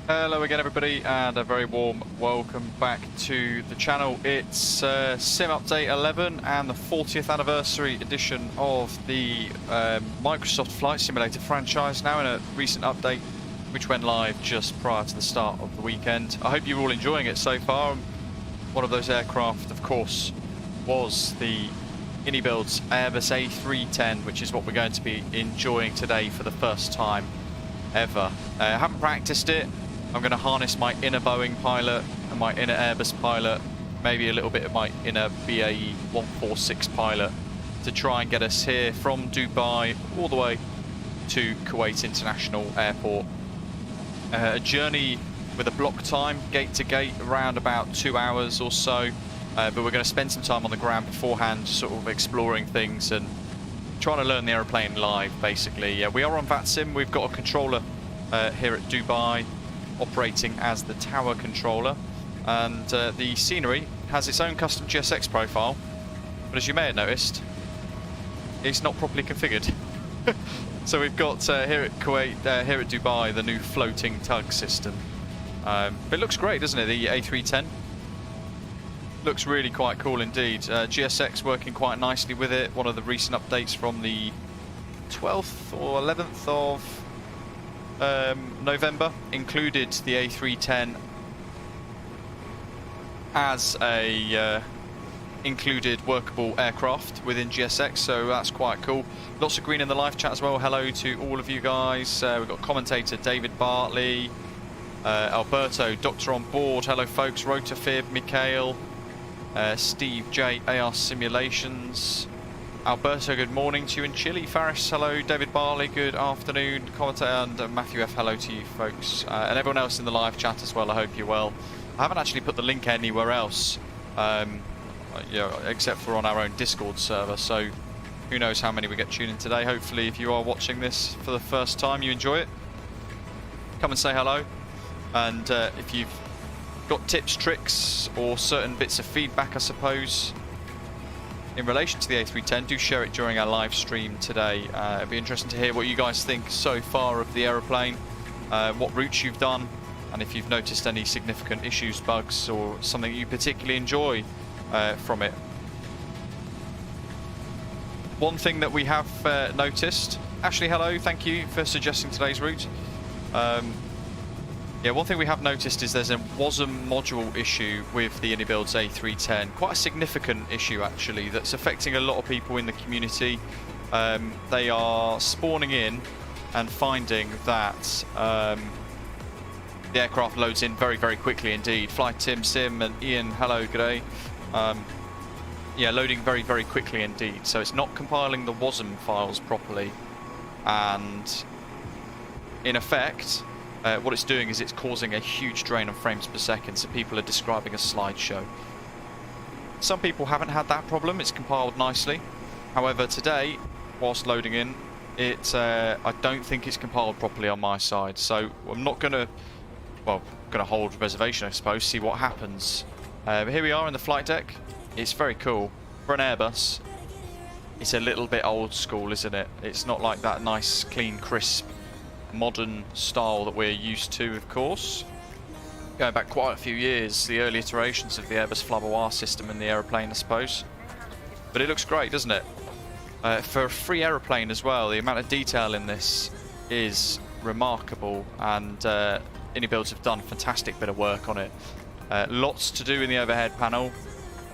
Hello again everybody, and a very warm welcome back to the channel. It's Sim Update 11 and the 40th anniversary edition of the Microsoft Flight Simulator franchise, now in a recent update which went live just prior to the start of the weekend. I hope you're all enjoying it so far. One of those aircraft, of course, was the iniBuilds Airbus A310, which is what we're going to be enjoying today for the first time ever. I haven't practiced it. I'm going to harness my inner Boeing pilot and my inner Airbus pilot, maybe a little bit of my inner BAE 146 pilot, to try and get us here from Dubai all the way to Kuwait International Airport. A journey with a block time, gate to gate, around about 2 hours or so, but we're going to spend some time on the ground beforehand, sort of exploring things and trying to learn the aeroplane live, basically. We are on VATSIM. We've got a controller here at Dubai, operating as the tower controller, and the scenery has its own custom GSX profile, but as you may have noticed, it's not properly configured. So we've got here at Kuwait, here at Dubai, the new floating tug system. But it looks great, doesn't it? The A310 looks really quite cool indeed. GSX working quite nicely with it. One of the recent updates from the 12th or 11th of November included the A310 as a included workable aircraft within GSX, so that's quite cool. Lots of green in the live chat as well. Hello to all of you guys. We've got commentator David Bartley, Alberto, Doctor on board. Hello folks. Rotafib, Mikhail, Steve J, AR Simulations. Alberto, good morning to you in Chile. Faris, hello. David Barley, good afternoon. Commentator, and Matthew F, hello to you folks. And everyone else in the live chat as well, I hope you're well. I haven't actually put the link anywhere else, except for on our own Discord server, so who knows how many we get tuned in today. Hopefully, if you are watching this for the first time, you enjoy it. Come and say hello. And if you've got tips, tricks, or certain bits of feedback, I suppose, in relation to the A310, do share it during our live stream today. It'd be interesting to hear what you guys think so far of the aeroplane, what routes you've done, and if you've noticed any significant issues, bugs, or something you particularly enjoy from it. One thing that we have noticed, Ashley, hello, thank you for suggesting today's route. Yeah, one thing we have noticed is there's a WASM module issue with the iniBuilds A310. Quite a significant issue, actually, that's affecting a lot of people in the community. They are spawning in and finding that the aircraft loads in very, very quickly indeed. Flight Tim, Sim, and Ian, hello, good day. Yeah, loading very, very quickly indeed. So it's not compiling the WASM files properly. And in effect, what it's doing is it's causing a huge drain on frames per second, so people are describing a slideshow. Some people haven't had that problem, it's compiled nicely. However, today, whilst loading in, I don't think it's compiled properly on my side, so I'm not going to, well, going to hold reservation, I suppose, see what happens. But here we are in the flight deck. It's very cool. For an Airbus, it's a little bit old school, isn't it? It's not like that nice, clean, crisp, modern style that we're used to, of course. Going back quite a few years, the early iterations of the Airbus Flaboir system in the aeroplane, I suppose. But it looks great, doesn't it? For a free aeroplane as well, the amount of detail in this is remarkable, and iniBuilds have done a fantastic bit of work on it. Lots to do in the overhead panel.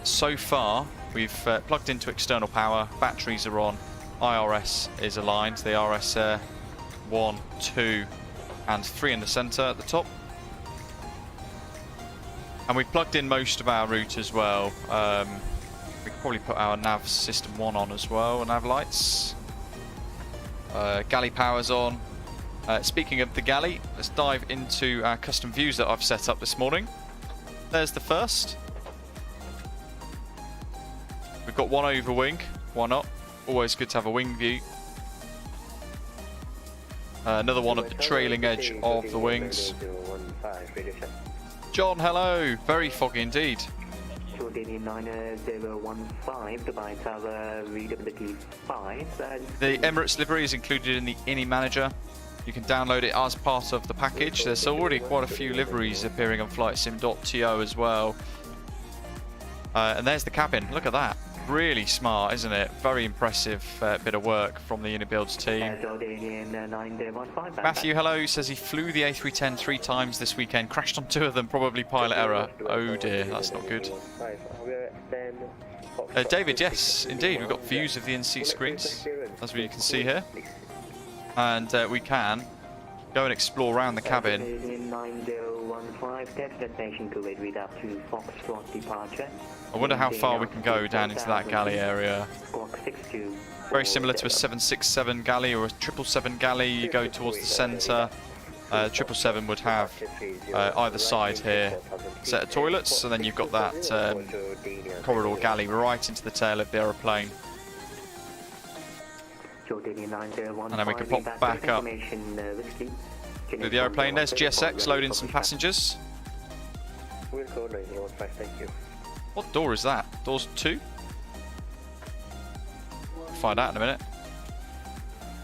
So far, we've plugged into external power, batteries are on, IRS is aligned, the RS 1, 2 and 3 in the centre at the top, and we've plugged in most of our route as well. We could probably put our nav system 1 on as well, nav lights. Galley power's on. Speaking of the galley, let's dive into our custom views that I've set up this morning. There's the first. We've got one over wing, why not? Always good to have a wing view. Another one at the trailing edge of the wings. John, hello. Very foggy indeed. The Emirates livery is included in the INI Manager. You can download it as part of the package. There's already quite a few liveries appearing on flightsim.to as well. And there's the cabin. Look at that. Really smart, isn't it? Very impressive bit of work from the iniBuilds team. Matthew, hello, says he flew the A310 3 times this weekend, crashed on 2 of them, probably pilot error. Oh dear, that's not good. David, yes, indeed, we've got views of the in-seat screens, as you can see here. And we can go and explore around the cabin. I wonder how far we can go down into that galley area. Very similar to a 767 galley or a 777 galley. You go towards the centre. 777 would have either side here a set of toilets, and then you've got that corridor galley right into the tail of the aeroplane. And then we can pop back up to the aeroplane. There's GSX loading some passengers. What door is that? Doors 2? Find out in a minute.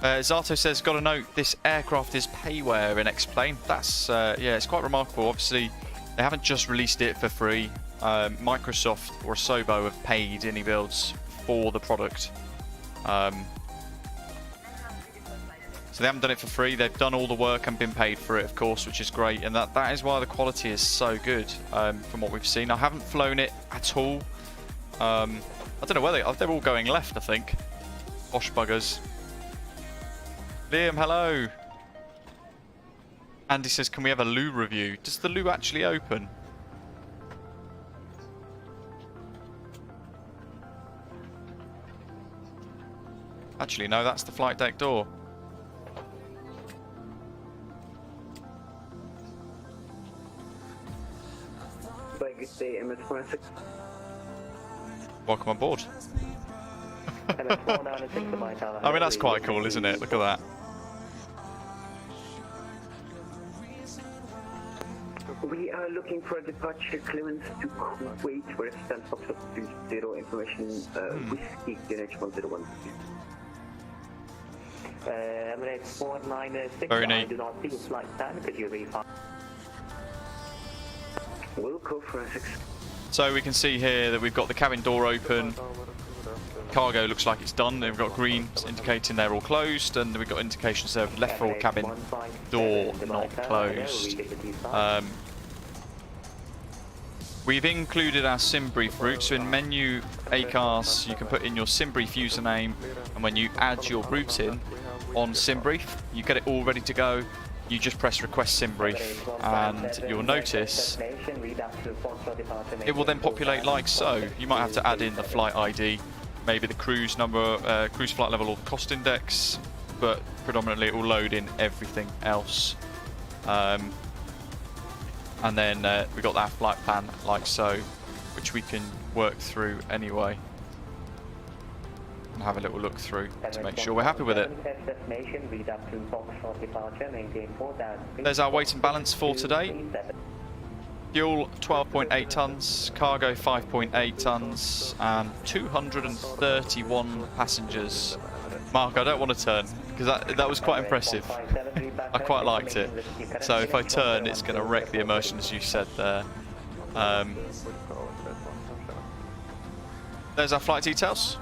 Zato says, got a note, this aircraft is payware in X-Plane. That's, yeah, it's quite remarkable. Obviously, they haven't just released it for free. Microsoft or Asobo have paid iniBuilds for the product. So they haven't done it for free. They've done all the work and been paid for it, of course, which is great. And that is why the quality is so good from what we've seen. I haven't flown it at all. I don't know where they're all going left, I think. Posh buggers. Liam, hello. Andy says, can we have a loo review? Does the loo actually open? Actually, no, that's the flight deck door. Good day, MS-46. Welcome on board. I mean, that's quite cool, isn't it? Look at that. We are looking for a departure clearance to Kuwait, where it stands for 0 information, whiskey, DNH101. Emirates 496. Very neat. I do not see a flight time. Could you refund? We'll go for a 6. So we can see here that we've got the cabin door open. Cargo looks like it's done. We've got green indicating they're all closed, and we've got indications of left forward cabin door not closed. We've included our SimBrief route, so in menu ACARS you can put in your SimBrief username, and when you add your route in on SimBrief, you get it all ready to go. You just press request SimBrief, and you'll notice it will then populate like so. You might have to add in the flight ID, maybe the cruise number, cruise flight level, or cost index, but predominantly it will load in everything else. And then we've got that flight plan like so, which we can work through anyway. And have a little look through to make sure we're happy with it. There's our weight and balance for today. Fuel 12.8 tons, cargo 5.8 tons, and 231 passengers. Mark, I don't want to turn because that was quite impressive. I quite liked it. So if I turn, it's going to wreck the immersion, as you said there. There's our flight details.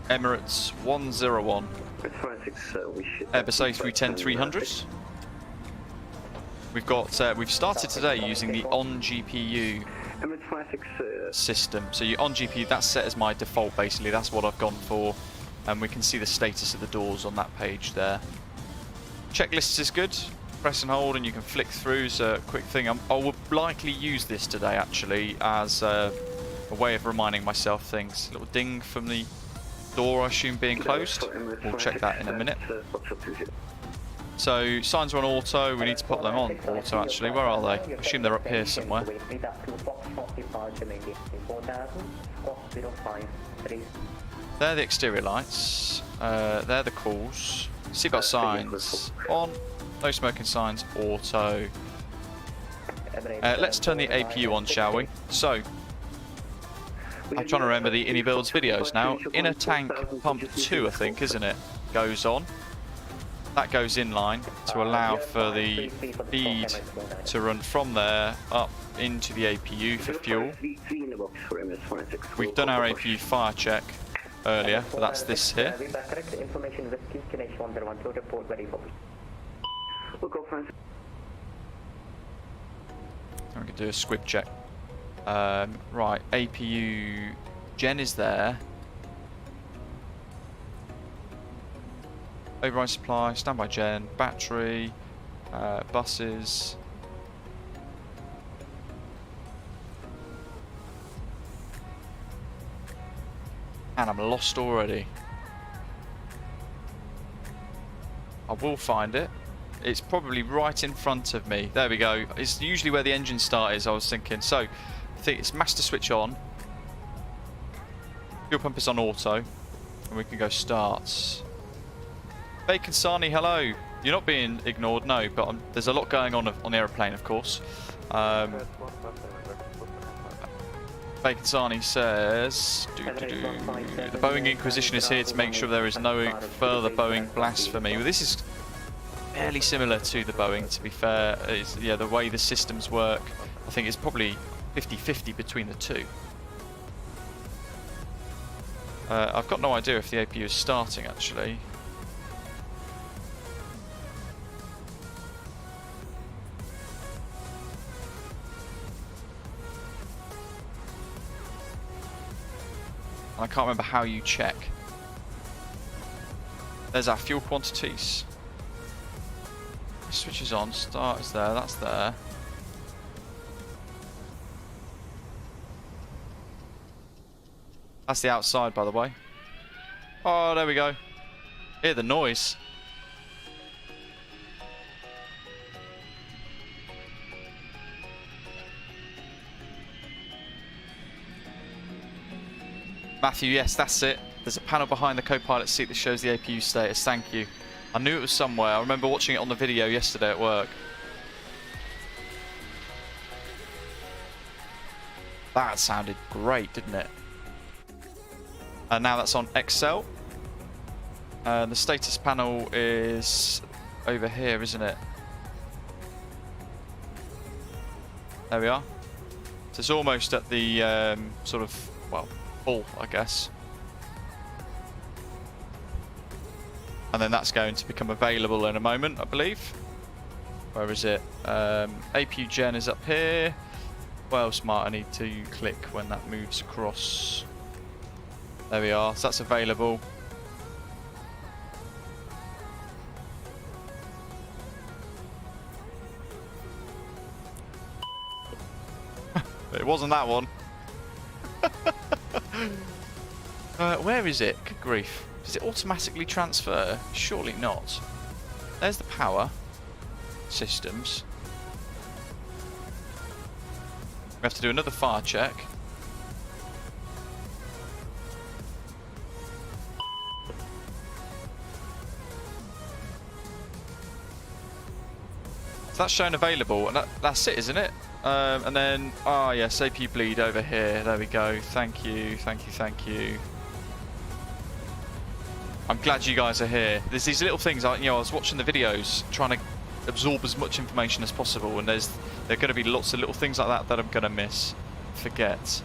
Emirates 101. Airbus A310-300. We've started today using the OnGPU system. So your OnGPU, that's set as my default basically. That's what I've gone for, and we can see the status of the doors on that page there. Checklists is good. Press and hold, and you can flick through. So a quick thing. I will likely use this today actually as a way of reminding myself things. A little ding from the door, I assume, being closed. We'll check that in a minute. So signs are on auto. We need to put them on auto actually. Where are they? I assume they're up here somewhere. They're the exterior lights. They're the calls. Seatbelt signs on. No smoking signs auto. Let's turn the APU on, shall we? So I'm trying to remember the iniBuilds videos now. Inner tank pump 2, I think, isn't it? Goes on. That goes in line to allow for the feed to run from there up into the APU for fuel. We've done our APU fire check earlier, but that's this here. And we can do a squib check. Right, APU gen is there. Override supply, standby gen, battery, buses. And I'm lost already. I will find it. It's probably right in front of me. There we go. It's usually where the engine start is, I was thinking. So, I think it's master switch on. Fuel pump is on auto. And we can go start. Bacon Sani, hello. You're not being ignored, no, but there's a lot going on the aeroplane, of course. Bacon Sani says, the Boeing Inquisition is here to make sure there is no further Boeing blasphemy. Well, this is fairly similar to the Boeing, to be fair. Yeah, the way the systems work, I think it's probably 50-50 between the two. I've got no idea if the APU is starting, actually. I can't remember how you check. There's our fuel quantities. Switch is on, start is there, that's there. That's the outside, by the way. Oh, there we go. Hear the noise. Matthew, yes, that's it. There's a panel behind the co-pilot seat that shows the APU status. Thank you. I knew it was somewhere. I remember watching it on the video yesterday at work. That sounded great, didn't it? And now that's on Excel. The status panel is over here, isn't it? There we are. So it's almost at the sort of, well, full, I guess. And then that's going to become available in a moment, I believe. Where is it? APU gen is up here. Where else might I need to click when that moves across? There we are. So that's available. It wasn't that one. Where is it? Good grief. Does it automatically transfer? Surely not. There's the power systems. We have to do another fire check. So that's shown available, and that's it, isn't it? And then, yes, APU bleed over here. There we go. Thank you, thank you, thank you. I'm glad you guys are here. There's these little things, I was watching the videos, trying to absorb as much information as possible, and there are going to be lots of little things like that that I'm going to miss, forget.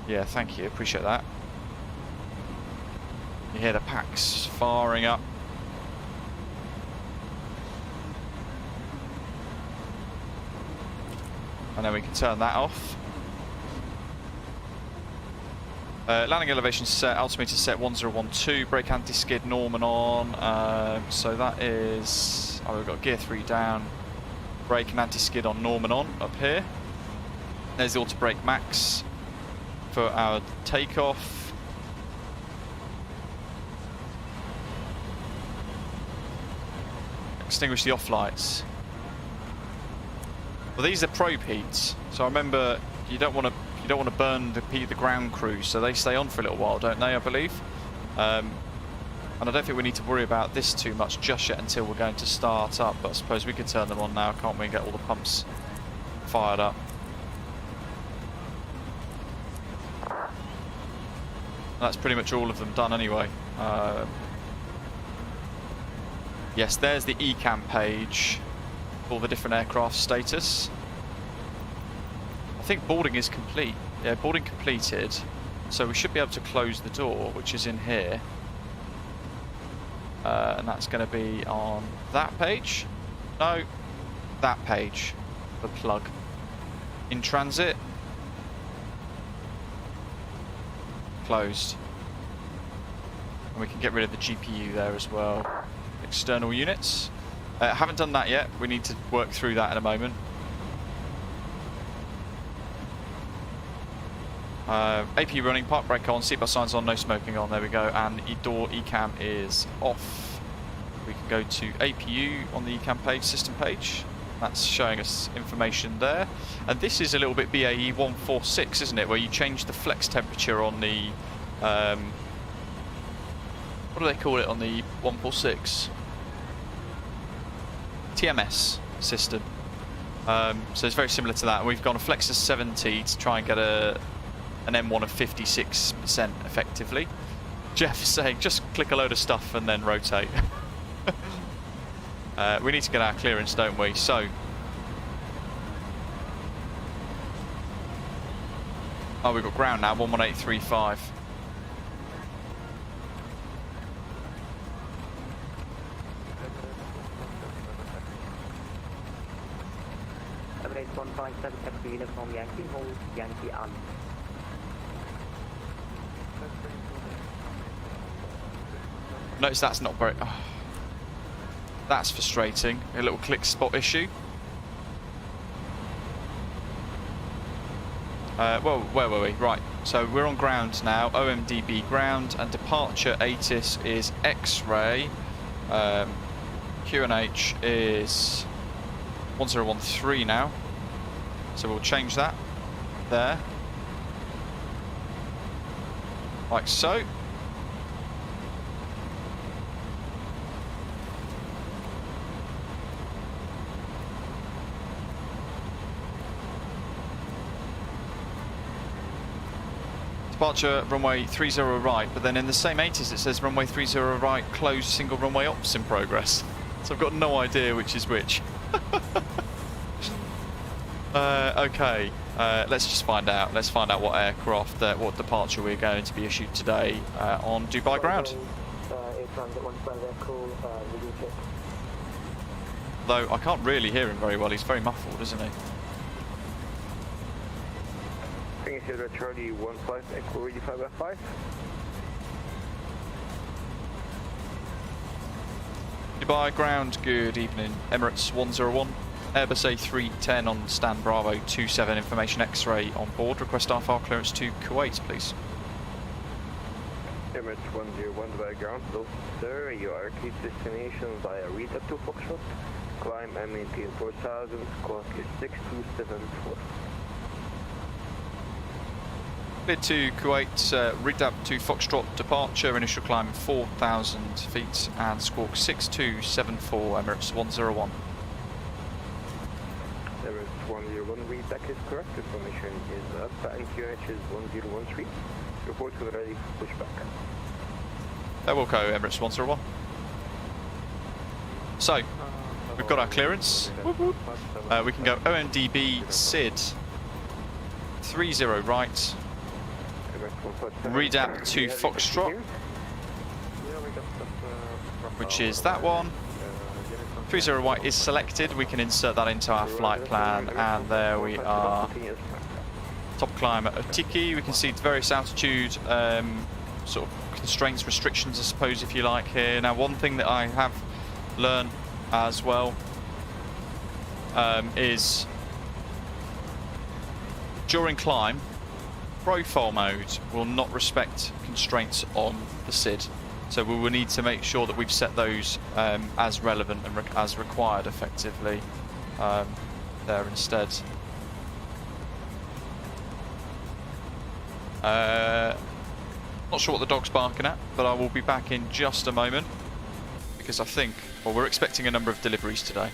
Yeah, thank you, appreciate that. You hear the packs firing up. And then we can turn that off. Landing elevation set, altimeter set 1012, brake anti-skid Norman on. So that is, we've got gear 3 down, brake and anti-skid on Norman on up here. There's the auto brake max for our takeoff. Extinguish the off lights. Well, these are probe heats, so I remember you don't want to burn the ground crew, so they stay on for a little while, don't they? I believe, and I don't think we need to worry about this too much just yet until we're going to start up. But I suppose we could turn them on now, can't we? And get all the pumps fired up. That's pretty much all of them done anyway. Yes, there's the ECAM page, all the different aircraft status. I think boarding is complete. Yeah, boarding completed. So we should be able to close the door, which is in here. And that's going to be on that page. No, that page. The plug. In transit. Closed. And we can get rid of the GPU there as well. External units. Haven't done that yet. We need to work through that in a moment. AP running, park brake on, seatbelt signs on, no smoking on, there we go, and door ECAM is off. We can go to APU on the ECAM page, system page. That's showing us information there. And this is a little bit BAE 146, isn't it, where you change the flex temperature on the, what do they call it on the 146? TMS system. So it's very similar to that. We've gone a flex to 70 to try and get an M1 of 56% effectively. Jeff is saying just click a load of stuff and then rotate. We need to get our clearance, don't we? So, oh, we've got ground now, 11835. Emirates 157 Captain Uniform Yankee, hold Yankee on. Notice that's not very... Oh, that's frustrating. A little click spot issue. Well, where were we? Right, so we're on ground now. OMDB ground, and departure ATIS is X-ray. QNH is 1013 now. So we'll change that there. Like so. Departure runway 30 right, but then in the same ATIS it says runway 30 right, closed single runway ops in progress. So I've got no idea which is which. Okay, let's just find out. Let's find out what aircraft, what departure we're going to be issued today on Dubai ground. Though I can't really hear him very well. He's very muffled, isn't he? Charlie 15 Echo ready 5F5. Dubai ground, good evening. Emirates 101. Airbus A310 on stand Bravo 27, information X-ray on board. Request RFR clearance to Kuwait, please. Emirates 101 Dubai ground, hello sir, your RT destination via RIDAP to Foxtrot. Climb and maintain 4000, clock is 6274. Cleared to Kuwait, RIDAP to Foxtrot, departure, initial climb 4,000 feet and squawk 6274, Emirates 101. Emirates 101, RIDAP is correct, information is up, and QNH is 1013. Report to the ready, pushback. There will go, Emirates 101. So, we've got our clearance. We can go OMDB SID 30 right. RIDAP to Foxtrot, which is that one. 30 white is selected. We can insert that into our flight plan, and there we are. Top climb at Otiki. We can see various altitude sort of constraints, restrictions, I suppose, if you like here. Now, one thing that I have learned as well is during climb, profile mode will not respect constraints on the SID, so we will need to make sure that we've set those as relevant and as required effectively there instead. Not sure what the dog's barking at, but I will be back in just a moment because I think, well, we're expecting a number of deliveries today.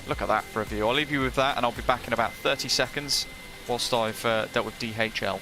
Look at that for a view. I'll leave you with that and I'll be back in about 30 seconds whilst I've dealt with DHL.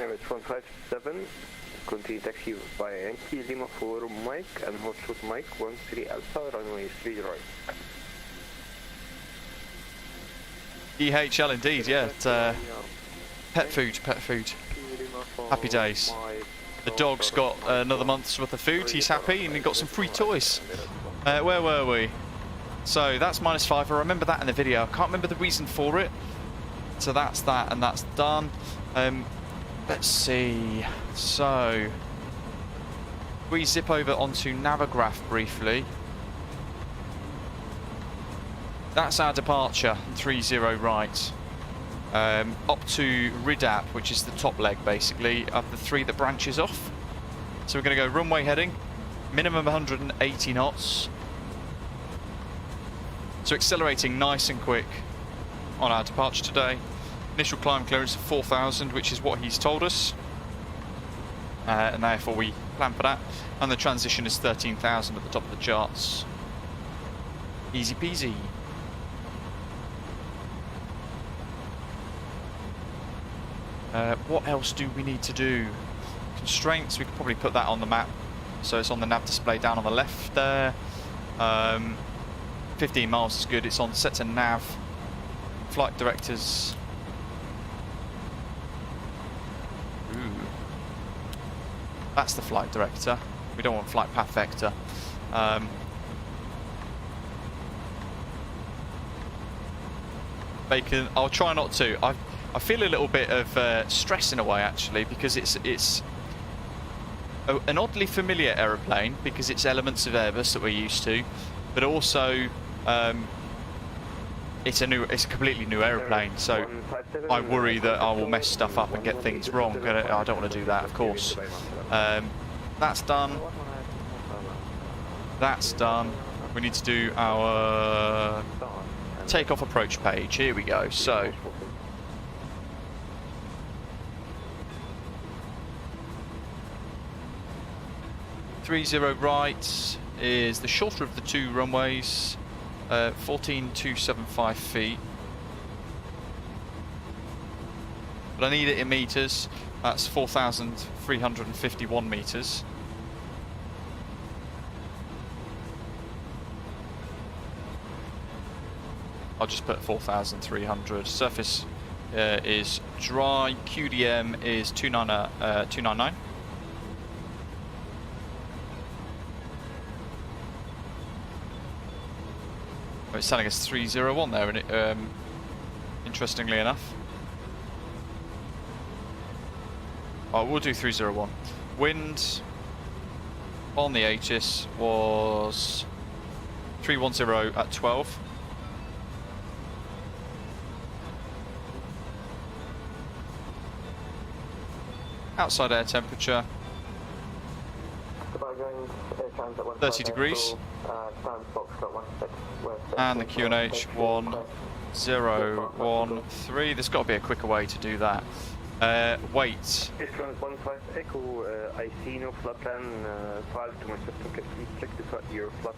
Emirates 157, continue taxi via Yankee Lima 4 Mike and hotshot Mike 13 Alpha, runway 3 right. DHL indeed, yeah. Pet food, pet food. Happy days. The dog's got another month's worth of food, he's happy, and he got some free toys. Where were we? So that's -5, I remember that in the video, I can't remember the reason for it. So that's that, and that's done. Let's see, so we zip over onto Navigraph briefly. That's our departure, 30 right. Up to RIDAP, which is the top leg basically, of the 3 that branches off. So we're going to go runway heading, minimum 180 knots. So accelerating nice and quick on our departure today. Initial climb clearance of 4,000, which is what he's told us. And therefore we plan for that. And the transition is 13,000 at the top of the charts. Easy peasy. What else do we need to do? Constraints, we could probably put that on the map. So it's on the nav display down on the left there. 15 miles is good, it's on set to nav. Flight directors. Ooh. That's the flight director. We don't want flight path vector. Bacon, I'll try not to. I feel a little bit of stress in a way actually, because it's an oddly familiar aeroplane because it's elements of Airbus that we're used to, but also it's a completely new aeroplane. So I worry that I will mess stuff up and get things wrong. I don't want to do that, of course. That's done. That's done. We need to do our takeoff approach page. Here we go. So. .30 right is the shorter of the 2 runways, 14,275 feet. But I need it in meters. That's 4,351 meters. I'll just put 4,300. Surface is dry. QDM is 299. Oh, it's telling us 301 there, and it, interestingly enough. Oh, we'll do 301. Wind on the Aegis was 310 at 12. Outside air temperature 30 degrees. And the QNH 1013. There's got to be a quicker way to do that. Weight.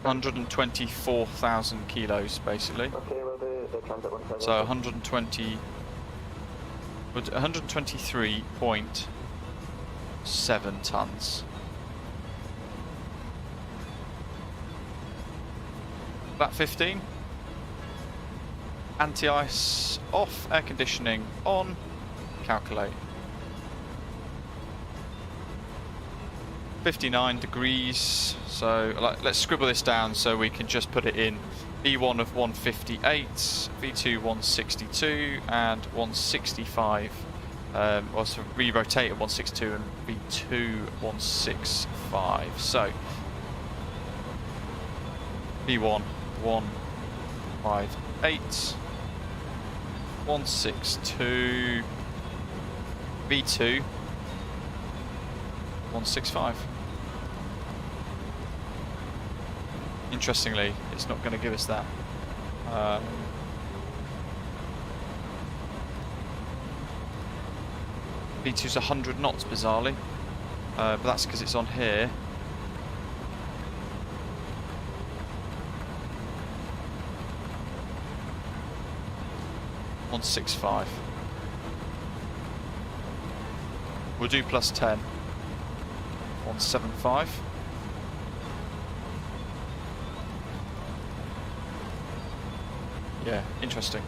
124,000 kilos, basically. So 123.7 tons. About 15. Anti-ice off, air conditioning on. Calculate. 59 degrees. So let's scribble this down so we can just put it in. V1 of 158, V2 162, and 165. Also re-rotate at 162 and V2 165. So V1 158, 162, V2 165. Interestingly, it's not going to give us that. V2's 100 knots, bizarrely, but that's because it's on here. We'll do plus 10. 175. Yeah, interesting.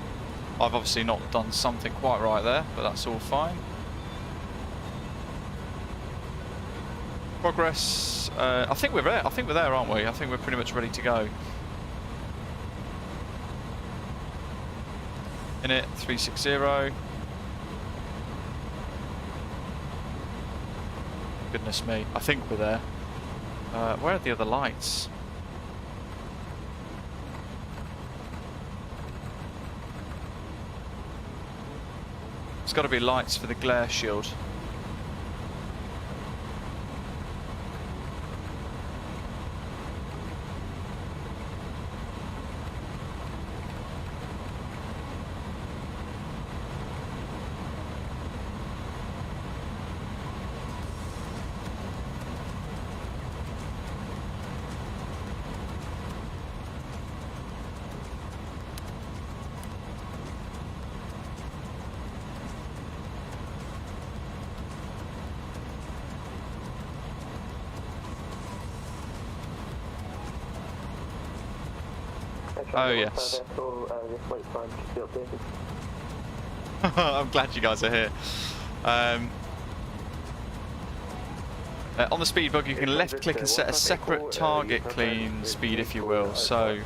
I've obviously not done something quite right there, but that's all fine. Progress. I think we're there. I think we're there, aren't we? I think we're pretty much ready to go. In it, 360. Goodness me, I think we're there. Where are the other lights? There's got to be lights for the glare shield. Oh yes. I'm glad you guys are here. On the speed bug, you can left click and set a separate target clean speed, if you will. So.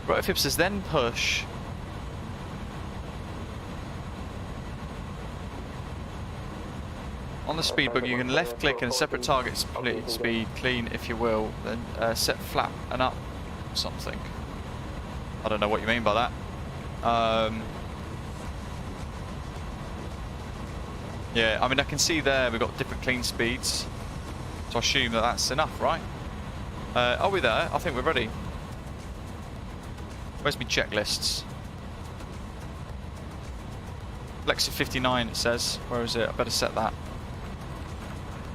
Right, Fib says then push. On the speed bug, you can left click and a separate target speed clean, if you will, then set flap and up something. I don't know what you mean by that. Yeah, I mean, I can see there we've got different clean speeds, so I assume that that's enough, right? Are we there? I think we're ready. Where's my checklists? Lexi 59 it says. Where is it? I better set that.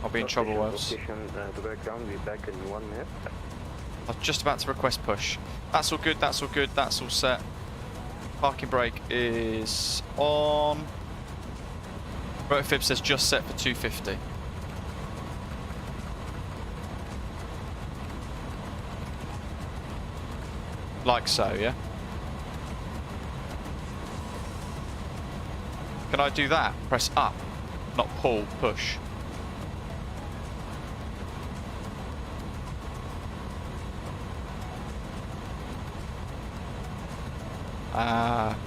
I'll be in trouble, Wells. I'm just about to request push. That's all good, that's all good, that's all set. Parking brake is on. Rotofib says just set for 250. Like so, yeah? Can I do that? Press up, not pull, push.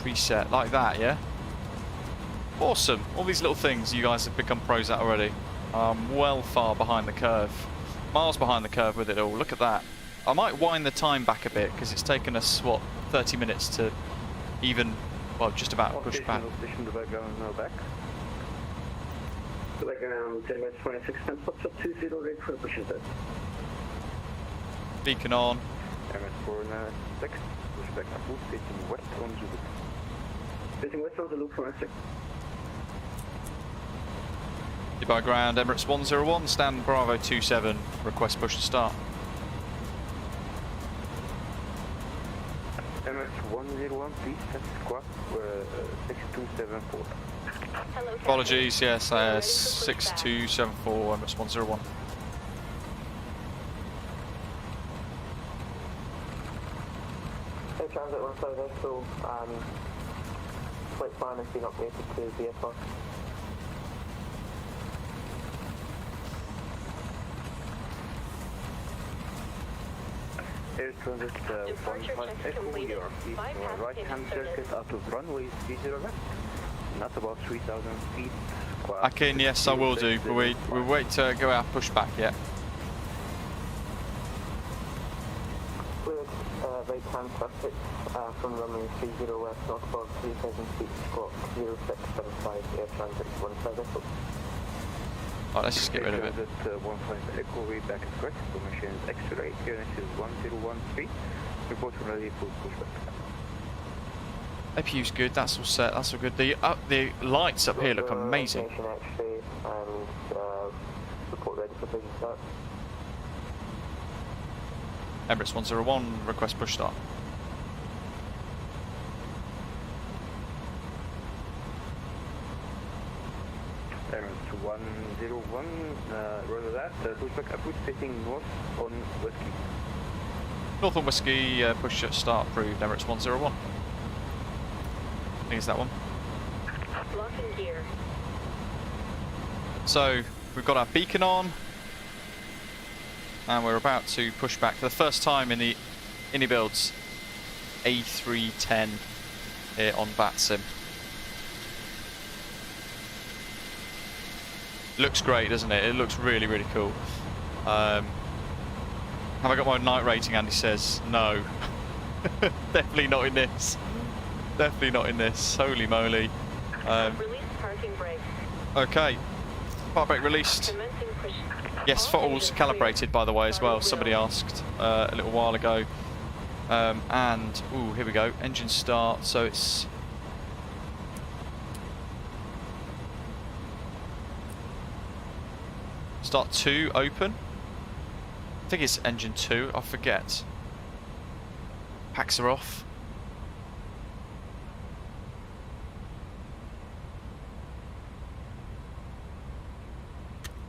Preset like that, yeah? Awesome. All these little things you guys have become pros at already. I'm well far behind the curve. Miles behind the curve with it all. Look at that. I might wind the time back a bit because it's taken us, what, 30 minutes to even, well, just about push back. Beacon on. Dubai ground, Emirates 101, stand Bravo 27, request push to start. Emirates 101, please, that's squawk, 6274. Apologies, yes, 6274, Emirates 101. Transit 150, so flight plan has been updated to VFR. Air Transit 15 Echo, your right hand circuit out of runway 30 left, not about 3,000 feet. Akin, yes, I will do, but we'll wait to go out pushback yet. Right hand traffic from runway 30 west, not above 3,000 feet, squawk 0675, Air Transit 15 Echo. Alright, let's just get rid of it. 15 Echo, way back is correct, information is X-ray, clearance is 1013, report ready for pushback. APU's good, that's all set, that's all good. The lights up here look amazing. X-ray and report ready for push start. Emirates 101, request push start. Emirates 101, roger that. Pushback approach facing north on Whiskey. North on Whiskey, push at start approved, Emirates 101. I think it's that one. Locking gear. So, we've got our beacon on. And we're about to push back for the first time in the iniBuilds A310 here on VATSIM. Looks great, doesn't it? It looks really, really cool. Have I got my night rating? Andy says no. Definitely not in this. Definitely not in this. Holy moly. Release parking brake. Okay. Park brake released. Commencing push. Yes, throttles calibrated, by the way, as well. Somebody asked a little while ago. And, ooh, here we go. Engine start. So it's... Start 2 open. I think it's engine 2. I forget. Packs are off.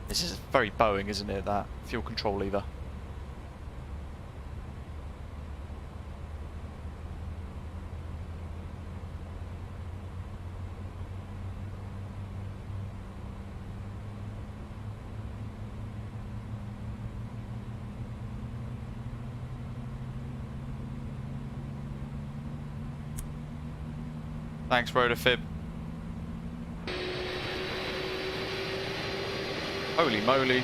This is very Boeing, isn't it, that fuel control lever? Thanks, Rotofib. Holy moly.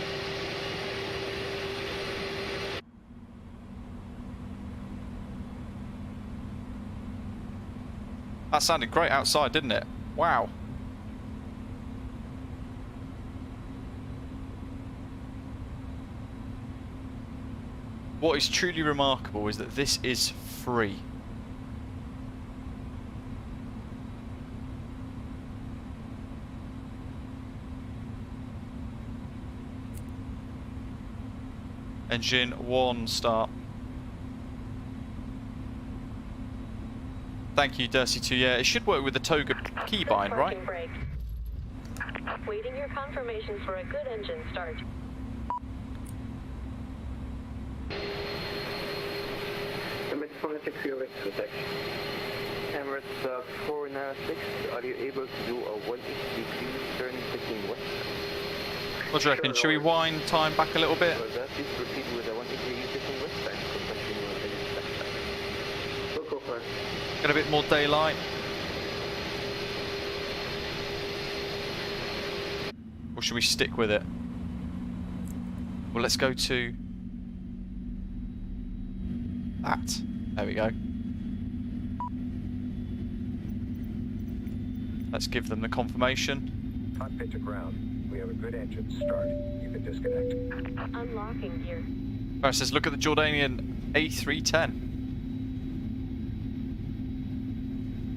That sounded great outside, didn't it? Wow. What is truly remarkable is that this is free. Engine 1 start. Thank you, Dirty2. Yeah, it should work with the Toga keybind, right? Brake. Waiting your confirmation for a good engine start. Emirates 496, your vector protection. Emirates 496, are you able to do a 180 degree turn facing west? What do you reckon? Should we wind time back a little bit? For that, please proceed with a 180 degree facing west and continue on the left side. Go for it. Get a bit more daylight. Or should we stick with it? Well, let's go to that. There we go. Let's give them the confirmation. Cockpit to ground. We have a good engine start. You can disconnect. Unlocking gear. Barry says, look at the Jordanian A310.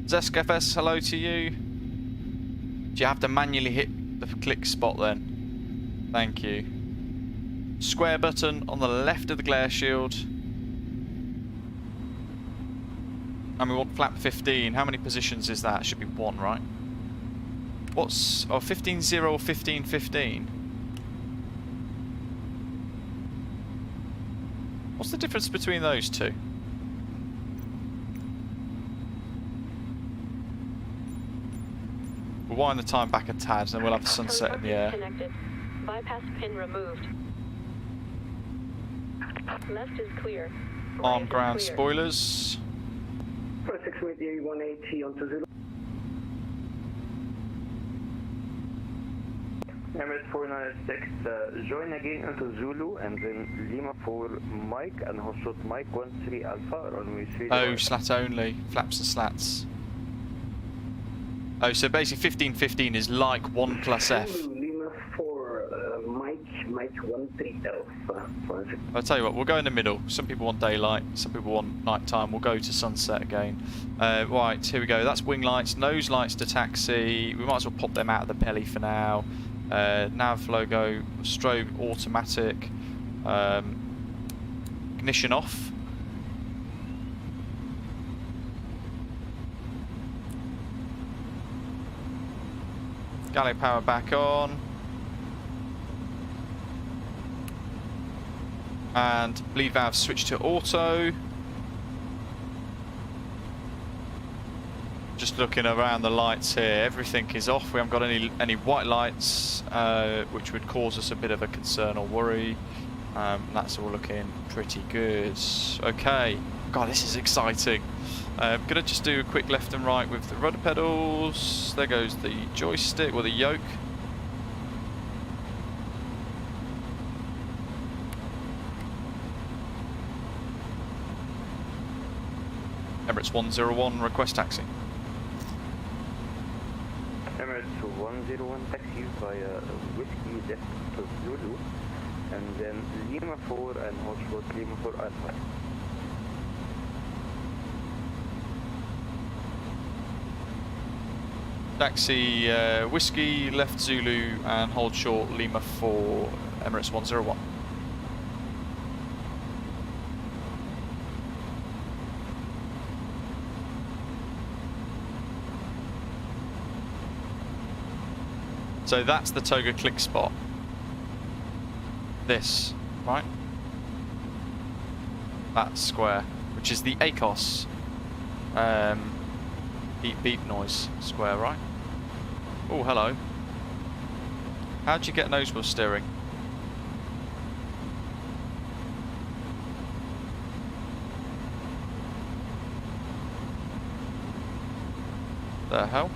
ZeskFS, hello to you. Do you have to manually hit the click spot then? Thank you. Square button on the left of the glare shield. And we want flap 15. How many positions is that? Should be 1, right? What's... oh, 15.0 or 15.15? What's the difference between those two? We'll wind the time back a tad and then we'll have the sunset in the air. Connected. Bypass pin removed. Left is clear. Right Arm is ground clear. spoilers. 46 with you, 180 onto Zulu. Emirates 496, join again into Zulu and then Lima for Mike and hold short Mike 13 Alpha runway 3. Oh, slat only. Flaps and slats. Oh, so basically 15.15 is like 1 plus F. Lima for Mike 13 Alpha. I'll tell you what, we'll go in the middle. Some people want daylight, some people want nighttime. We'll go to sunset again. Right, here we go. That's wing lights, nose lights to taxi. We might as well pop them out of the belly for now. Nav logo, strobe automatic. Ignition off. Galley power back on. And bleed valve switch to auto. Just looking around the lights here, everything is off. We haven't got any white lights, which would cause us a bit of a concern or worry. That's all looking pretty good. Okay, God, this is exciting. Gonna just do a quick left and right with the rudder pedals. There goes the joystick or the yoke. Emirates 101, request taxi. Emirates 101 taxi via Whiskey left to Zulu, and then Lima 4 and hold short Lima 4 Alpha. Taxi Whiskey left Zulu and hold short Lima 4 Emirates 101. So that's the Toga click spot. This, right? That square, which is the ACOS beep beep noise square, right? Oh, hello. How'd you get nose wheel steering? The hell?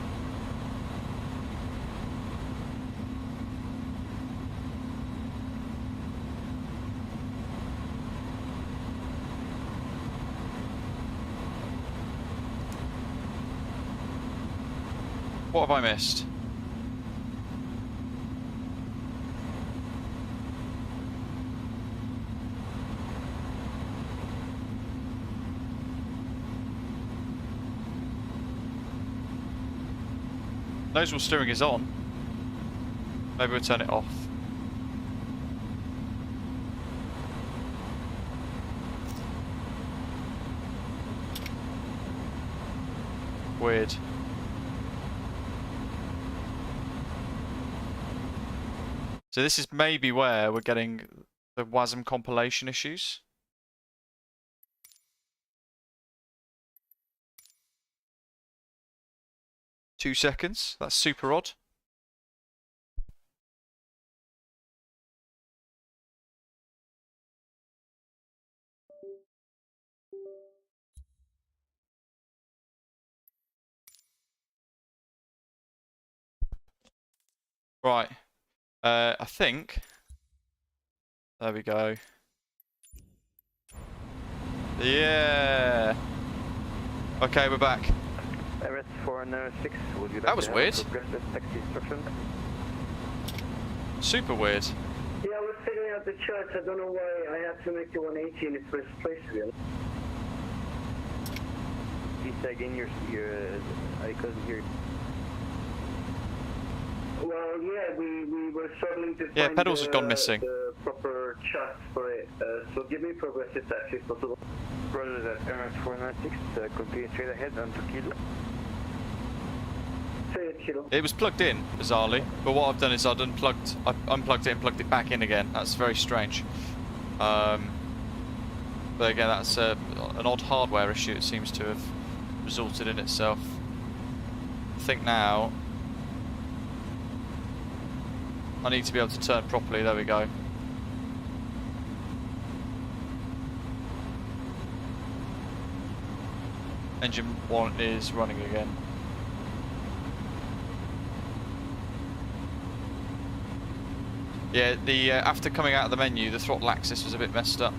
What have I missed? Nose wheel steering is on. Maybe we'll turn it off. Weird. So this is maybe where we're getting the WASM compilation issues. Two seconds, that's super odd. Right. I think. There we go. Yeah. Okay, we're back. Emirates 406, would you like That was to weird. progressive taxi instructions? Super weird. Yeah, I was figuring out the charts. I don't know why I had to make the 180 in the first place, really. Please say again I couldn't hear. Well, yeah, we were struggling to Yeah, find pedals have gone missing. the proper chart for it. So give me progressive taxi if possible. Brothers at Emirates 496, continue straight ahead onto Kilo. Say it, Kilo. It was plugged in, bizarrely, but what I've done is I've unplugged it and plugged it back in again. That's very strange. But again, that's an odd hardware issue. It seems to have resulted in itself. I think now I need to be able to turn properly. There we go. Engine 1 is running again. Yeah, the after coming out of the menu, the throttle axis was a bit messed up.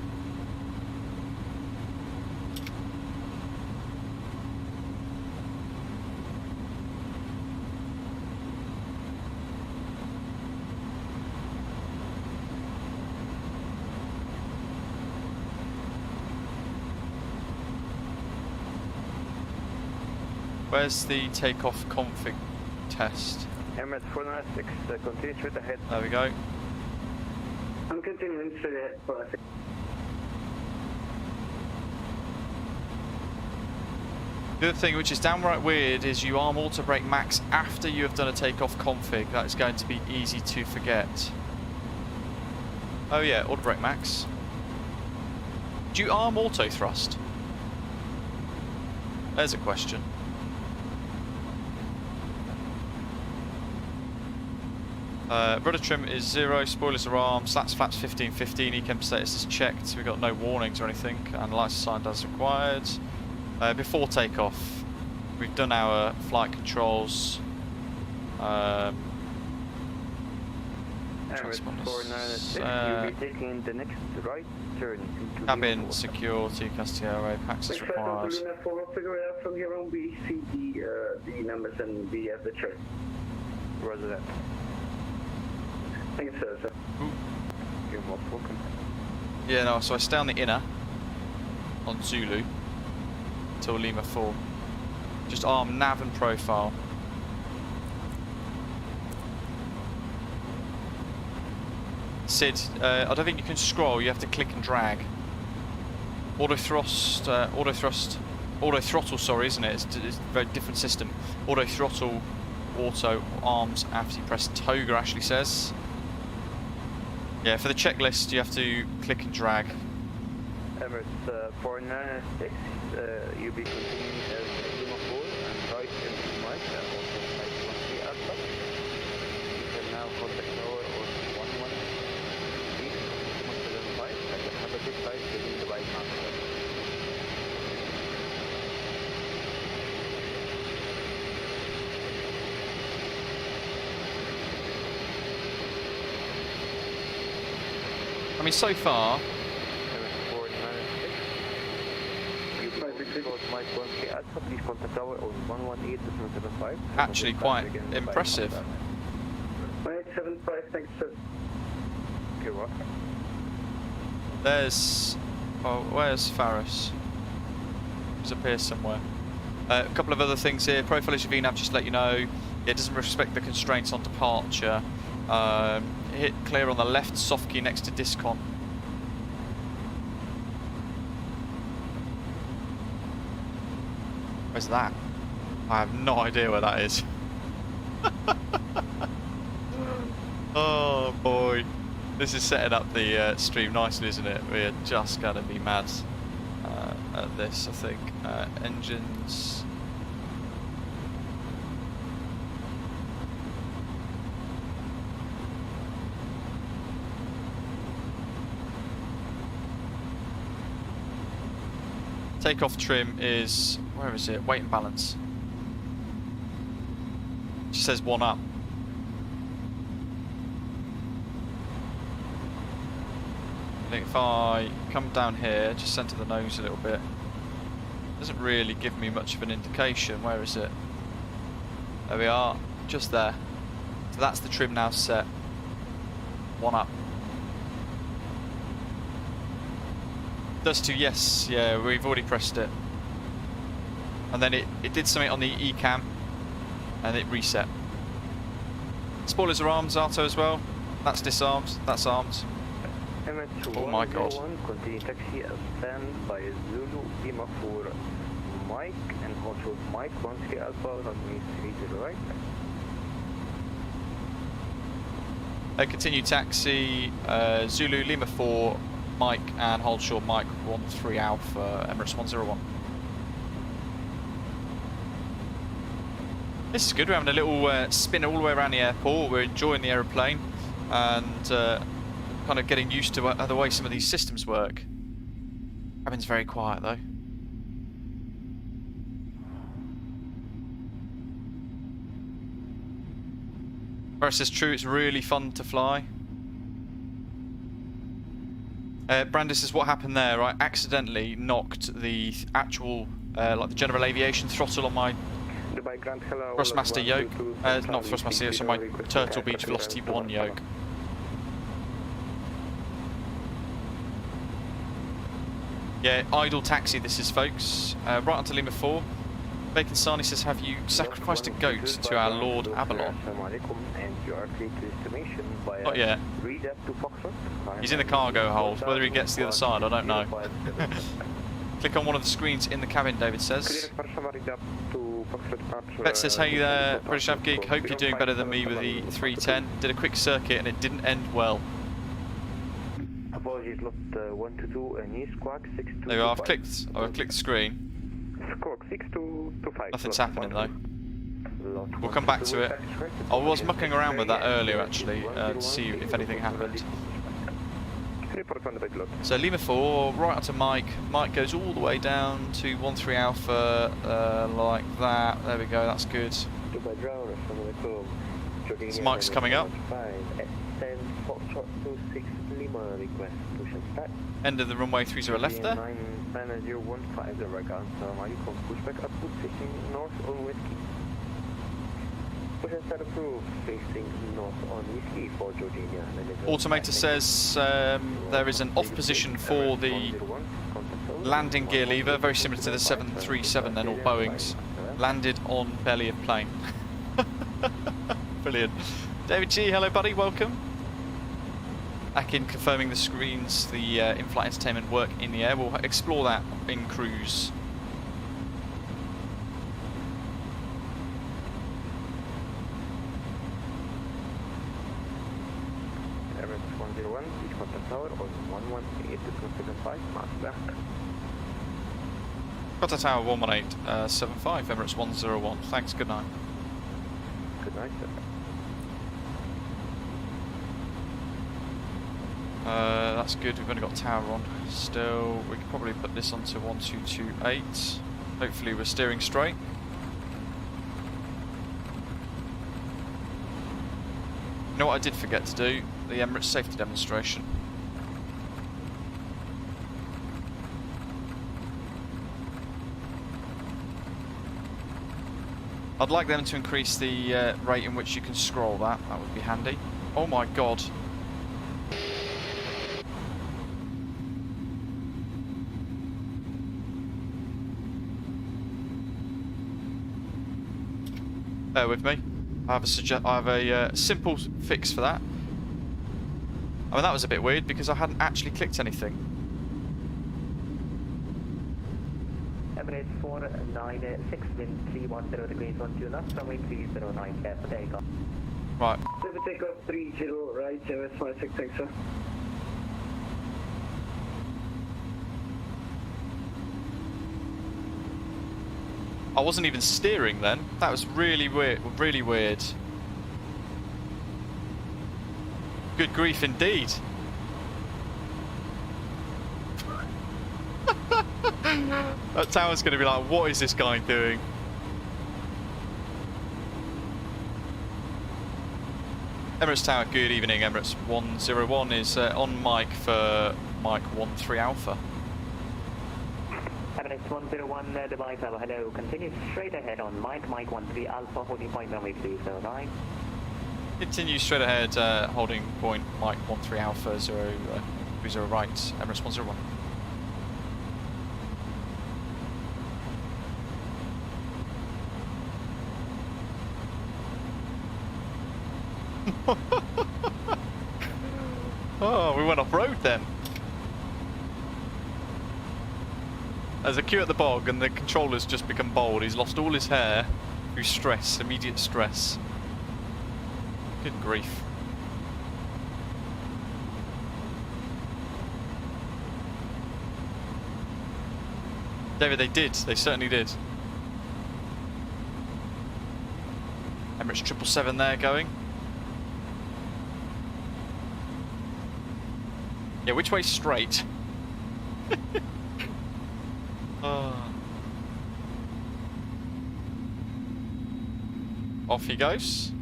Where's the takeoff config test? Emirates 496, continue straight ahead. There we go. I'm continuing straight ahead for a second. The other thing which is downright weird is you arm auto brake max after you have done a takeoff config. That is going to be easy to forget. Oh yeah, auto brake max. Do you arm auto thrust? There's a question. Rudder trim is 0, spoilers are armed, slats flaps 15-15, ECAM status is checked, we've got no warnings or anything, and lights assigned as required. Before takeoff, we've done our flight controls. transponders. You'll be taking the next right turn into cabin security, Castillo, access required. We'll figure it out from here on. We see the numbers and we have the chart. Roger that. Thank you, sir. You're most welcome. Yeah, no, so I stay on the inner, on Zulu, till Lima 4. Just arm, nav and profile. Sid, I don't think you can scroll, you have to click and drag. Auto throttle, sorry, isn't it? It's a very different system. Auto throttle, auto arms after you press toga, Ashley says. Yeah, for the checklist, you have to click and drag. Emirates 496, you'll be continuing as Lima 4 and right into Mike and also Mike 13 Alpha. You can now contact Tower on 118 and have a good flight within the right master. I mean, so far, actually quite impressive. 1875, thanks, sir. Okay, what? There's... Oh, where's Faris? He's up here somewhere. A couple of other things here. Profile issue VNAV, just to let you know, it doesn't respect the constraints on departure. Hit clear on the left soft key next to discon. Where's that? I have no idea where that is. Oh boy. This is setting up the stream nicely, isn't it? We're just going to be mad at this, I think. Engines... Takeoff trim is, where is it? Weight and balance. It just says 1 up. I think if I come down here, just centre the nose a little bit, doesn't really give me much of an indication. Where is it? There we are, just there. So that's the trim now set. 1 up. Does to yes, yeah, we've already pressed it. And then it did something on the ECAM and it reset. Spoilers are armed, Zato as well. That's disarmed, that's armed. Oh my god. Continue taxi and stand by Zulu Lima 4 Mike and also Mike 13 Alpha runway 30 right. Continue taxi, Zulu Lima 4 Mike and hold short Mike 13 Alpha, Emirates 101. This is good, we're having a little spin all the way around the airport, we're enjoying the aeroplane and kind of getting used to the way some of these systems work. Cabin's very quiet though. Paris is true, it's really fun to fly. Brandis is what happened there. I accidentally knocked the actual, like the general aviation throttle on my thrustmaster yoke. Not thrustmaster, it's on my Turtle Beach Velocity 1 yoke. Yeah, idle taxi this is, folks. Right onto Lima 4. Bacon Sani says, have you sacrificed a goat to our Lord Abalon? Not yet. He's in the cargo hold. Whether he gets to the other side, I don't know. Click on one of the screens in the cabin, David says. Bet says, hey there, British Nav Geek, hope you're doing better than me with the 310. Did a quick circuit and it didn't end well. Apologies, lot 122 and East Squawk 6225. There we are, I've clicked the screen. Squawk 6225. Nothing's happening though. We'll come back to it. I was mucking around with that earlier actually, to see if anything happened. So Lima 4, right onto Mike. Mike goes all the way down to 13 Alpha, like that. There we go, that's good. So Mike's coming up. End of the runway 30 left there. Automator says there is an off position for the landing gear lever, very similar to the 737 then, or Boeing's. Landed on belly of plane. Brilliant. David G, hello buddy, welcome. Akin confirming the screens, the in-flight entertainment work in the air. We'll explore that in cruise. Contact Tower 11875, Emirates 101. Thanks, good night. Good night, sir. That's good, we've only got tower on still. We could probably put this onto 1228. Hopefully we're steering straight. You know what I did forget to do? The Emirates safety demonstration. I'd like them to increase the rate in which you can scroll that. That would be handy. Oh my god. Bear with me. I have a simple fix for that. I mean, that was a bit weird because I hadn't actually clicked anything. Emirates 496, wind 310 degrees, 12 left, runway 309, clear for takeoff. Right. Takeoff 30 right, US 566, sir. I wasn't even steering then. That was really weird. Really weird. Good grief indeed. That tower's going to be like, what is this guy doing? Emirates Tower, good evening. Emirates 101 is on mic for Mike 13 Alpha. Emirates 101, Dubai Tower, hello. Continue straight ahead on Mike 13 Alpha, holding point runway 309. Continue straight ahead, holding point Mike 13 Alpha, 30 right, Emirates 101. Oh, we went off-road then. There's a queue at the bog and the controller's just become bold. He's lost all his hair through stress, immediate stress. Good grief. David, they did. They certainly did. Emirates 777 there going. Yeah, which way straight? Oh. Off he goes.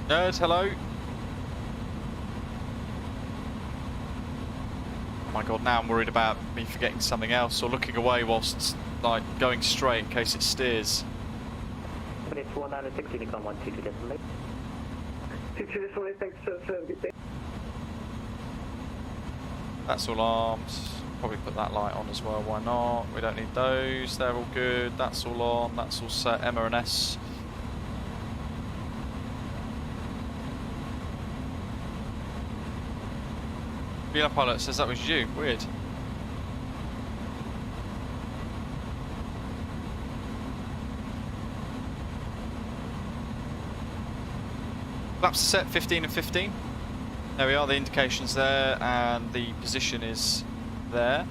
Nerd, hello. Oh my god, now I'm worried about me forgetting something else or looking away whilst like going straight in case it steers. But it's 160 to come 122 decimal. That's all armed. Probably put that light on as well, why not? We don't need those, they're all good. That's all on, that's all set. Emma and S. VLAN pilot says that was you. Weird. Flaps set 15 and 15. There we are, the indications there, and the position is there.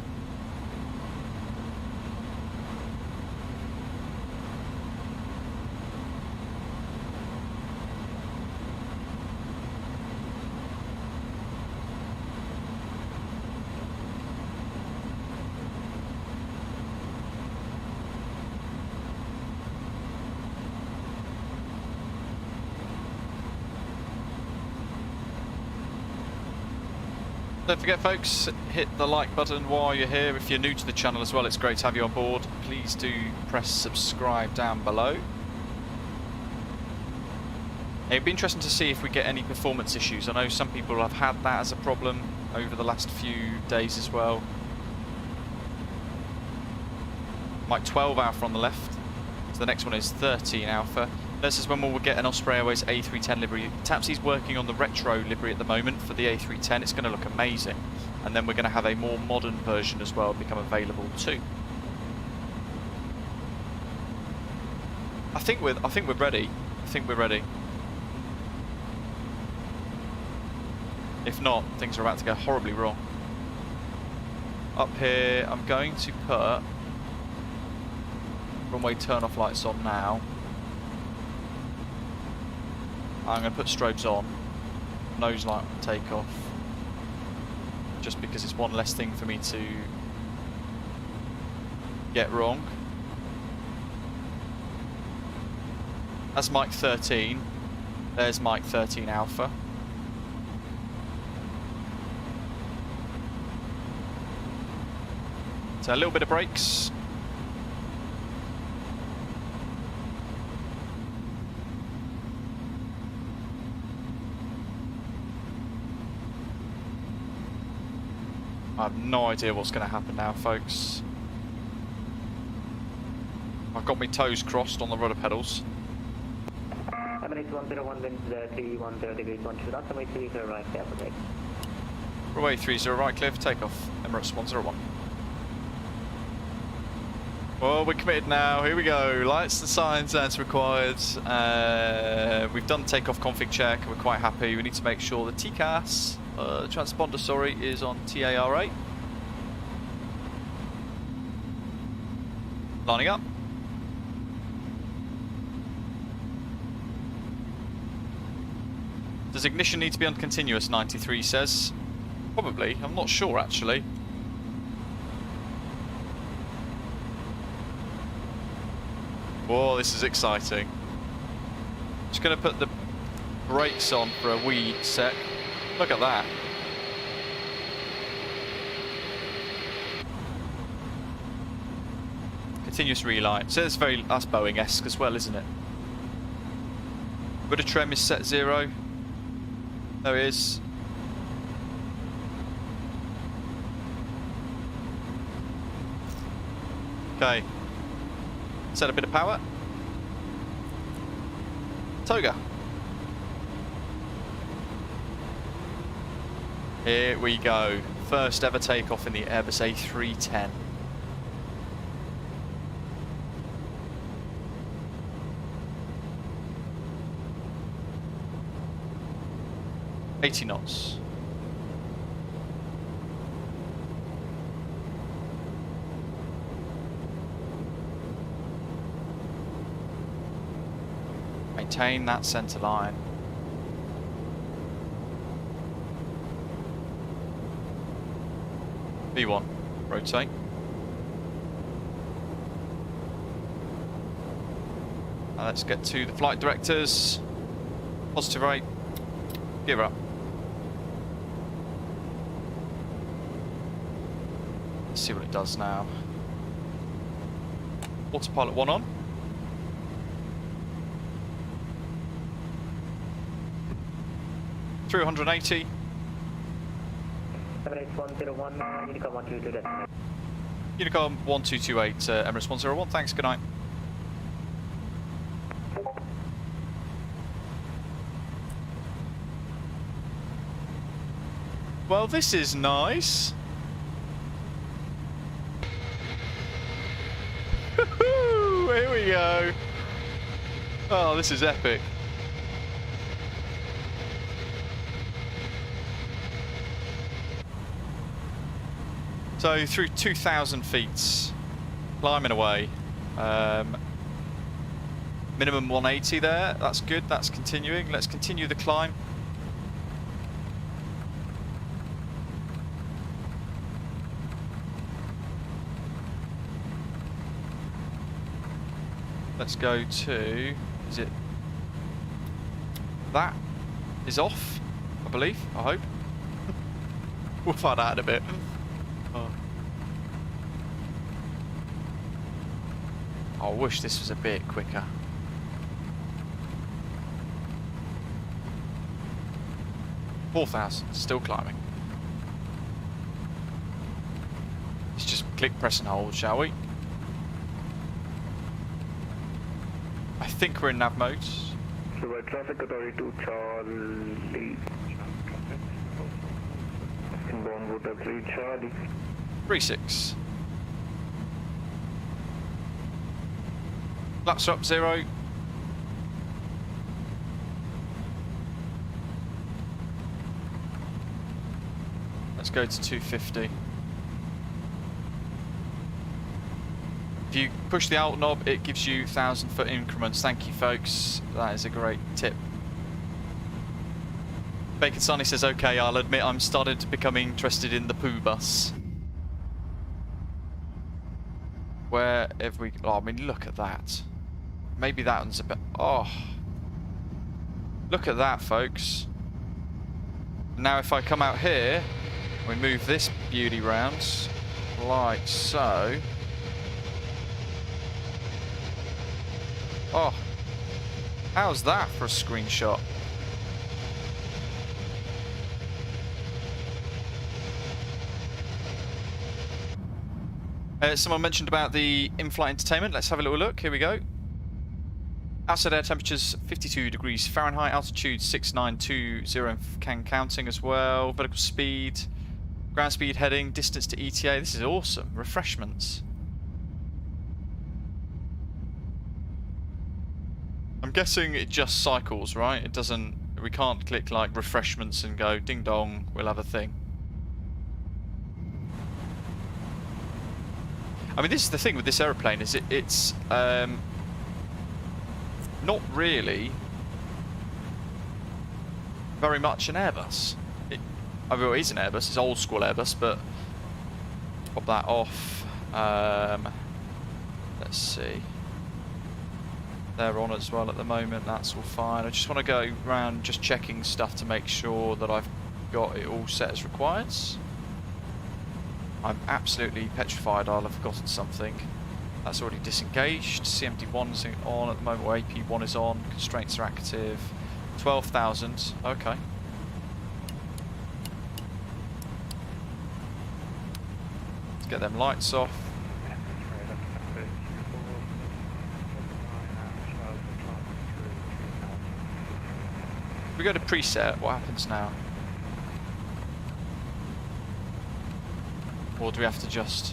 Don't forget folks, hit the like button while you're here. If you're new to the channel as well, it's great to have you on board. Please do press subscribe down below. It'd be interesting to see if we get any performance issues. I know some people have had that as a problem over the last few days as well. Mike 12 Alpha on the left. So the next one is 13 Alpha. This is when we'll get an Osprey Airways A310 livery. Tapsy's working on the retro livery at the moment for the A310. It's going to look amazing. And then we're going to have a more modern version as well become available too. I think we're ready. I think we're ready. If not, things are about to go horribly wrong. Up here, I'm going to put runway turn-off lights on now. I'm going to put strobes on, nose light on takeoff, just because it's one less thing for me to get wrong. That's Mike 13, there's Mike 13 Alpha. So a little bit of brakes. I have no idea what's going to happen now, folks. I've got my toes crossed on the rudder pedals. Emirates 101 winds 310 degrees 1 to not runway 30 right, clear for take. Runway 30 right, clear for takeoff. Emirates 101. Well, we're committed now. Here we go. Lights and signs as required. We've done takeoff config check. We're quite happy. We need to make sure the TCAS, the transponder, sorry, is on TAR8. Lining up. Does ignition need to be on continuous, 93 says? Probably. I'm not sure, actually. Whoa, this is exciting. Just going to put the brakes on for a wee sec. Look at that. Continuous relight. So that's that's Boeing-esque as well, isn't it? Rudder trem is set 0. There it is. Okay. Set a bit of power. Toga. Here we go. First ever takeoff in the Airbus A310. $80 knots. Maintain that centre line. V1, rotate. Now let's get to the flight directors. Positive rate. Give her up. Let's see what it does now. Autopilot 1 on. Through 180. Emirates 101, Unicom 122 destination. Unicom 1228, Emirates 101, thanks, good night. Well, this is nice. Here we go. Oh, this is epic. So through 2,000 feet, climbing away. Minimum 180 there. That's good. That's continuing. Let's continue the climb. Let's go to, is it, that is off, I believe, I hope. We'll find out in a bit. Oh. I wish this was a bit quicker. $4,000, still climbing. Let's just click, press and hold, shall we? I think we're in nav mode. So traffic authority to Charlie. Inbound water 3 Charlie. 36. Flaps are up 0. Let's go to 250. If you push the alt knob, it gives you 1,000-foot increments. Thank you, folks. That is a great tip. Bacon Sunny says, okay, I'll admit I'm starting to become interested in the poo bus. Where have we... Oh, I mean, look at that. Maybe that one's a bit... Oh. Look at that, folks. Now, if I come out here, we move this beauty round, like so. Oh, how's that for a screenshot? Someone mentioned about the in-flight entertainment. Let's have a little look. Here we go. Outside air temperatures 52 degrees Fahrenheit, altitude 6920, can counting as well. Vertical speed, ground speed heading, distance to ETA. This is awesome. Refreshments. I'm guessing it just cycles, right? It doesn't, we can't click like refreshments and go ding dong, we'll have a thing. I mean, this is the thing with this aeroplane, is it's not really very much an Airbus. I mean, it is an Airbus, it's old school Airbus, but pop that off. Let's see. They're on as well at the moment, that's all fine. I just want to go around just checking stuff to make sure that I've got it all set as required. I'm absolutely petrified I'll have forgotten something. That's already disengaged. CMD1 is on at the moment, or AP1 is on. Constraints are active. 12,000, okay. Let's get them lights off. If we go to preset, what happens now? Or do we have to just...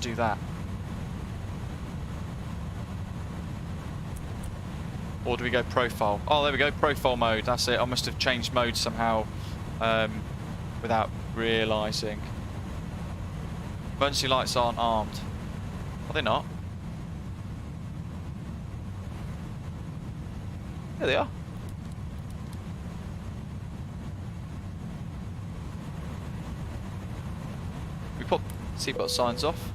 do that? Or do we go profile? Oh, there we go, profile mode, that's it. I must have changed mode somehow without realising. Emergency lights aren't armed. Are they not? There they are. We put seatbelt signs off.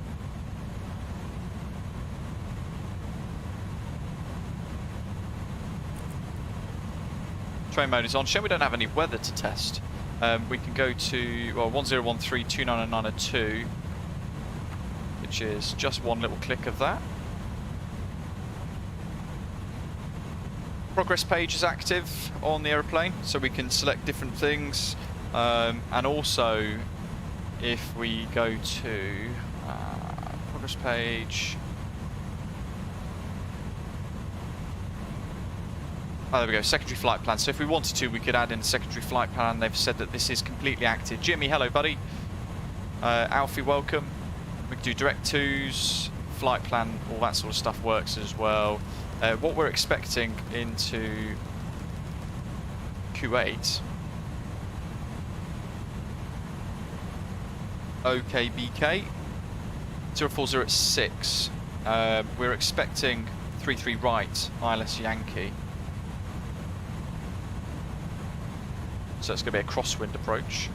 Train mode is on. Shame we don't have any weather to test. We can go to 1013-29902, which is just one little click of that. Progress page is active on the aeroplane, so we can select different things, and also if we go to progress page, Oh, there we go, secondary flight plan. So if we wanted to, we could add in a secondary flight plan. They've said that this is completely active. Jimmy, hello, buddy. Alfie, welcome. We can do direct twos, flight plan, all that sort of stuff works as well. What we're expecting into Kuwait, OKBK, 040 at 6. We're expecting 33 right, ILS Yankee. So it's going to be a crosswind approach.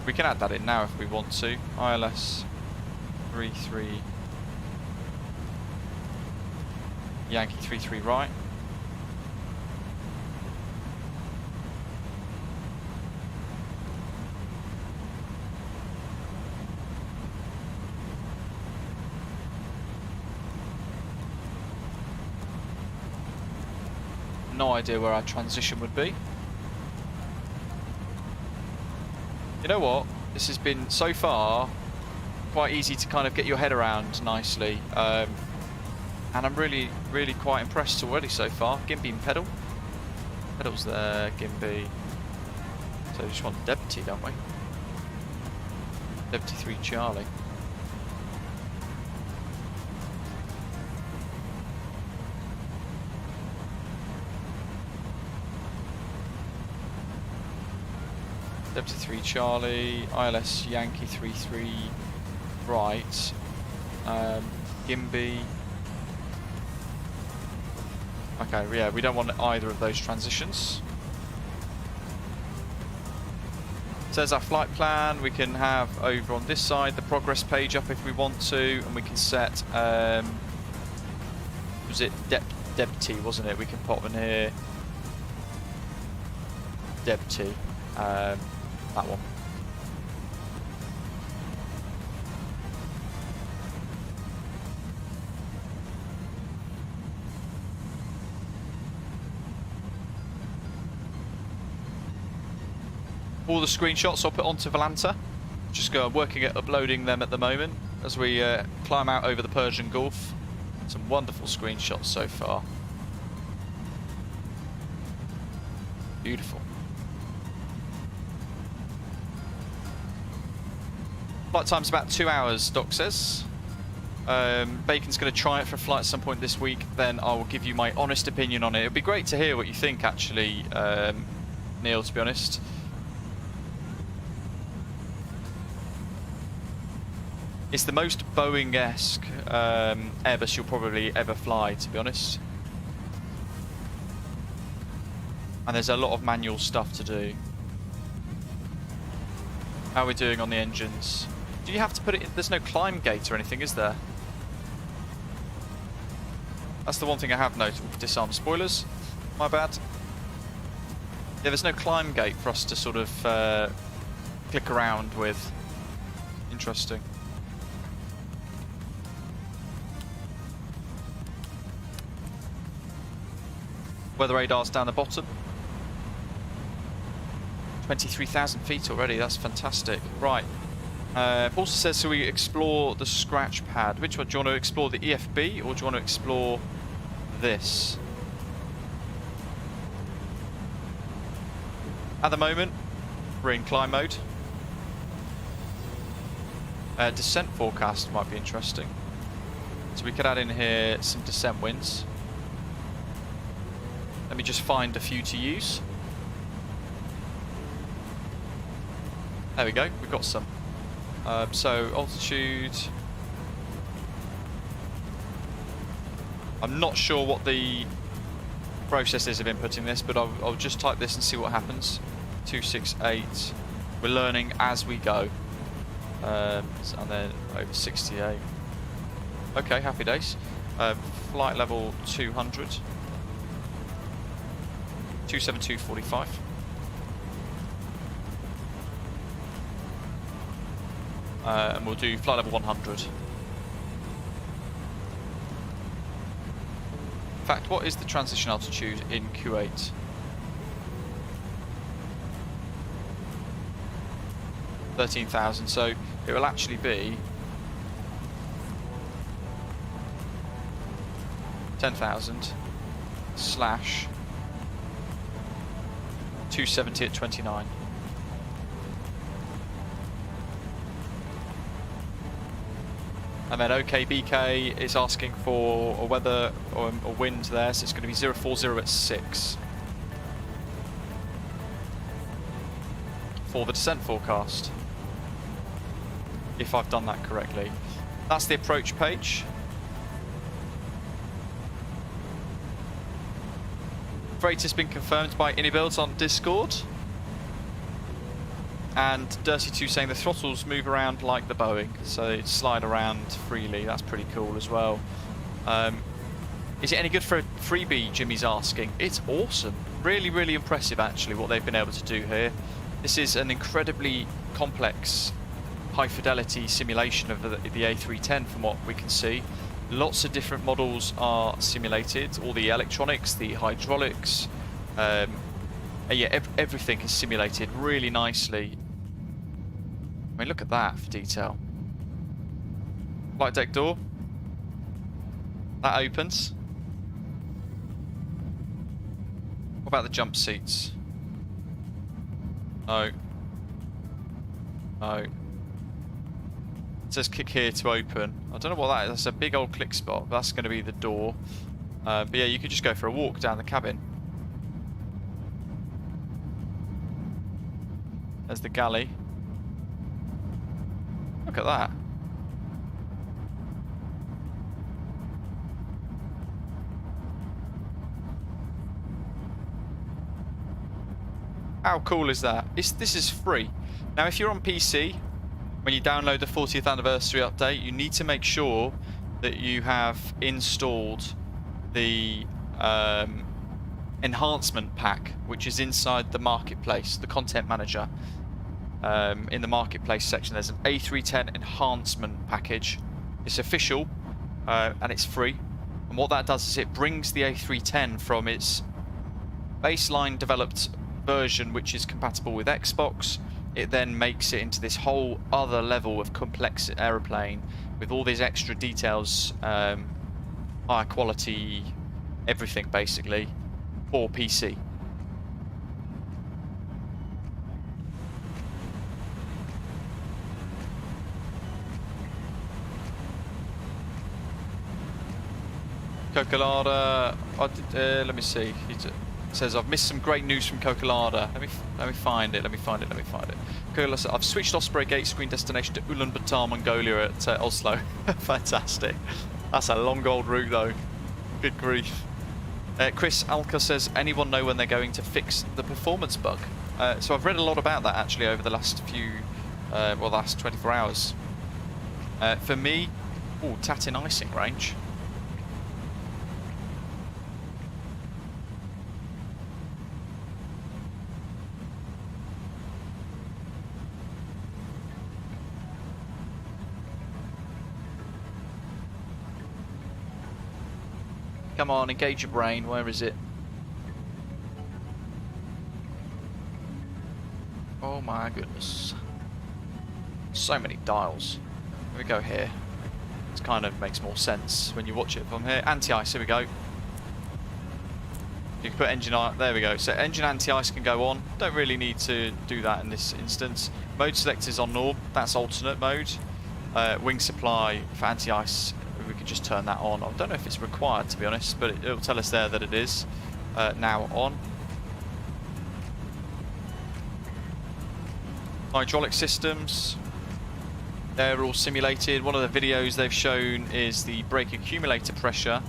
We can add that in now if we want to. ILS 33 Yankee 33 right. No idea where our transition would be. You know what? This has been, so far, quite easy to kind of get your head around nicely. And I'm really quite impressed already so far. Gimbal and pedal. Pedal's there, Gimbal. So we just want DEBTI, don't we? DEBTI 3 Charlie. DEBTI 3 Charlie, ILS Yankee 33 right, Gimbal. Okay, yeah, we don't want either of those transitions. So there's our flight plan. We can have over on this side the progress page up if we want to, and we can set, was it DEBTI, wasn't it? We can pop in here, DEBTI. That one. All the screenshots I'll put onto Volanta. Just working at uploading them at the moment as we climb out over the Persian Gulf. Some wonderful screenshots so far. Beautiful. Flight time's about 2 hours, Doc says. Bacon's going to try it for a flight at some point this week, then I will give you my honest opinion on it. It'd be great to hear what you think, actually, Neil, to be honest. It's the most Boeing-esque Airbus you'll probably ever fly, to be honest. And there's a lot of manual stuff to do. How are we doing on the engines? Do you have to put it in? There's no climb gate or anything, is there? That's the one thing I have noted. Disarm spoilers. My bad. Yeah, there's no climb gate for us to sort of click around with. Interesting. Weather radar's down the bottom. 23,000 feet already, that's fantastic. Right. Also says, so we explore the scratch pad. Which one? Do you want to explore the EFB or do you want to explore this? At the moment, we're in climb mode. Descent forecast might be interesting. So we could add in here some descent winds. Let me just find a few to use. There we go, we've got some. So altitude. I'm not sure what the process is of inputting this, but I'll just type this and see what happens. 268. We're learning as we go. And then over 68. Okay, happy days. Flight level 200. 272.45. And we'll do flight level 100. In fact, what is the transition altitude in Kuwait? 13,000, so it will actually be 10,000 270 at 29. And then OKBK is asking for a weather or a wind there, so it's going to be 040 at 6 for the descent forecast, if I've done that correctly. That's the approach page. Freight has been confirmed by iniBuilds on Discord. And Dirty2 saying the throttles move around like the Boeing, so they slide around freely. That's pretty cool as well. Is it any good for a freebie, Jimmy's asking? It's awesome. Really, really impressive actually what they've been able to do here. This is an incredibly complex high-fidelity simulation of the A310 from what we can see. Lots of different models are simulated. All the electronics, the hydraulics, yeah, everything is simulated really nicely. I mean, look at that for detail. Flight deck door. That opens. What about the jump seats? No. No. It says click here to open. I don't know what that is. That's a big old click spot. That's going to be the door. But yeah, you could just go for a walk down the cabin. There's the galley. Look at that. How cool is that? This is free. Now if you're on PC, when you download the 40th anniversary update, you need to make sure that you have installed the enhancement pack, which is inside the marketplace, the content manager. In the marketplace section there's an A310 enhancement package. It's official and it's free, and what that does is it brings the A310 from its baseline developed version, which is compatible with Xbox. It then makes it into this whole other level of complex aeroplane with all these extra details, higher quality, everything basically for PC. Cocolada, let me see. It says I've missed some great news from Cocolada. Let me find it. Cocolada, I've switched Osprey gate screen destination to Ulaanbaatar, Mongolia at Oslo. Fantastic. That's a long old route though. Good grief. Chris Alka says, anyone know when they're going to fix the performance bug? So I've read a lot about that actually over the last few, well, the last 24 hours. For me, Tatton icing range. Come on, engage your brain. Where is it? Oh my goodness. So many dials. Here we go here. It kind of makes more sense when you watch it from here. Anti-ice, here we go. You can put engine on, there we go. So engine anti-ice can go on. Don't really need to do that in this instance. Mode select is on norm. That's alternate mode. Wing supply for anti-ice, we can just turn that on. I don't know if it's required to be honest, but it'll tell us there that it is now on. Hydraulic systems, they're all simulated. One of the videos they've shown is the brake accumulator pressure,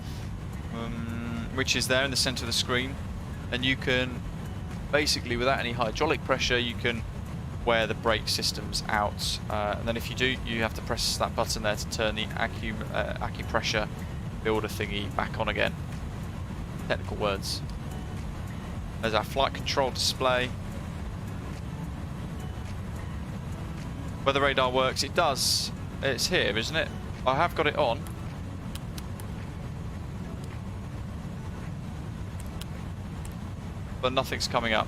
which is there in the center of the screen, and you can basically, without any hydraulic pressure, you can wear the brake systems out, and then if you do, you have to press that button there to turn the acupressure builder thingy back on again. Technical words. There's our flight control display. Weather radar works. It does. It's here, isn't it? I have got it on. But nothing's coming up.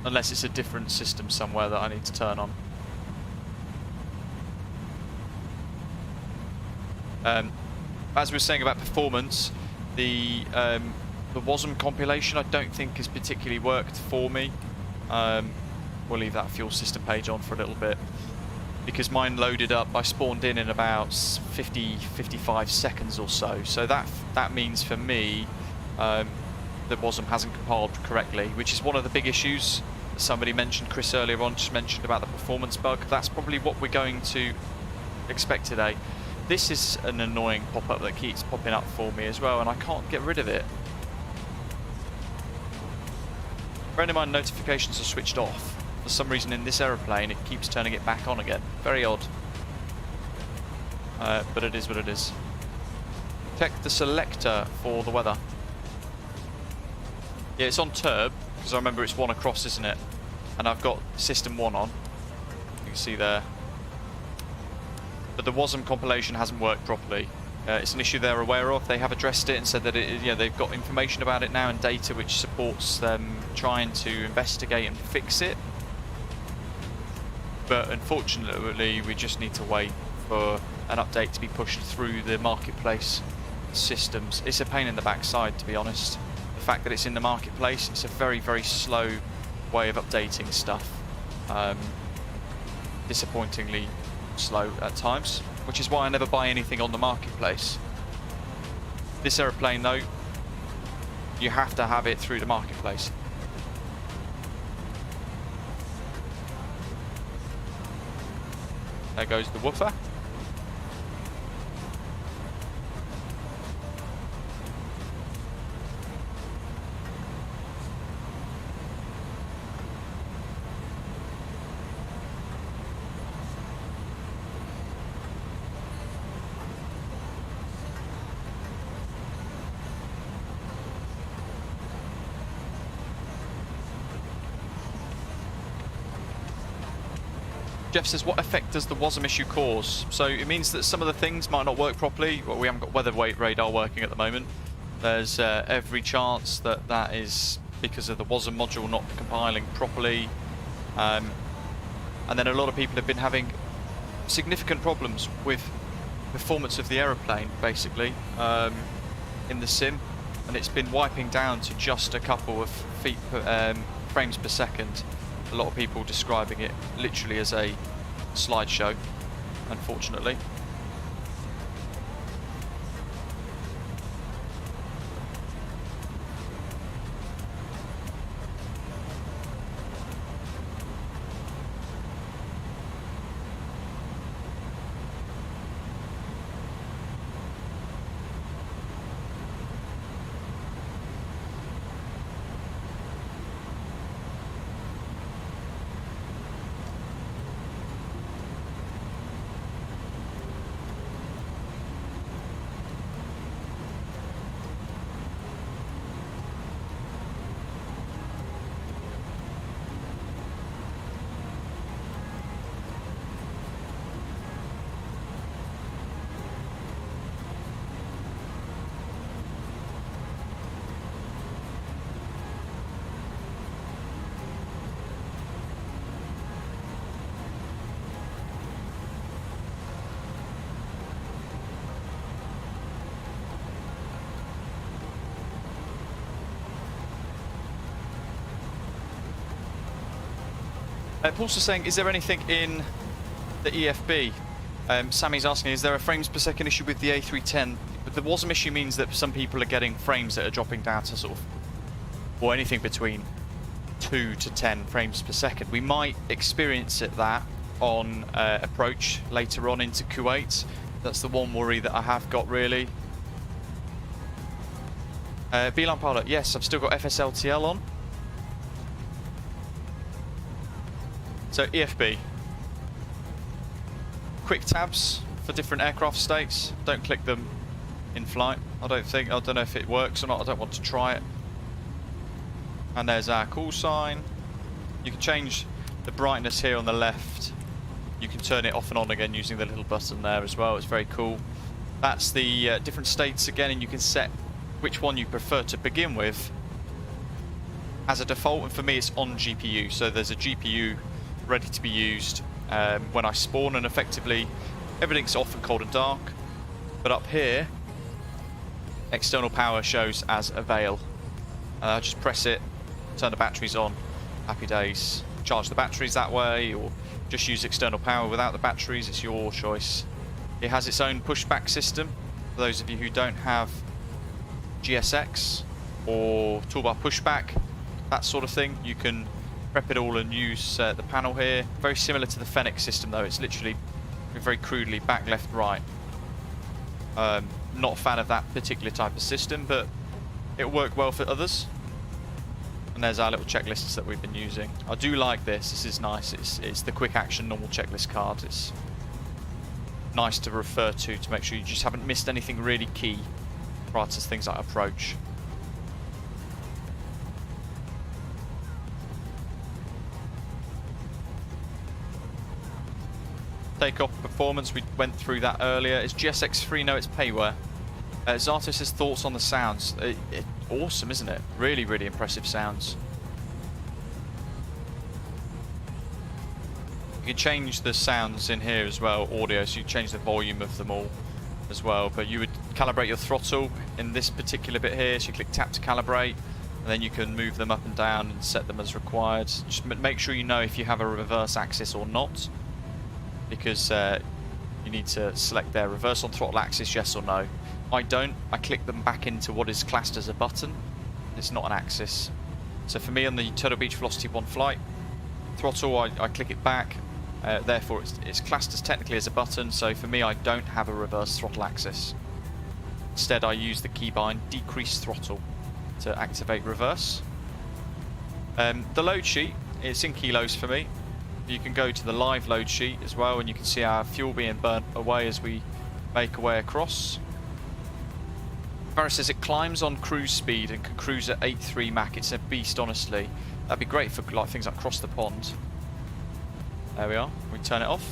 Unless it's a different system somewhere that I need to turn on. As we were saying about performance, the WASM compilation I don't think has particularly worked for me. We'll leave that fuel system page on for a little bit, because mine loaded up, I spawned in about 55 seconds or so. So that means for me, that WASM hasn't compiled correctly, which is one of the big issues that somebody mentioned, Chris earlier on just mentioned about the performance bug. That's probably what we're going to expect today. This is an annoying pop-up that keeps popping up for me as well, and I can't get rid of it. Bearing in mind notifications are switched off. For some reason in this aeroplane it keeps turning it back on again. Very odd. But it is what it is. Check the selector for the weather. Yeah, it's on turb, because I remember it's one across, isn't it? And I've got system 1 on. You can see there. But the WASM compilation hasn't worked properly. It's an issue they're aware of. They have addressed it and said that they've got information about it now and data which supports them trying to investigate and fix it. But unfortunately, we just need to wait for an update to be pushed through the marketplace systems. It's a pain in the backside, to be honest. The fact that it's in the marketplace, it's a very, very slow way of updating stuff. Disappointingly slow at times, which is why I never buy anything on the marketplace. This aeroplane though, you have to have it through the marketplace. There goes the woofer. Jeff says, what effect does the WASM issue cause? So it means that some of the things might not work properly. Well, we haven't got weather radar working at the moment. There's every chance that that is because of the WASM module not compiling properly. And then a lot of people have been having significant problems with performance of the aeroplane, basically, in the sim. And it's been wiping down to just a couple of frames per second. A lot of people describing it literally as a slideshow, unfortunately. Paul's just saying, is there anything in the EFB? Sammy's asking, is there a frames per second issue with the A310? But the WASM issue means that some people are getting frames that are dropping down to sort of, or anything between 2 to 10 frames per second. We might experience that on approach later on into Kuwait. That's the one worry that I have got, really. Beeline Pilot, yes, I've still got FSLTL on. So EFB, quick tabs for different aircraft states. Don't click them in flight. I don't know if it works or not. I don't want to try it. And there's our call sign. You can change the brightness here on the left. You can turn it off and on again using the little button there as well. It's very cool. That's the different states again, and you can set which one you prefer to begin with as a default. And for me, it's on GPU. So there's a GPU ready to be used when I spawn, and effectively everything's off and cold and dark. But up here external power shows as avail. Just press it, turn the batteries on, happy days. Charge the batteries that way, or just use external power without the batteries, it's your choice. It has its own pushback system. For those of you who don't have GSX or toolbar pushback, that sort of thing, you can prep it all and use the panel here. Very similar to the Fenix system though, it's literally very crudely back, left, right. Not a fan of that particular type of system, but it'll work well for others. And there's our little checklists that we've been using. I do like this. This is nice. It's the quick action normal checklist card. It's nice to refer to make sure you just haven't missed anything really key prior to things like approach. Takeoff performance, we went through that earlier. Is GSX free? No, it's payware. Zato says thoughts on the sounds. Awesome, isn't it? Really, really impressive sounds. You can change the sounds in here as well, audio, so you change the volume of them all as well. But you would calibrate your throttle in this particular bit here, so you click tap to calibrate, and then you can move them up and down and set them as required. Just make sure you know if you have a reverse axis or not, because you need to select their reverse on throttle axis, yes or no. I don't. I click them back into what is classed as a button. It's not an axis. So for me on the Turtle Beach Velocity 1 flight, throttle, I click it back. Therefore it's classed as technically as a button, so for me I don't have a reverse throttle axis. Instead I use the keybind decrease throttle to activate reverse. The load sheet, it's in kilos for me. You can go to the live load sheet as well, and you can see our fuel being burnt away as we make our way across. Varus says it climbs on cruise speed and can cruise at 8.3 Mach. It's a beast, honestly. That'd be great for like things like across the pond. There we are. We turn it off.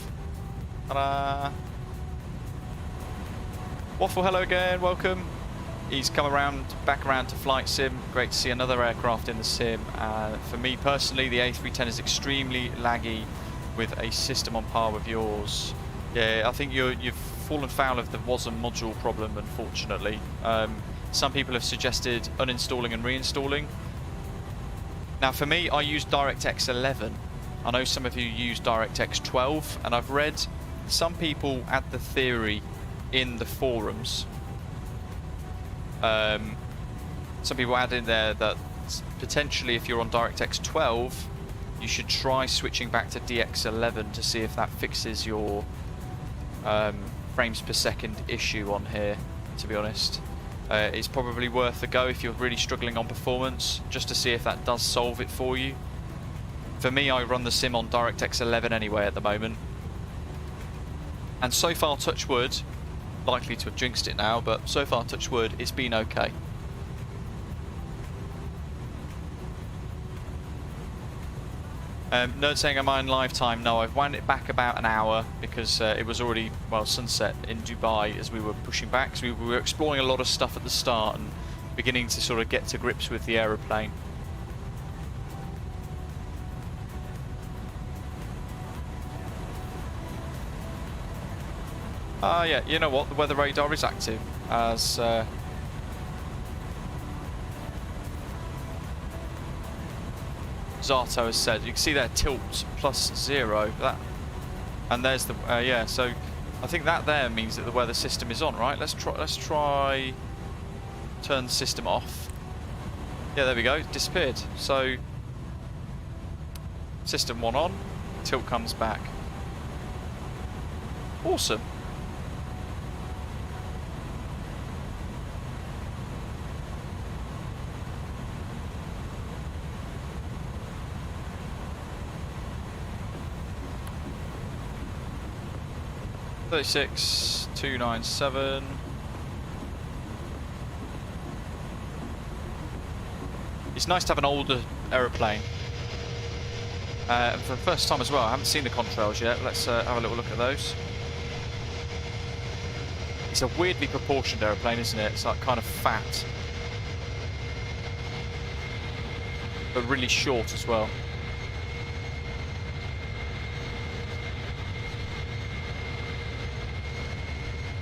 Ta-da! Waffle, hello again. Welcome. He's come back around to flight sim. Great to see another aircraft in the sim. For me personally, the A310 is extremely laggy with a system on par with yours. Yeah, I think you've fallen foul of the WASM module problem, unfortunately. Some people have suggested uninstalling and reinstalling. Now for me, I use DirectX 11. I know some of you use DirectX 12, and I've read some people add the theory in the forums. Some people add in there that potentially if you're on DirectX 12, you should try switching back to DX11 to see if that fixes your frames per second issue on here, to be honest. It's probably worth a go if you're really struggling on performance, just to see if that does solve it for you. For me, I run the sim on DirectX 11 anyway at the moment. And so far, touch wood, likely to have jinxed it now, but so far, touch wood, it's been okay. Nerd saying, am I in live time? No, I've wound it back about an hour because it was already, well, sunset in Dubai as we were pushing back. So we were exploring a lot of stuff at the start and beginning to sort of get to grips with the aeroplane. Yeah, you know what? The weather radar is active as Zato has said. You can see there tilt +0. That, and there's the yeah. So I think that there means that the weather system is on, right? Let's try turn the system off. Yeah, there we go. It disappeared. So system 1 on, tilt comes back. Awesome. $36,297. It's nice to have an older aeroplane. For the first time as well, I haven't seen the contrails yet. Let's have a little look at those. It's a weirdly proportioned aeroplane, isn't it? It's like kind of fat, but really short as well.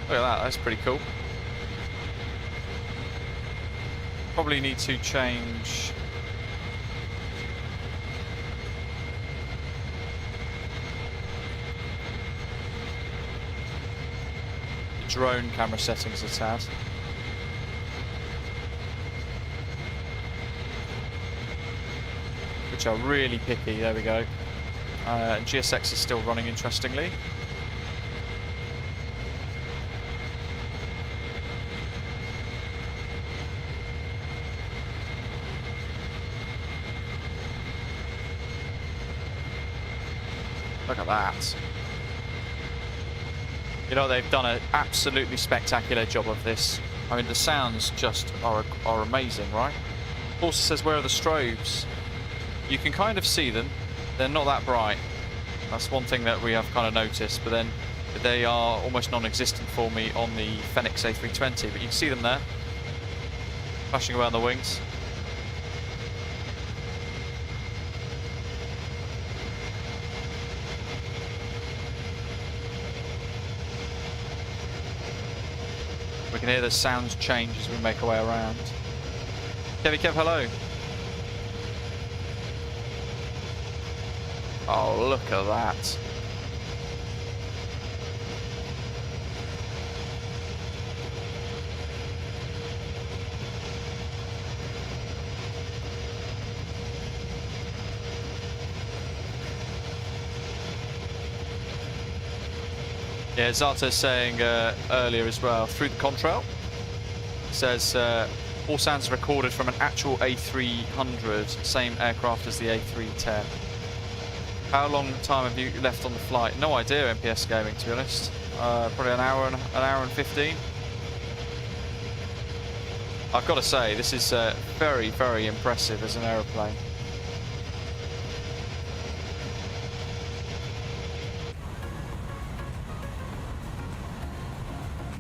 Look at that, that's pretty cool. Probably need to change. The drone camera settings a tad. Which are really picky. There we go. GSX is still running, interestingly. Look at that. You know, they've done an absolutely spectacular job of this. I mean, the sounds just are amazing, right? Also says, where are the strobes? You can kind of see them. They're not that bright. That's one thing that we have kind of noticed, but then they are almost non-existent for me on the Fenix A320, but you can see them there, flashing around the wings. We can hear the sounds change as we make our way around. Kevy Kev, hello. Oh, look at that. Yeah, Zata saying earlier as well, through the contrail, says all sounds recorded from an actual A300, same aircraft as the A310. How long time have you left on the flight? No idea, MPS Gaming, to be honest. Probably an hour and 15. I've got to say, this is very, very impressive as an aeroplane.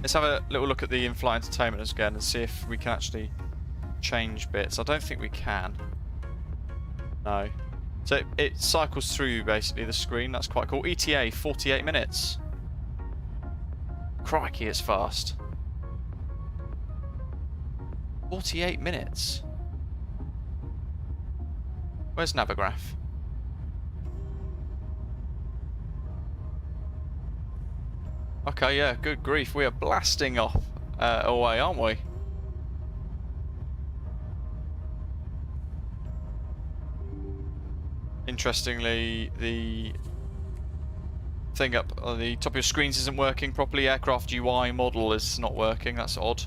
Let's have a little look at the in-flight entertainment again and see if we can actually change bits. I don't think we can. No. So it cycles through basically the screen. That's quite cool. ETA 48 minutes. Crikey, it's fast. 48 minutes. Where's Navigraph? Okay, yeah, good grief. We are blasting off away, aren't we? Interestingly, the thing up on the top of your screens isn't working properly. Aircraft UI model is not working. That's odd.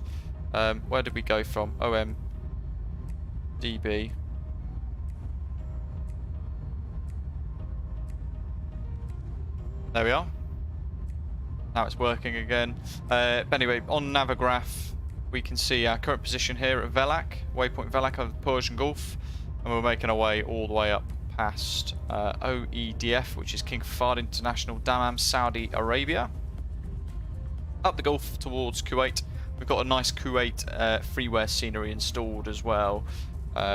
Where did we go from? OMDB. There we are. Now it's working again. But anyway, on Navigraph, we can see our current position here at Velak, waypoint Velak of the Persian Gulf, and we're making our way all the way up past OEDF, which is King Fahd International, Dammam, Saudi Arabia, up the Gulf towards Kuwait. We've got a nice Kuwait freeware scenery installed as well,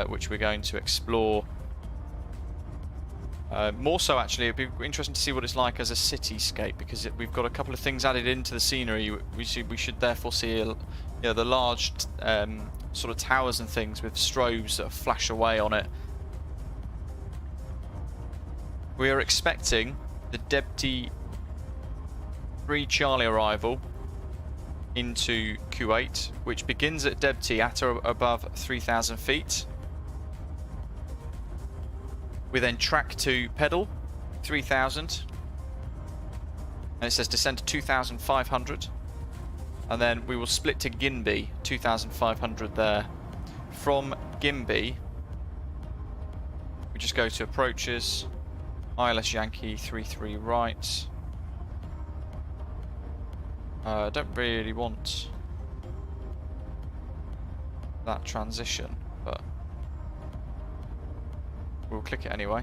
which we're going to explore. More so, actually, it'd be interesting to see what it's like as a cityscape, because we've got a couple of things added into the scenery. We should therefore see the large sort of towers and things with strobes that flash away on it. We are expecting the DEBTI 3 Charlie arrival into Kuwait, which begins at DEBTI at or above 3,000 feet. We then track to pedal 3,000, and it says descend to 2,500, and then we will split to Ginby 2,500 there. From Ginby, we just go to approaches, ILS Yankee 33 right. I don't really want that transition, but we'll click it anyway.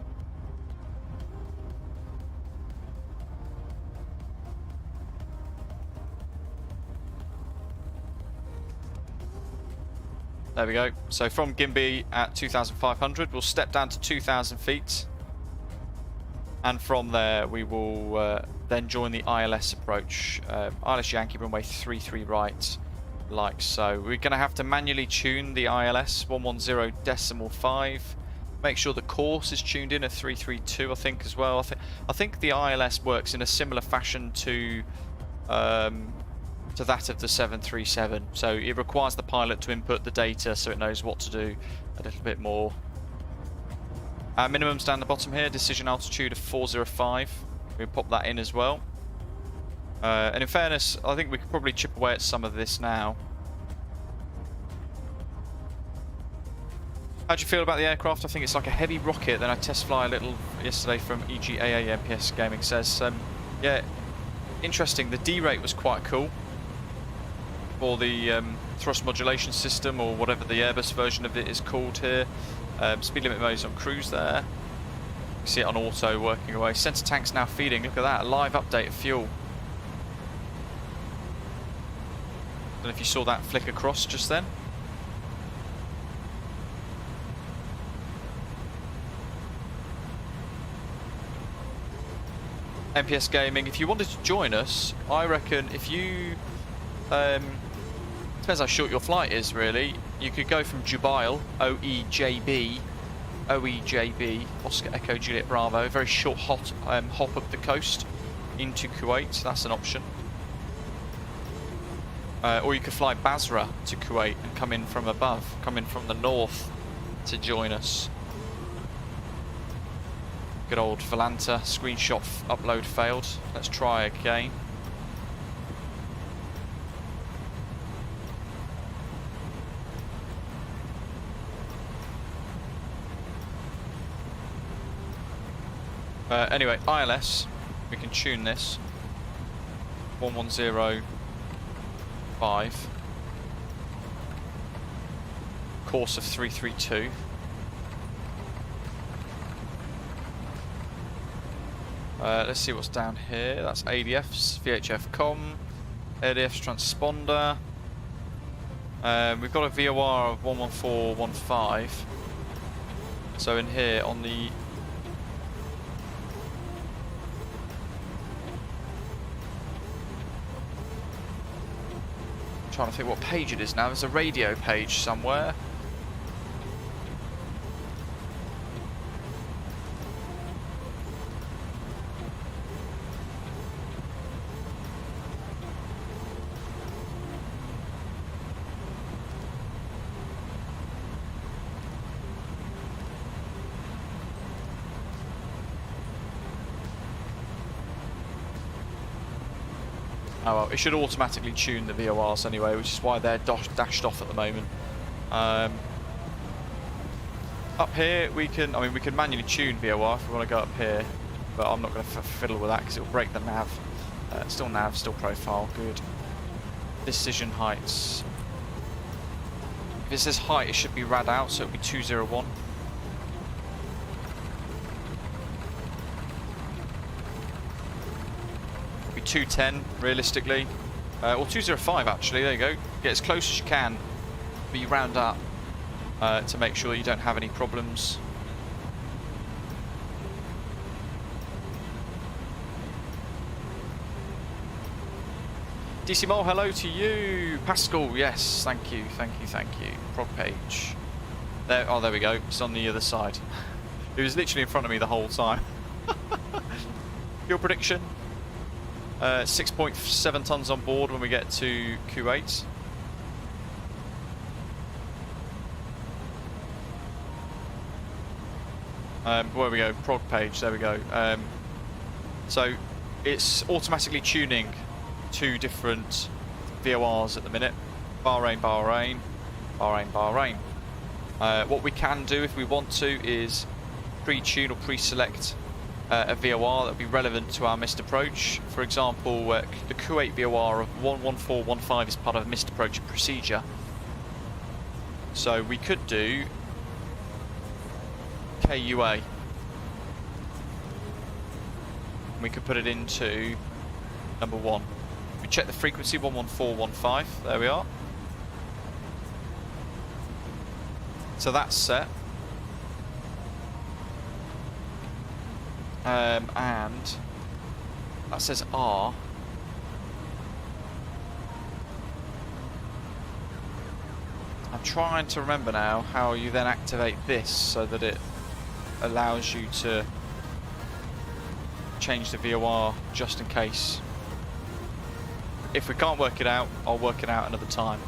There we go. So from Ginby at 2,500, we'll step down to 2,000 feet. And from there, we will then join the ILS approach. ILS Yankee runway 33 right. like so. We're going to have to manually tune the ILS 110.5. Make sure the course is tuned in at 332, I think, as well. I think the ILS works in a similar fashion to that of the 737. So it requires the pilot to input the data so it knows what to do a little bit more. Minimums down the bottom here, decision altitude of 405. We'll pop that in as well. And in fairness, I think we could probably chip away at some of this now. How do you feel about the aircraft? I think it's like a heavy rocket. Then I test fly a little yesterday from EGAA MPS Gaming says, yeah, interesting. The D rate was quite cool for the thrust modulation system, or whatever the Airbus version of it is called here. Speed limit mode is on cruise there. You see it on auto working away. Center tank's now feeding. Look at that, a live update of fuel. Don't know if you saw that flick across just then. MPS Gaming, if you wanted to join us, I reckon if you depends how short your flight is, really. You could go from Dubai, OEJB, Oscar Echo Juliet Bravo, a very short hop up the coast into Kuwait. That's an option. Or you could fly Basra to Kuwait and come in from above, come in from the north to join us. Good old Volanta screenshot upload failed. Let's try again. Anyway, ILS, we can tune this. 1105. Course of 332. Let's see what's down here. That's ADFs, VHF com, ADFs transponder. We've got a VOR of 11415. So in here on the trying to think what page it is now. There's a radio page somewhere. Oh well, it should automatically tune the VORs anyway, which is why they're dashed off at the moment. Up here we can, we can manually tune VOR if we want to go up here, but I'm not going to fiddle with that because it will break the nav. Still nav, still profile, good. Decision heights. If it says height, it should be rad out, so it'll be 201. It'll be 210 realistically, or 205 actually. There you go. Get as close as you can, but you round up to make sure you don't have any problems. DC Mole, hello to you. Pascal, yes, thank you, thank you, thank you. Prog page. There, oh, there we go. It's on the other side. It was literally in front of me the whole time. Fuel prediction. 6.7 tons on board when we get to Kuwait. Where we go? Prog page. There we go. So it's automatically tuning 2 different VORs at the minute. Bahrain, Bahrain, Bahrain, Bahrain. What we can do if we want to is pre-tune or pre-select a VOR that would be relevant to our missed approach. For example, the Kuwait VOR of 11415 is part of a missed approach procedure. So we could do KUA. We could put it into number 1. We check the frequency, 11415. There we are. So that's set. And that says R. I'm trying to remember now how you then activate this so that it allows you to change the VOR just in case. If we can't work it out, I'll work it out another time.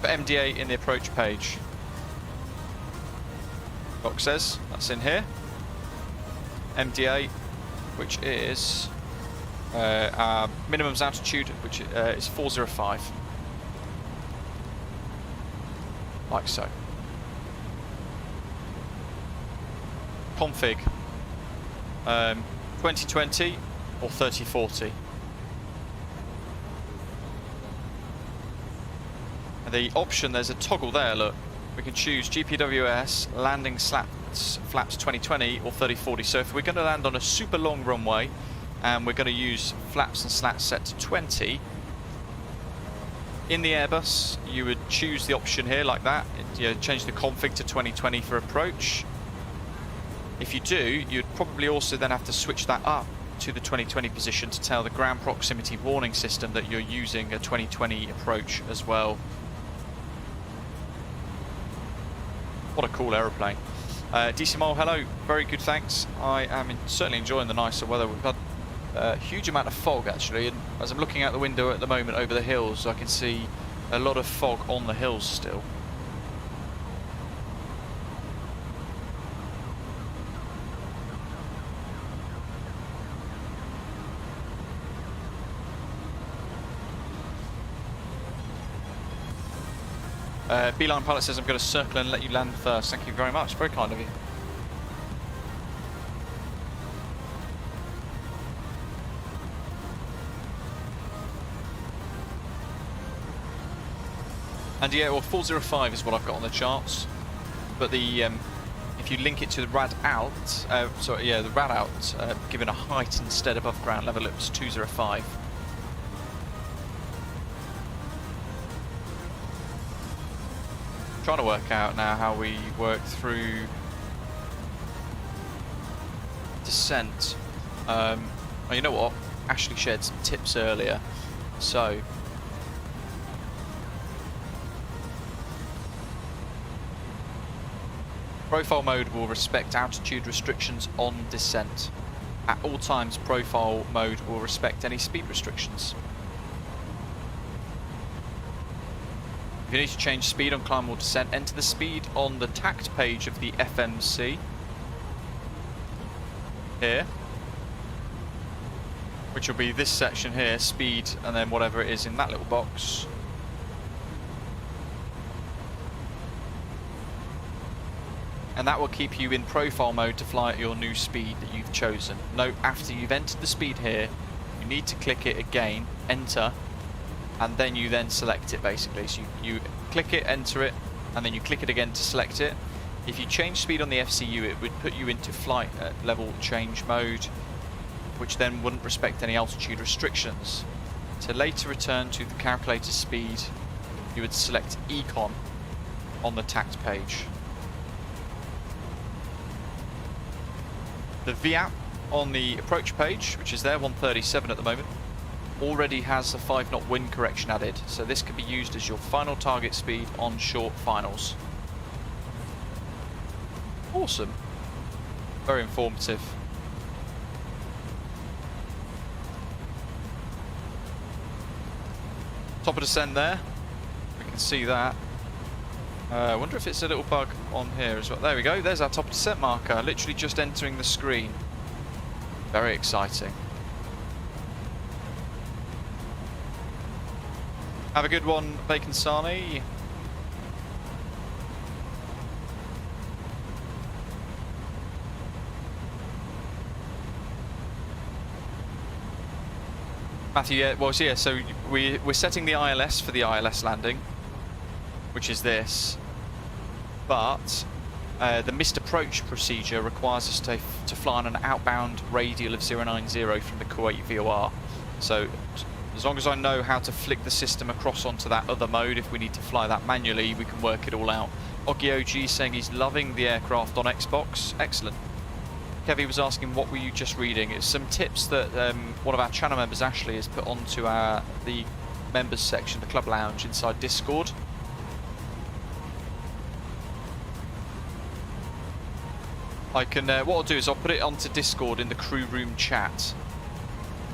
But MDA in the approach page. Box says that's in here. MDA, which is our minimum altitude, which is 405. Like so. Config 2020 or 3040. And the option, there's a toggle there, look. We can choose GPWS, landing flaps 2020 or 3040. So if we're going to land on a super long runway and we're going to use flaps and slats set to 20, in the Airbus, you would choose the option here like that. Change the config to 2020 for approach. If you do, you'd probably also then have to switch that up to the 2020 position to tell the ground proximity warning system that you're using a 2020 approach as well. What a cool aeroplane. DC Mole, hello. Very good, thanks. I am certainly enjoying the nicer weather. We've had a huge amount of fog actually, and as I'm looking out the window at the moment over the hills, I can see a lot of fog on the hills still. Beeline Pilot says I'm going to circle and let you land first. Thank you very much. Very kind of you. And yeah, well, 405 is what I've got on the charts. But the if you link it to the rad out, the rad out, given a height instead above ground level, it's 205. Trying to work out now how we work through descent. Oh, you know what? Ashley shared some tips earlier. So profile mode will respect altitude restrictions on descent. At all times, profile mode will respect any speed restrictions. If you need to change speed on climb or descent, enter the speed on the tact page of the FMC here, which will be this section here, speed, and then whatever it is in that little box. And that will keep you in profile mode to fly at your new speed that you've chosen. Note, after you've entered the speed here, you need to click it again, enter, and then you then select it basically. So you click it, enter it, and then you click it again to select it. If you change speed on the FCU, it would put you into flight level change mode, which then wouldn't respect any altitude restrictions. To later return to the calculated speed, you would select Econ on the tact page. The VATSIM on the approach page, which is there, 137 at the moment, already has a 5-knot wind correction added, so this can be used as your final target speed on short finals. Awesome. Very informative. Top of descent there. We can see that. I wonder if it's a little bug on here as well. There we go. There's our top of descent marker, literally just entering the screen. Very exciting. Have a good one, Bacon Sarnie. Matthew, yeah, well, so yeah, so we're setting the ILS for the ILS landing, which is this, but the missed approach procedure requires us to fly on an outbound radial of 090 from the Kuwait VOR. So as long as I know how to flick the system across onto that other mode, if we need to fly that manually, we can work it all out. Oggy OG saying he's loving the aircraft on Xbox. Excellent. Kevy was asking, what were you just reading? It's some tips that one of our channel members, Ashley, has put onto the members section, the club lounge inside Discord. I can. What I'll do is I'll put it onto Discord in the crew room chat.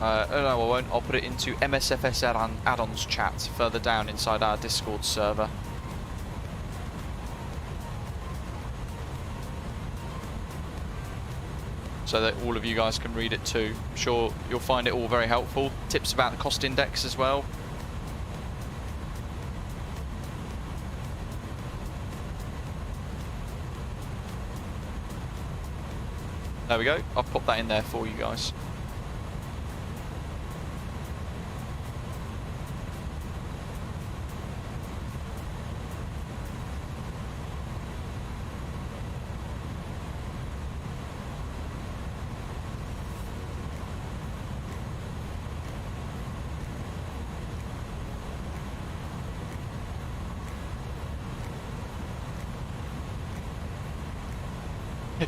Oh no, I won't. I'll put it into MSFS add-ons chat further down inside our Discord server. So that all of you guys can read it too. I'm sure you'll find it all very helpful. Tips about the cost index as well. There we go. I've popped that in there for you guys.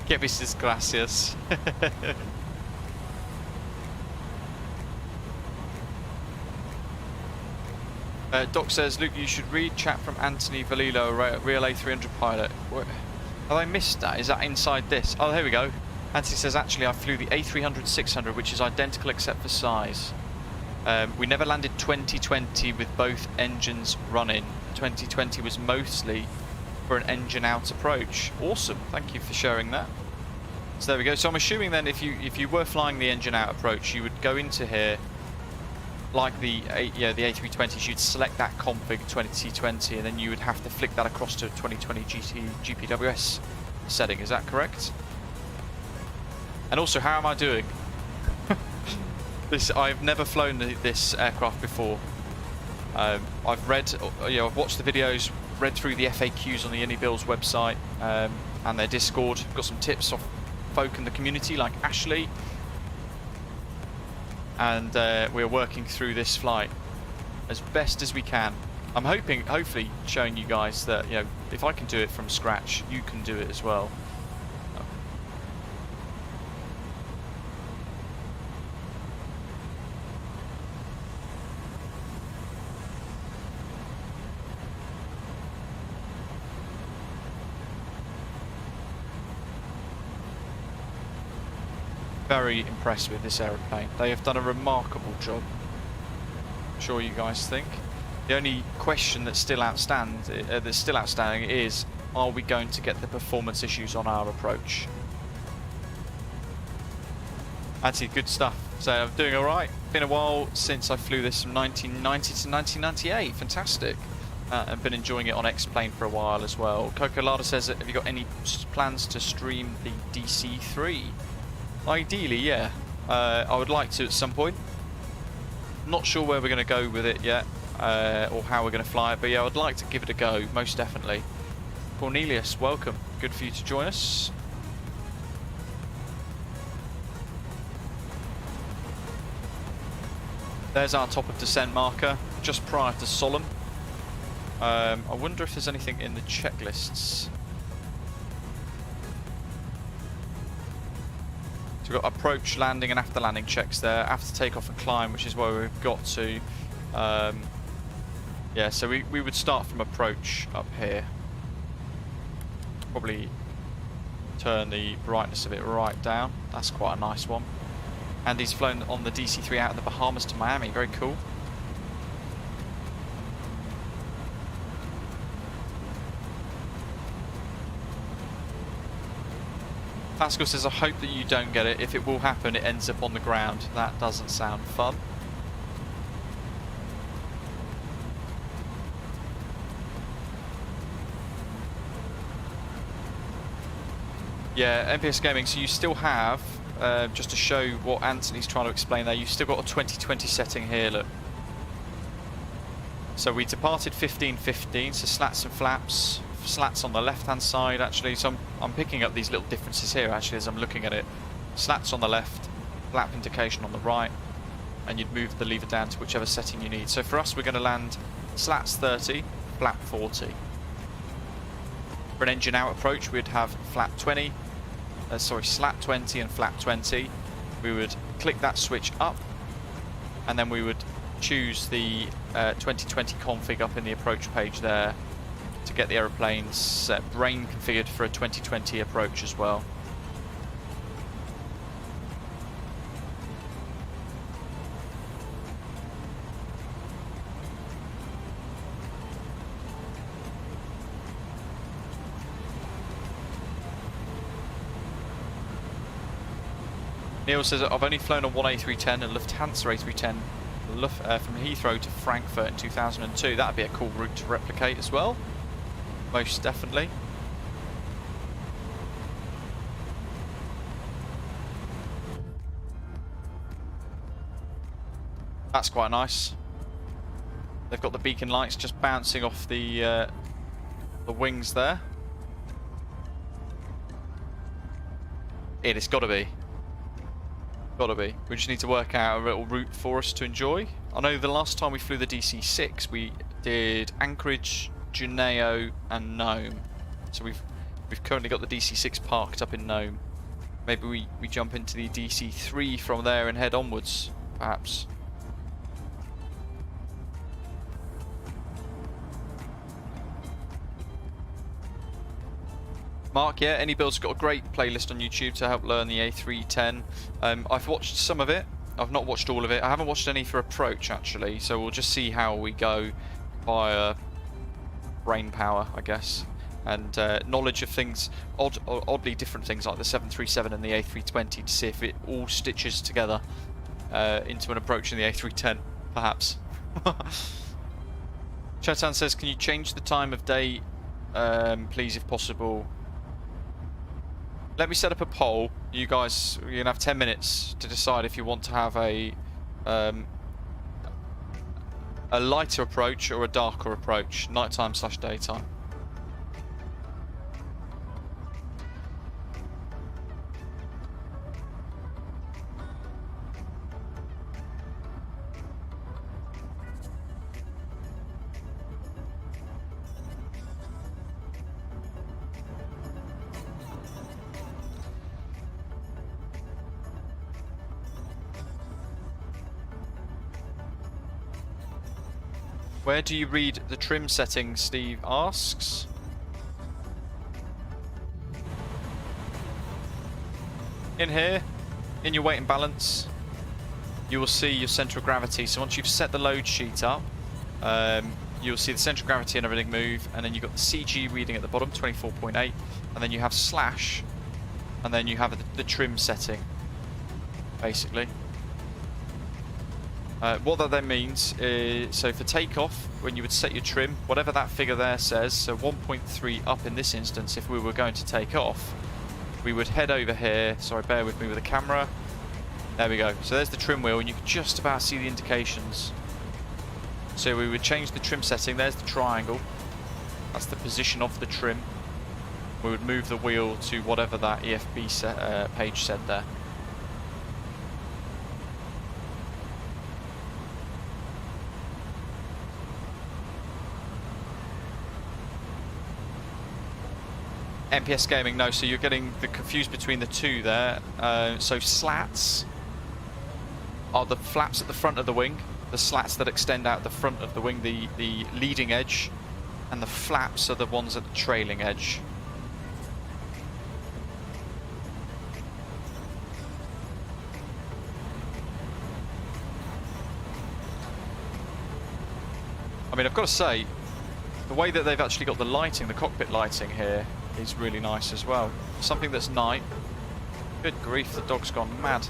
Que vistes gracias. Doc says, Luke, you should read chat from Anthony Valilo, Real A300 pilot. What? Have I missed that? Is that inside this? Oh, here we go. Anthony says, actually, I flew the A300-600, which is identical except for size. We never landed 2020 with both engines running. 2020 was mostly for an engine out approach. Awesome, thank you for sharing that. So there we go. So I'm assuming then if you were flying the engine out approach, you would go into here like the A320s, you'd select that config 2020 and then you would have to flick that across to 2020 GPWS setting. Is that correct? And also, how am I doing? I've never flown this aircraft before. I've read, I've watched the videos, read through the FAQs on the iniBuilds website and their Discord. Got some tips off folk in the community like Ashley, and we're working through this flight as best as we can. I'm hopefully showing you guys that if I can do it from scratch, you can do it as well. Very impressed with this aeroplane. They have done a remarkable job. I'm sure you guys think. The only question that's still outstanding is, are we going to get the performance issues on our approach? Actually, good stuff. So I'm doing all right. Been a while since I flew this from 1990 to 1998. Fantastic. I've been enjoying it on X-Plane for a while as well. Coco Lada says, have you got any plans to stream the DC-3? Ideally, yeah. I would like to at some point. Not sure where we're going to go with it yet, or how we're going to fly it, but yeah, I'd like to give it a go, most definitely. Cornelius, welcome. Good for you to join us. There's our top of descent marker, just prior to Solemn. I wonder if there's anything in the checklists. So we've got approach, landing and after landing checks there, after takeoff and climb, which is where we've got to. Yeah, so we would start from approach up here. Probably turn the brightness of it right down. That's quite a nice one. And he's flown on the DC-3 out of the Bahamas to Miami, very cool. Pascal says, I hope that you don't get it. If it will happen, it ends up on the ground. That doesn't sound fun. Yeah, MPS Gaming, so you still have, just to show what Anthony's trying to explain there, you've still got a 2020 setting here, look. So we departed 15:15, so slats and flaps. Slats on the left hand side actually, so I'm picking up these little differences here actually as I'm looking at it. Slats on the left, flap indication on the right, and you'd move the lever down to whichever setting you need. So for us, we're going to land slats 30, flap 40. For an engine out approach, we'd have flap 20, slat 20 and flap 20. We would click that switch up, and then we would choose the 2020 config up in the approach page there to get the aeroplane's brain configured for a 2020 approach as well. Neil says, I've only flown on one A310, a Lufthansa A310, from Heathrow to Frankfurt in 2002. That'd be a cool route to replicate as well. Most definitely. That's quite nice. They've got the beacon lights just bouncing off the wings there. It's got to be. Gotta be. We just need to work out a little route for us to enjoy. I know the last time we flew the DC-6, we did Anchorage, Juneau, and Nome. So we've currently got the DC-6 parked up in Nome. Maybe we jump into the DC-3 from there and head onwards, perhaps. Mark, yeah, iniBuilds got a great playlist on YouTube to help learn the A310. I've watched some of it. I've not watched all of it. I haven't watched any for approach, actually, so we'll just see how we go via brain power, I guess, and knowledge of things, oddly different things like the 737 and the A320 to see if it all stitches together into an approach in the A310, perhaps. Chetan says, can you change the time of day, please, if possible? Let me set up a poll. You guys, you're gonna have 10 minutes to decide if you want to have a lighter approach or a darker approach, nighttime / daytime. Where do you read the trim settings, Steve asks? In here, in your weight and balance, you will see your centre of gravity. So once you've set the load sheet up, you'll see the centre of gravity and everything move, and then you've got the CG reading at the bottom, 24.8, and then you have slash, and then you have the trim setting, basically. What that then means is, so for takeoff, when you would set your trim, whatever that figure there says, so 1.3 up in this instance, if we were going to take off, we would head over here. Sorry, bear with me with the camera. There we go. So there's the trim wheel, and you can just about see the indications. So we would change the trim setting. There's the triangle. That's the position of the trim. We would move the wheel to whatever that EFB page said there. MPS Gaming, no, so you're getting confused between the two there. So slats are the flaps at the front of the wing, the slats that extend out the front of the wing, the leading edge, and the flaps are the ones at the trailing edge. I mean, I've got to say, the way that they've actually got the lighting, the cockpit lighting here, is really nice as well. Something that's night. Good grief, the dog's gone mad.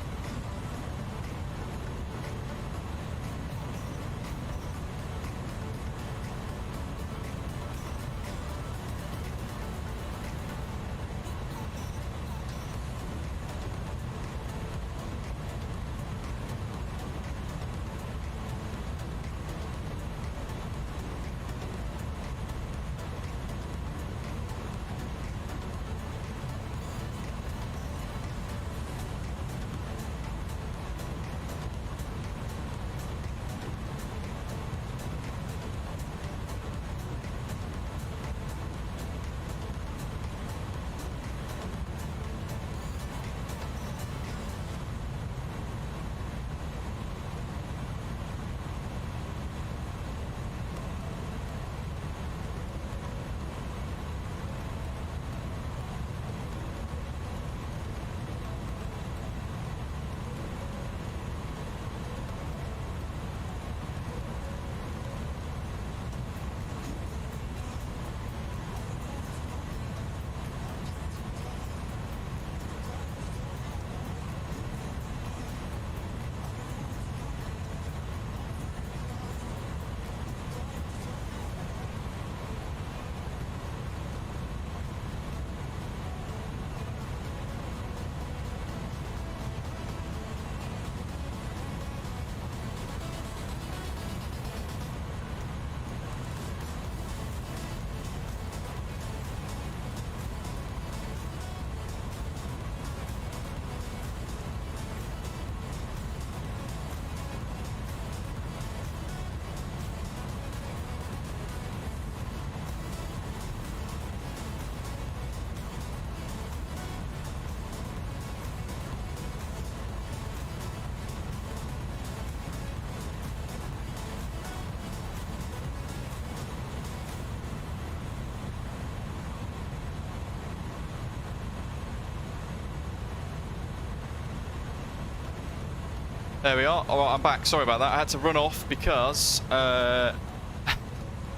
There we are. All right, I'm back. Sorry about that. I had to run off because one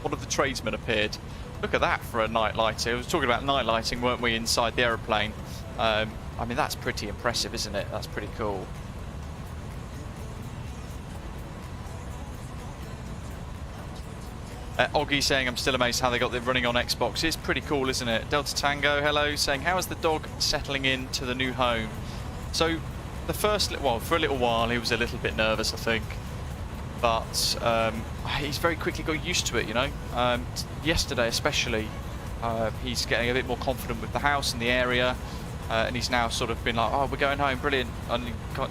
of the tradesmen appeared. Look at that for a night lighting. I was talking about night lighting, weren't we, inside the aeroplane? I mean, that's pretty impressive, isn't it? That's pretty cool. Oggy saying, I'm still amazed how they got it running on Xbox. It's pretty cool, isn't it? Delta Tango, hello, saying, how is the dog settling into the new home? So, the first, well, for a little while, he was a little bit nervous, I think. But he's very quickly got used to it, you know. Yesterday, especially, he's getting a bit more confident with the house and the area. And he's now sort of been like, oh, we're going home, brilliant. And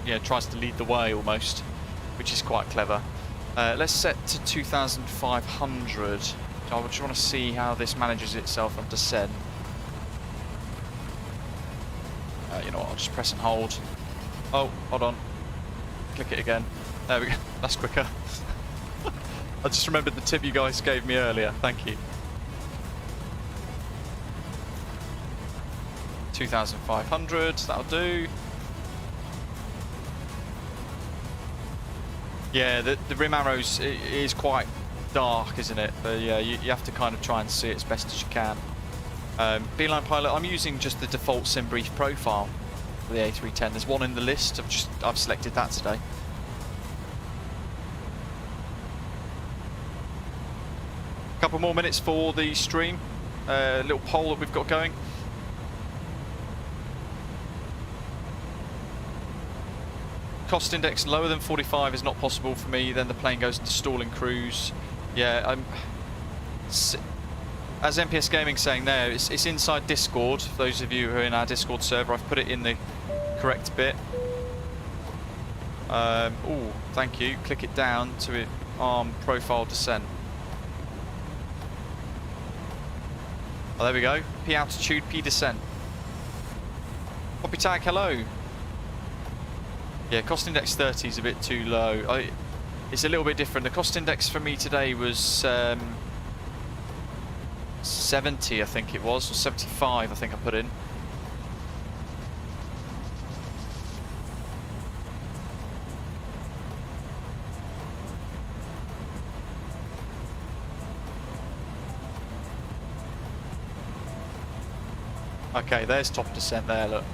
he tries to lead the way almost, which is quite clever. Let's set to 2,500. I just want to see how this manages itself on descent. You know what, I'll just press and hold. Oh, hold on. Click it again. There we go. That's quicker. I just remembered the tip you guys gave me earlier. Thank you. 2,500. That'll do. Yeah, the rim arrows is quite dark, isn't it? But yeah, you have to kind of try and see it as best as you can. Beeline Pilot, I'm using just the default sim brief profile for the A310. There's one in the list. I've selected that today. A couple more minutes for the stream. Little poll that we've got going. Cost index lower than 45 is not possible for me. Then the plane goes into stalling cruise. Yeah, as MPS Gaming saying there, it's inside Discord. For those of you who are in our Discord server, I've put it in the correct bit. Oh, thank you. Click it down to it. Arm profile descent. Oh, there we go. P altitude, P descent. Poppy tag, hello. Yeah, cost index 30 is a bit too low. It's a little bit different. The cost index for me today was 70, I think it was, or 75, I think I put in. Okay, there's top descent there, look.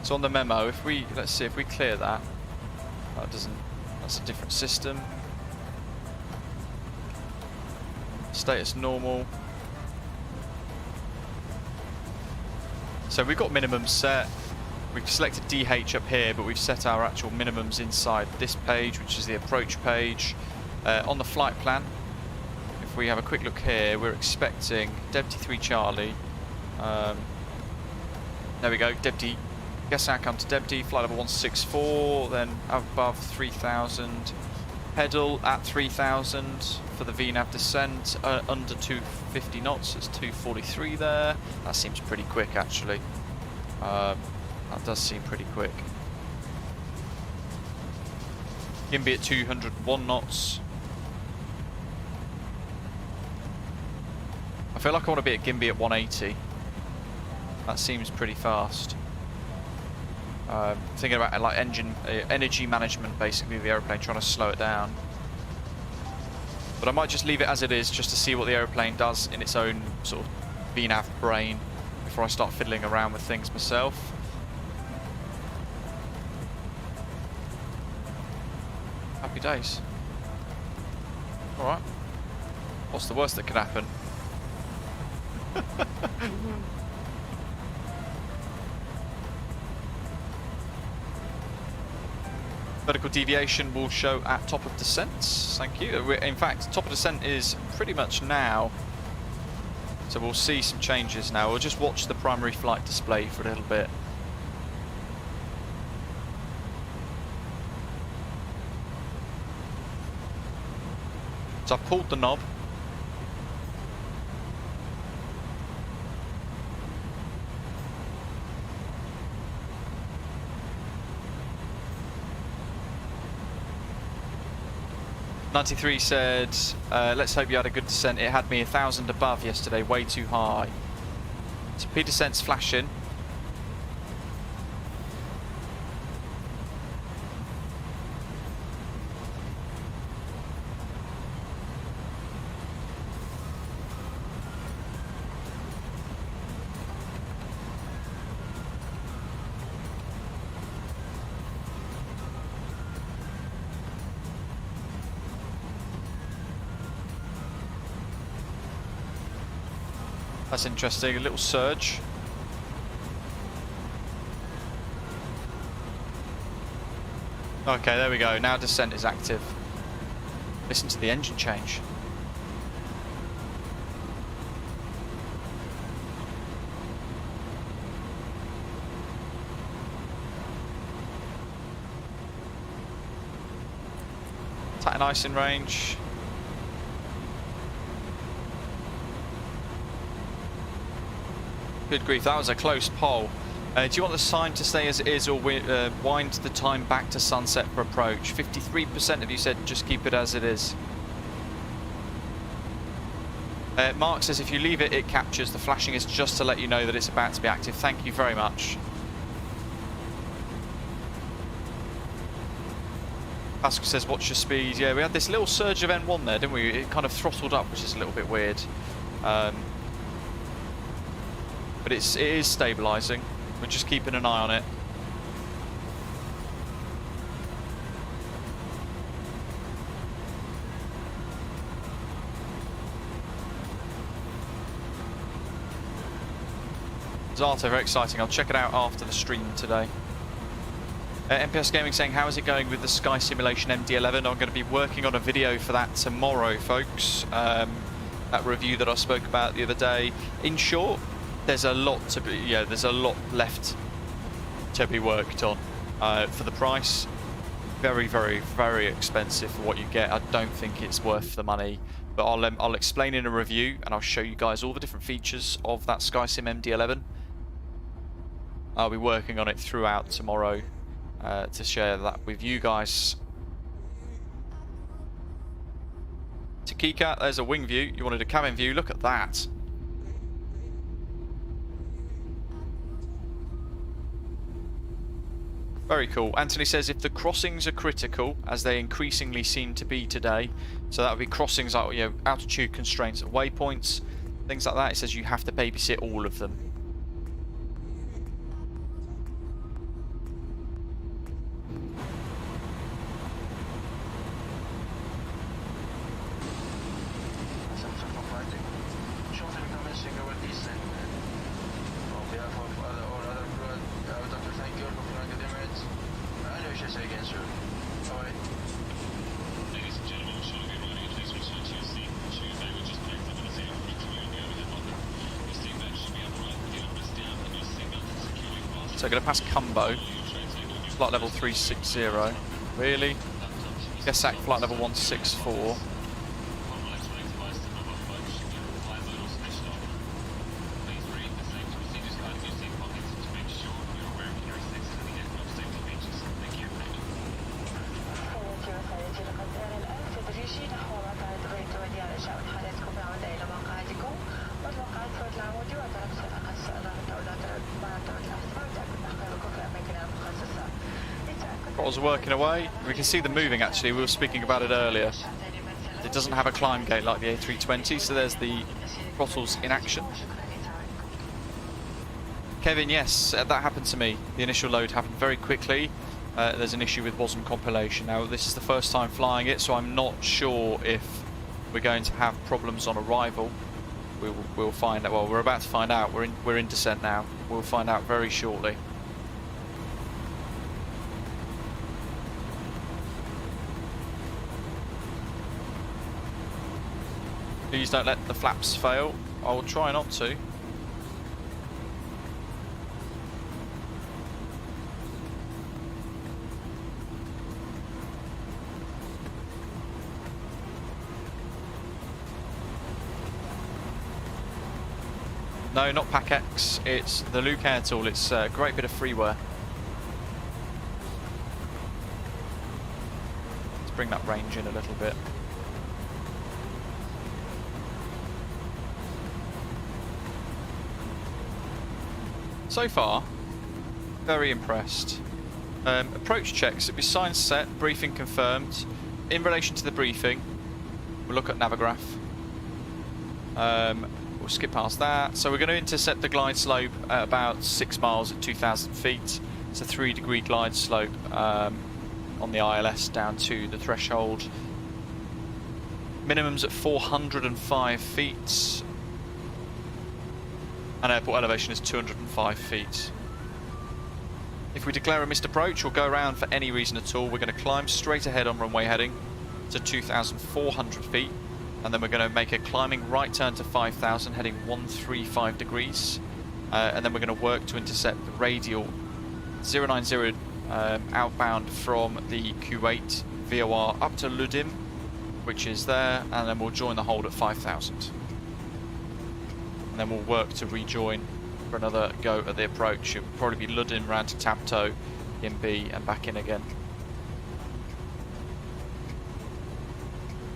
So on the memo, if we, let's see, if we clear that, that doesn't, that's a different system. Status normal. So we've got minimums set. We've selected DH up here, but we've set our actual minimums inside this page, which is the approach page. On the flight plan, if we have a quick look here, we're expecting DEBTI 3 Charlie. There we go, DEBTI. Guess I come to DEBTI, flight level 164, then above 3,000. Pedal at 3,000 for the VNAV descent, under 250 knots, it's 243 there. That seems pretty quick actually. That does seem pretty quick. Gimby at 201 knots. I feel like I want to be at Gimby at 180. That seems pretty fast. Thinking about like energy management, basically, the aeroplane, trying to slow it down. But I might just leave it as it is, just to see what the aeroplane does in its own sort of VNAV brain before I start fiddling around with things myself. Happy days. All right. What's the worst that could happen? Vertical deviation will show at top of descent. Thank you. In fact, top of descent is pretty much now. So we'll see some changes now. We'll just watch the primary flight display for a little bit. So I've pulled the knob. '93 said, let's hope you had a good descent. It had me 1,000 above yesterday, way too high. Speed descent's flashing. That's interesting, a little surge. Okay, there we go. Now descent is active. Listen to the engine change. Tight ice in range. Good grief, that was a close poll. Do you want the sign to stay as it is or wind the time back to sunset for approach? 53% of you said just keep it as it is. Mark says if you leave it, it captures. The flashing is just to let you know that it's about to be active. Thank you very much. Pascal says watch your speed. Yeah, we had this little surge of N1 there, didn't we? It kind of throttled up, which is a little bit weird. But it is stabilising. We're just keeping an eye on it. Zato, very exciting. I'll check it out after the stream today. MPS Gaming saying, how is it going with the Sky Simulation MD-11? I'm going to be working on a video for that tomorrow, folks. That review that I spoke about the other day. In short, there's a lot to be, there's a lot left to be worked on. For the price, very, very, very expensive for what you get. I don't think it's worth the money, but I'll explain in a review and I'll show you guys all the different features of that SkySim MD-11. I'll be working on it throughout tomorrow to share that with you guys. Takika, there's a wing view. You wanted a cabin view. Look at that. Very cool. Anthony says if the crossings are critical, as they increasingly seem to be today, so that would be crossings like altitude constraints at waypoints, things like that, it says you have to babysit all of them. So going to pass KUMBO, flight level 360, really? Gesak flight level 164. Throttles are working away. We can see them moving actually, we were speaking about it earlier. It doesn't have a climb gate like the A320, so there's the throttles in action. Kevin, yes, that happened to me. The initial load happened very quickly. There's an issue with WASM compilation. Now this is the first time flying it, so I'm not sure if we're going to have problems on arrival. We'll find out. Well, we're about to find out. We're in descent now. We'll find out very shortly. Please don't let the flaps fail. I will try not to. No, not PAC-X, it's the Luke Air tool. It's a great bit of freeware. Let's bring that range in a little bit. So far, very impressed. Approach checks. It'll be signed set, briefing confirmed. In relation to the briefing, we'll look at Navigraph. We'll skip past that. So we're going to intercept the glide slope at about 6 miles at 2,000 feet. It's a 3-degree glide slope on the ILS down to the threshold. Minimums at 405 feet. And airport elevation is 205 feet. If we declare a missed approach or go around for any reason at all, we're going to climb straight ahead on runway heading to 2,400 feet, and then we're going to make a climbing right turn to 5,000, heading 135 degrees, and then we're going to work to intercept the radial 090 outbound from the Kuwait VOR up to Ludim, which is there, and then we'll join the hold at 5,000. And then we'll work to rejoin for another go at the approach. It will probably be Ludim round to Tabto in B and back in again.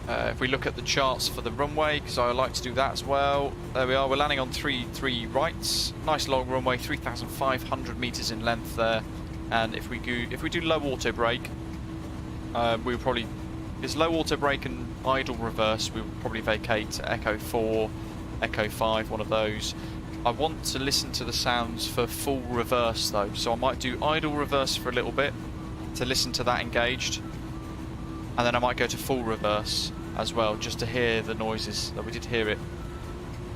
If we look at the charts for the runway, because I like to do that as well, there we are, we're landing on 3 rights. Nice long runway, 3,500 meters in length there. And if we do low auto brake, we'll probably, it's low auto brake and idle reverse, we'll probably vacate Echo 4, Echo 5, one of those. I want to listen to the sounds for full reverse though, so I might do idle reverse for a little bit to listen to that engaged, and then I might go to full reverse as well just to hear the noises. We did hear it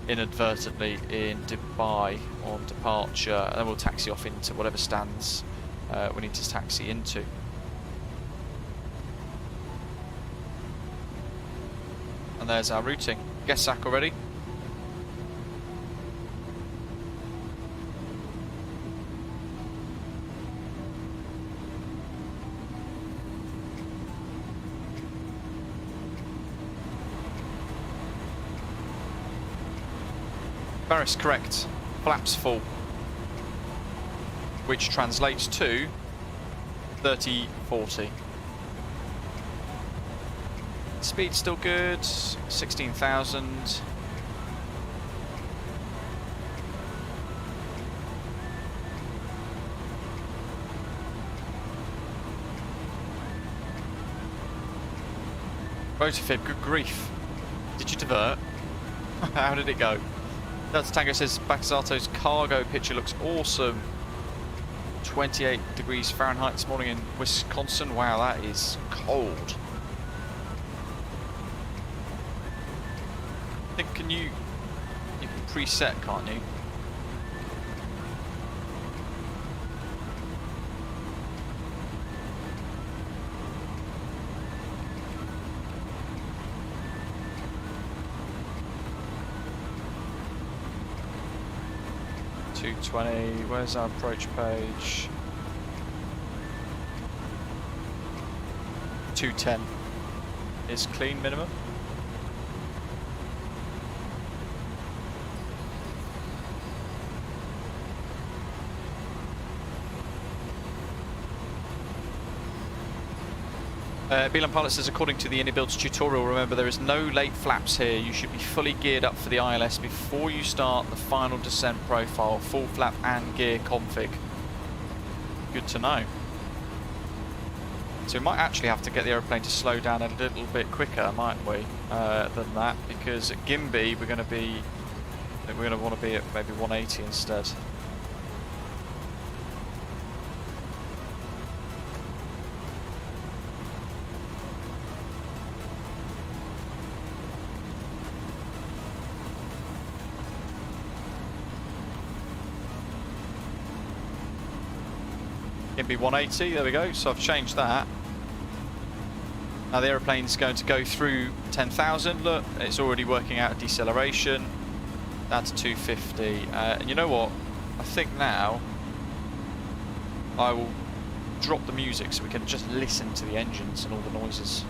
inadvertently in Dubai on departure, and then we'll taxi off into whatever stands we need to taxi into. And there's our routing. Guest sack already. Paris, correct. Flaps full, which translates to 30-40. Speed still good, 16,000. Rotofib, good grief. Did you divert? How did it go? Delta Tango says Bakazato's cargo picture looks awesome. 28 degrees Fahrenheit this morning in Wisconsin. Wow, that is cold. I think you can preset, can't you? Where's our approach page? 210 is clean minimum. Beeline Pilot says, according to the iniBuilds tutorial, remember there is no late flaps here. You should be fully geared up for the ILS before you start the final descent profile, full flap and gear config. Good to know. So we might actually have to get the aeroplane to slow down a little bit quicker, mightn't we, than that, because at Gimby we're going to want to be at maybe 180 instead. Gimby 180, there we go, so I've changed that. Now the aeroplane's going to go through 10,000, look, it's already working out a deceleration. That's 250, and you know what, I think now I will drop the music so we can just listen to the engines and all the noises.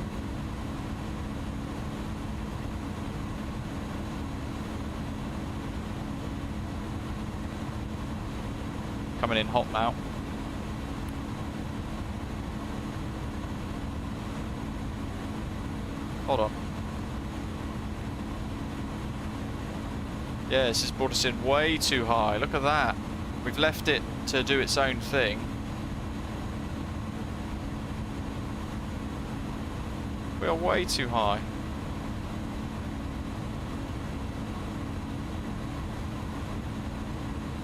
Coming in hot now. Hold on. Yeah, this has brought us in way too high. Look at that. We've left it to do its own thing. We are way too high.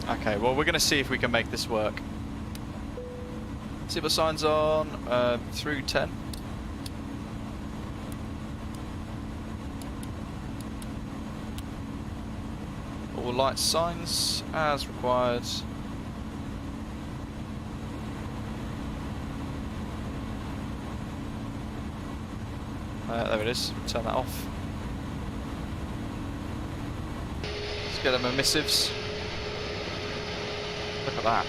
Okay, well, we're going to see if we can make this work. See what signs on through 10. All light signs as required. There it is. Turn that off. Let's get them emissives. Look at that.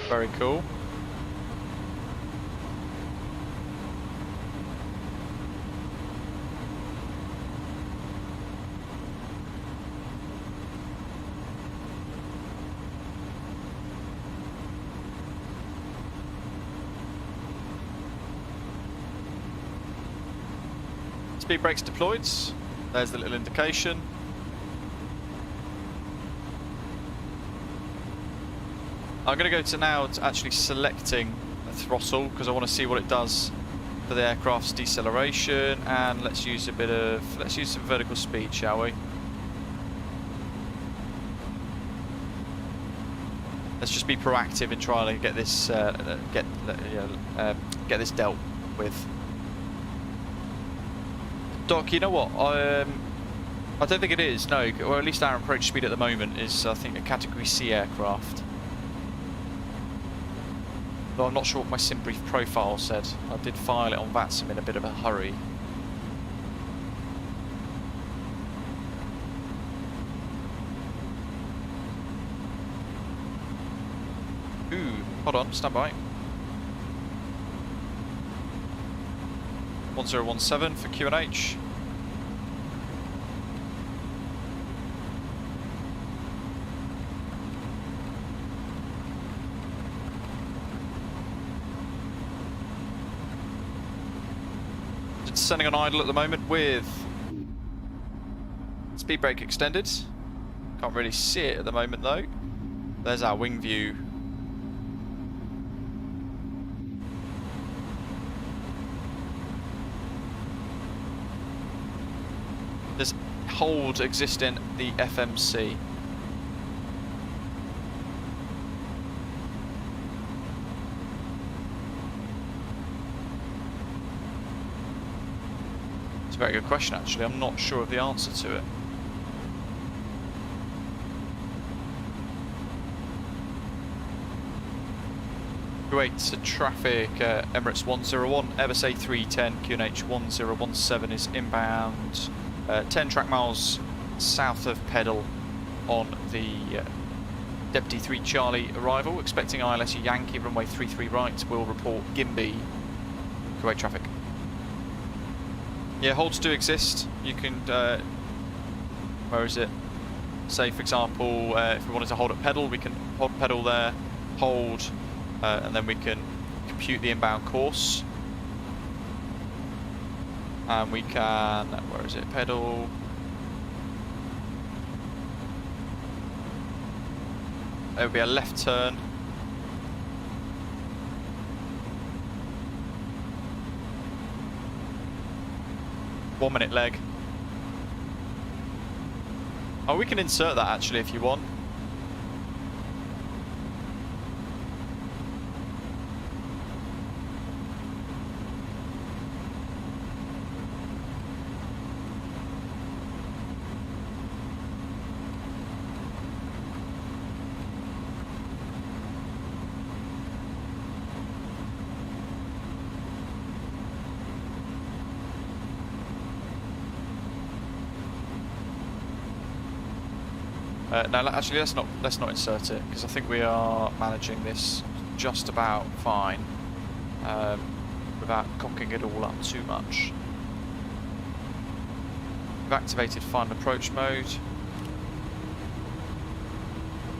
Very cool. Speed brakes deployed. There's the little indication. I'm going to go to now to actually selecting a throttle because I want to see what it does for the aircraft's deceleration, and let's use some vertical speed, shall we? Let's just be proactive in trying to get this get this dealt with. Doc, you know what? I don't think it is. No, or at least our approach speed at the moment is, I think, a Category C aircraft. Though I'm not sure what my sim brief profile said. I did file it on VATSIM in a bit of a hurry. Ooh, hold on, stand by. 1017 for QNH. Sending on idle at the moment with speed brake extended. Can't really see it at the moment though. There's our wing view. Does hold exist in the FMC? It's a very good question actually. I'm not sure of the answer to it. Kuwait to traffic, Emirates 101, Airbus A310, QNH 1017 is inbound 10 track miles south of Pedal on the DEBTI 3 Charlie arrival. Expecting ILS Yankee, runway 33 right, will report Gimby, Kuwait traffic. Yeah, holds do exist. You can, where is it? Say for example, if we wanted to hold at Pedal, we can hold Pedal there, hold, and then we can compute the inbound course. And we can, where is it, Pedal. There would be a left turn. One minute leg. Oh, we can insert that actually if you want. No, actually, let's not insert it because I think we are managing this just about fine without cocking it all up too much. We've activated final approach mode.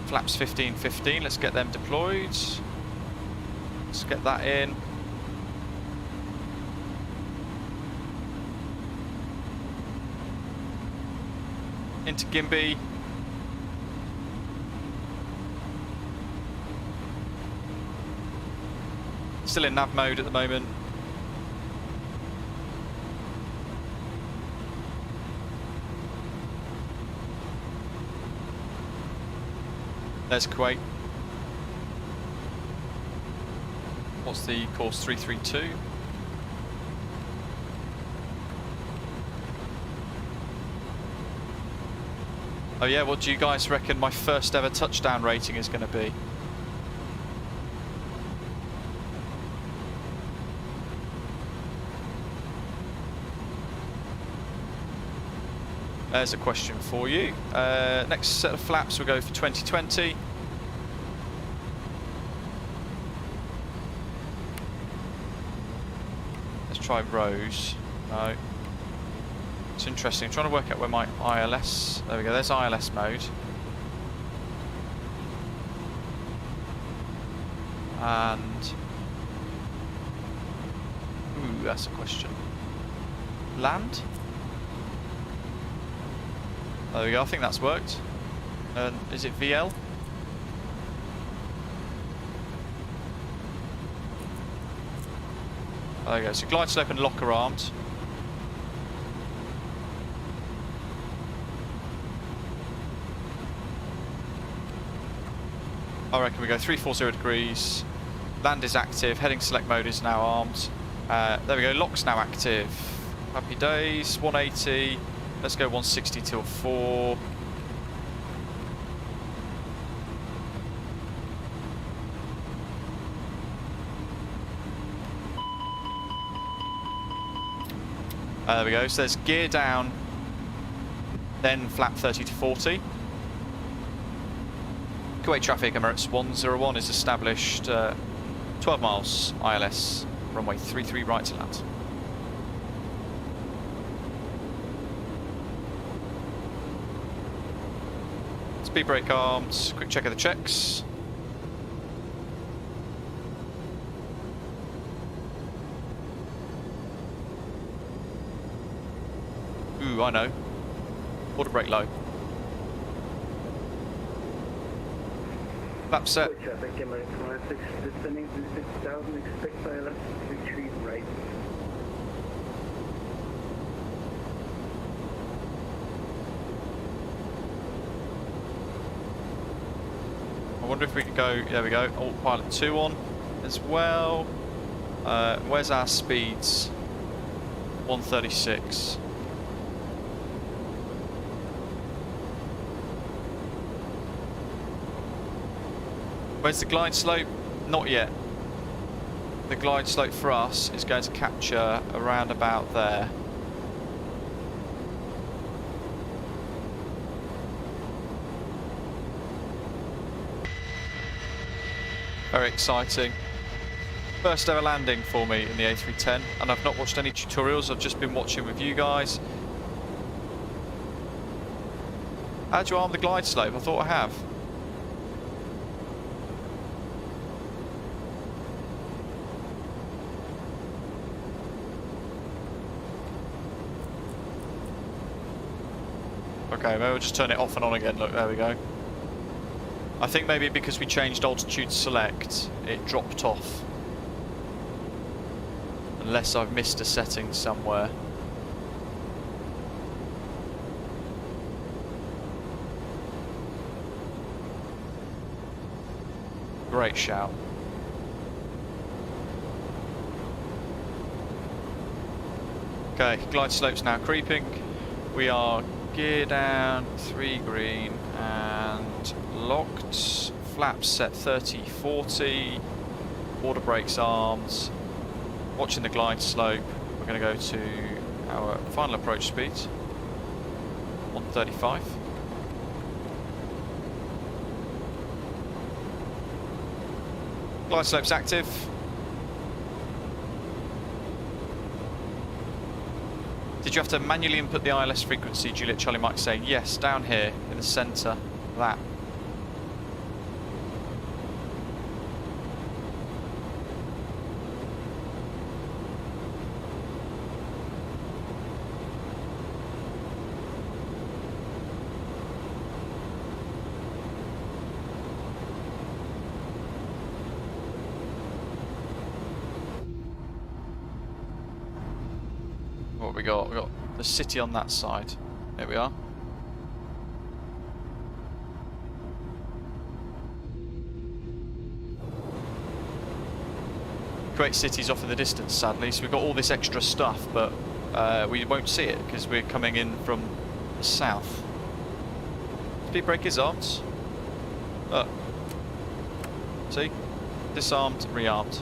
Flaps 15-15. Let's get them deployed. Let's get that in. Into Gimby. Still in nav mode at the moment. There's Kuwait. What's the course? 332. Oh yeah, what do you guys reckon my first ever touchdown rating is going to be? There's a question for you. Next set of flaps we'll go for 2020. Let's try Rose. No. It's interesting. I'm trying to work out where my ILS... There we go, there's ILS mode. And... Ooh, that's a question. Land? There we go, I think that's worked. And is it VL? There we go, so glide slope and locker armed. I reckon we go 340 degrees. Land is active, heading select mode is now armed. There we go, lock's now active. Happy days, 180. Let's go 160 till 4. There we go, so there's gear down, then flap 30 to 40. Kuwait traffic, Emirates 101 is established, 12 miles ILS, runway 33 right to land. Speed brake armed, quick check of the checks. Ooh, I know. Auto brake low. Lap set. Traffic, Emirates 106, descending to 6000, expect ILS, retreat right. I wonder if we could go, there we go, autopilot 2 on as well. Where's our speeds? 136. Where's the glide slope? Not yet. The glide slope for us is going to capture around about there. Very exciting. First ever landing for me in the A310, and I've not watched any tutorials, I've just been watching with you guys. How do you arm the glide slope? I thought I have. Okay, maybe we'll just turn it off and on again. Look, there we go. I think maybe because we changed altitude select, it dropped off. Unless I've missed a setting somewhere. Great shout. Okay, glide slope's now creeping. We are gear down, 3 green, and locked. Flaps set 30-40. Water brakes armed. Watching the glide slope. We're going to go to our final approach speed, 135. Glide slope's active. Did you have to manually input the ILS frequency? Juliet Charlie Mike saying yes, down here in the centre, that. What we got? We got the city on that side. There we are. Kuwait City's off in the distance, sadly, so we've got all this extra stuff, but we won't see it because we're coming in from the south. Speed brake is armed. Look. See? Disarmed, rearmed.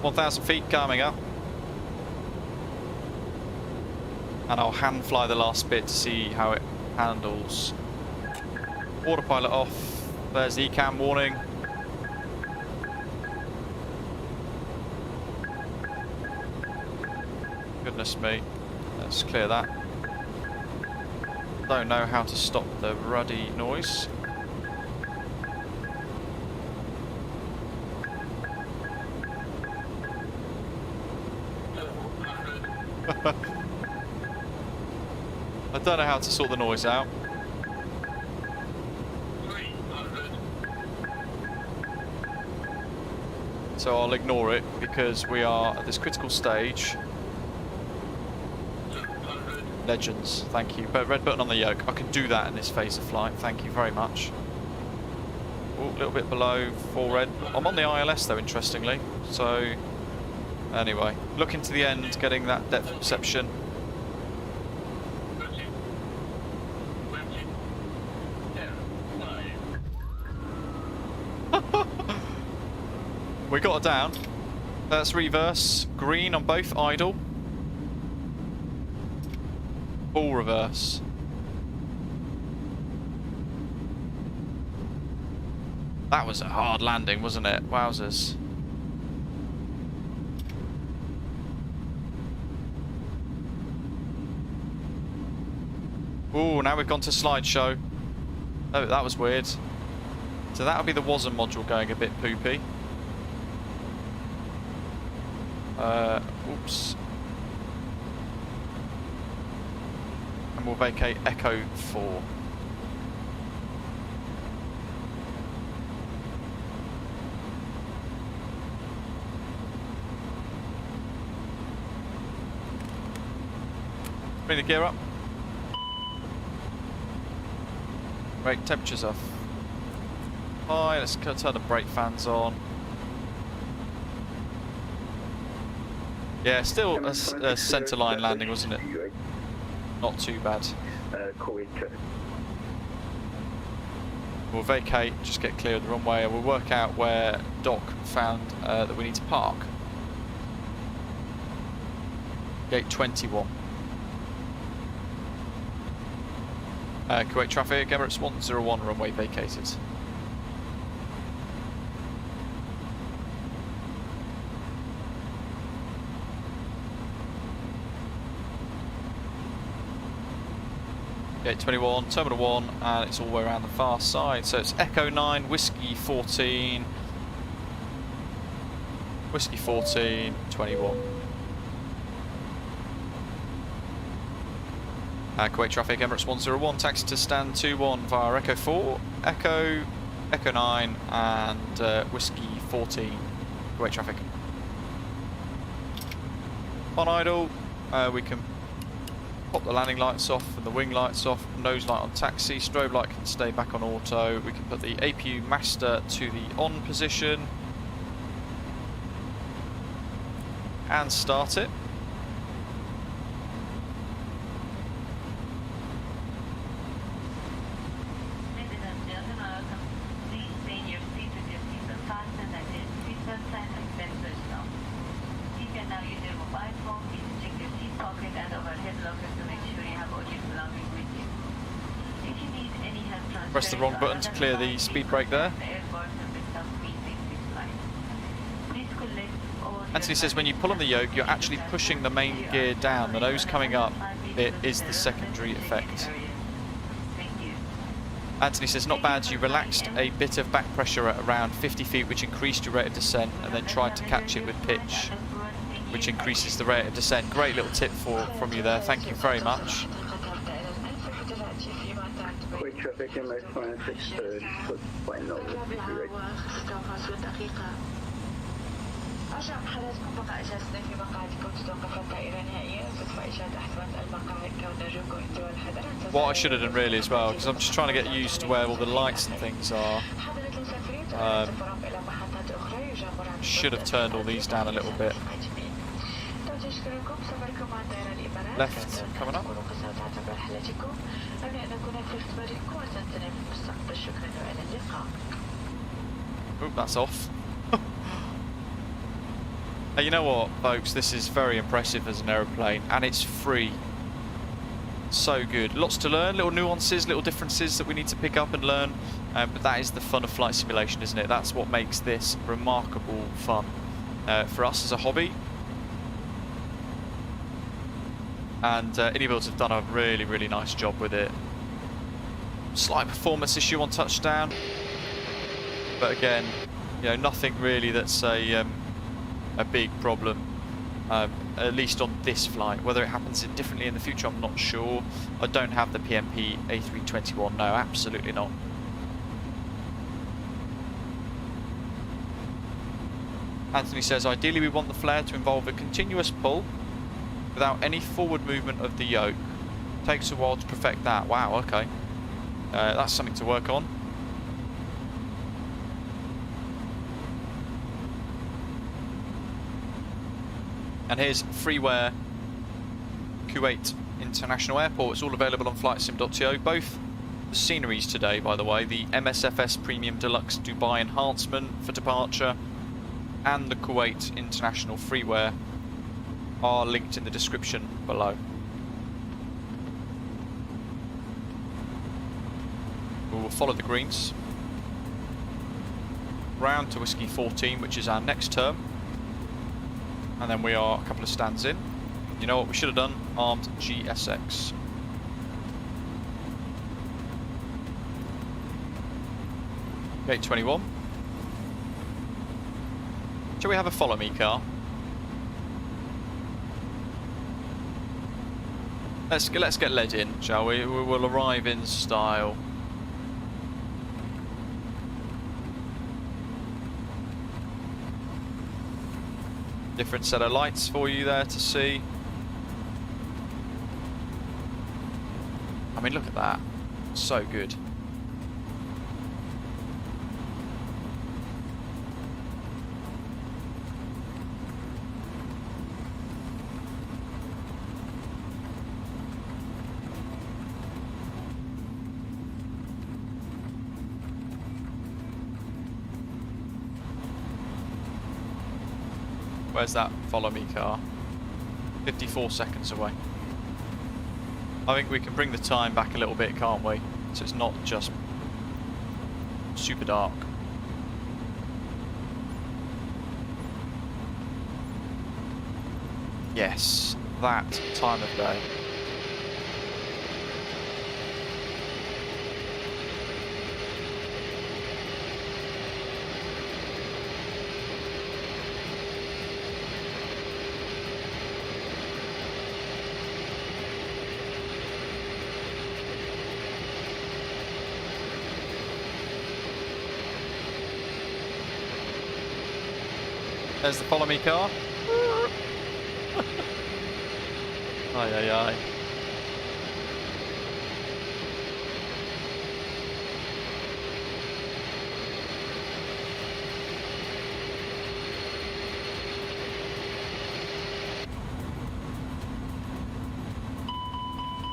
(1,000 feet coming up. And I'll hand fly the last bit to see how it handles. Autopilot off. There's the ECAM warning. Goodness me. Let's clear that. Don't know how to stop the ruddy noise. I don't know how to sort the noise out. So I'll ignore it because we are at this critical stage. Legends, thank you. But red button on the yoke. I can do that in this phase of flight. Thank you very much. Oh, a little bit below 4 red. I'm on the ILS though, interestingly. So anyway, looking to the end, getting that depth perception. We got it down. Let's reverse. Green on both, idle. Full reverse. That was a hard landing, wasn't it? Wowzers. Ooh, now we've gone to slideshow. Oh, that was weird. So that'll be the WASM module going a bit poopy. Oops. And we'll vacate Echo 4. Bring the gear up. Brake temperatures off. High, let's turn the brake fans on. Yeah, still a centre line landing, wasn't it? Not too bad. Kuwait. We'll vacate, just get clear of the runway, and we'll work out where Doc found that we need to park. Gate 21. Kuwait traffic, Emirates 101, runway vacated. Gate 21, Terminal 1, and it's all the way around the far side. So it's Echo 9, Whiskey 14, Whiskey 14, 21. Kuwait traffic, Emirates 101, taxi to stand 21 via Echo 4, Echo 9, and Whiskey 14, Kuwait traffic. On idle, we can pop the landing lights off and the wing lights off, nose light on taxi, strobe light can stay back on auto. We can put the APU master to the on position and start it. Press the wrong button to clear the speed brake there. Anthony says when you pull on the yoke, you're actually pushing the main gear down. The nose coming up, it is the secondary effect. Anthony says not bad, you relaxed a bit of back pressure at around 50 feet, which increased your rate of descent, and then tried to catch it with pitch, which increases the rate of descent. Great little tip from you there, thank you very much. traffic MS 26 foot final would be right. أرجع بحالاتكم بقى إجازتنا في مقاعدكم تتوقف الطائرة نهائيا وتدفع إشادة أحوال المقاعد ونرجوكم انتباه الحذر. What I should have done really as well, because I'm just trying to get used to where all the lights and things are. Should have turned all these down a little bit. Left coming up. Oop, that's off. Hey, you know what, folks? This is very impressive as an aeroplane, and it's free. So good. Lots to learn, little nuances, little differences that we need to pick up and learn. But that is the fun of flight simulation, isn't it? That's what makes this remarkable fun for us as a hobby. And iniBuilds have done a really, really nice job with it. Slight performance issue on touchdown, but again, you know, nothing really that's a big problem, at least on this flight. Whether it happens differently in the future, I'm not sure. I don't have the PMP A321, no, absolutely not. Anthony says, ideally we want the flare to involve a continuous pull without any forward movement of the yoke. Takes a while to perfect that. Wow, okay. That's something to work on. And here's freeware Kuwait International Airport. It's all available on flightsim.to. Both the sceneries today, by the way, the MSFS Premium Deluxe Dubai Enhancement for departure and the Kuwait International freeware are linked in the description below. We will follow the greens round to Whiskey 14, which is our next term. And then we are a couple of stands in. You know what we should have done? Armed GSX. Gate 21. Shall we have a follow me car? Let's get led in, shall we? We will arrive in style. Different set of lights for you there to see. I mean, look at that. So good. Where's that follow me car? 54 seconds away. I think we can bring the time back a little bit, can't we? So it's not just super dark. Yes, that time of day. There's the follow me car. Aye, aye, aye.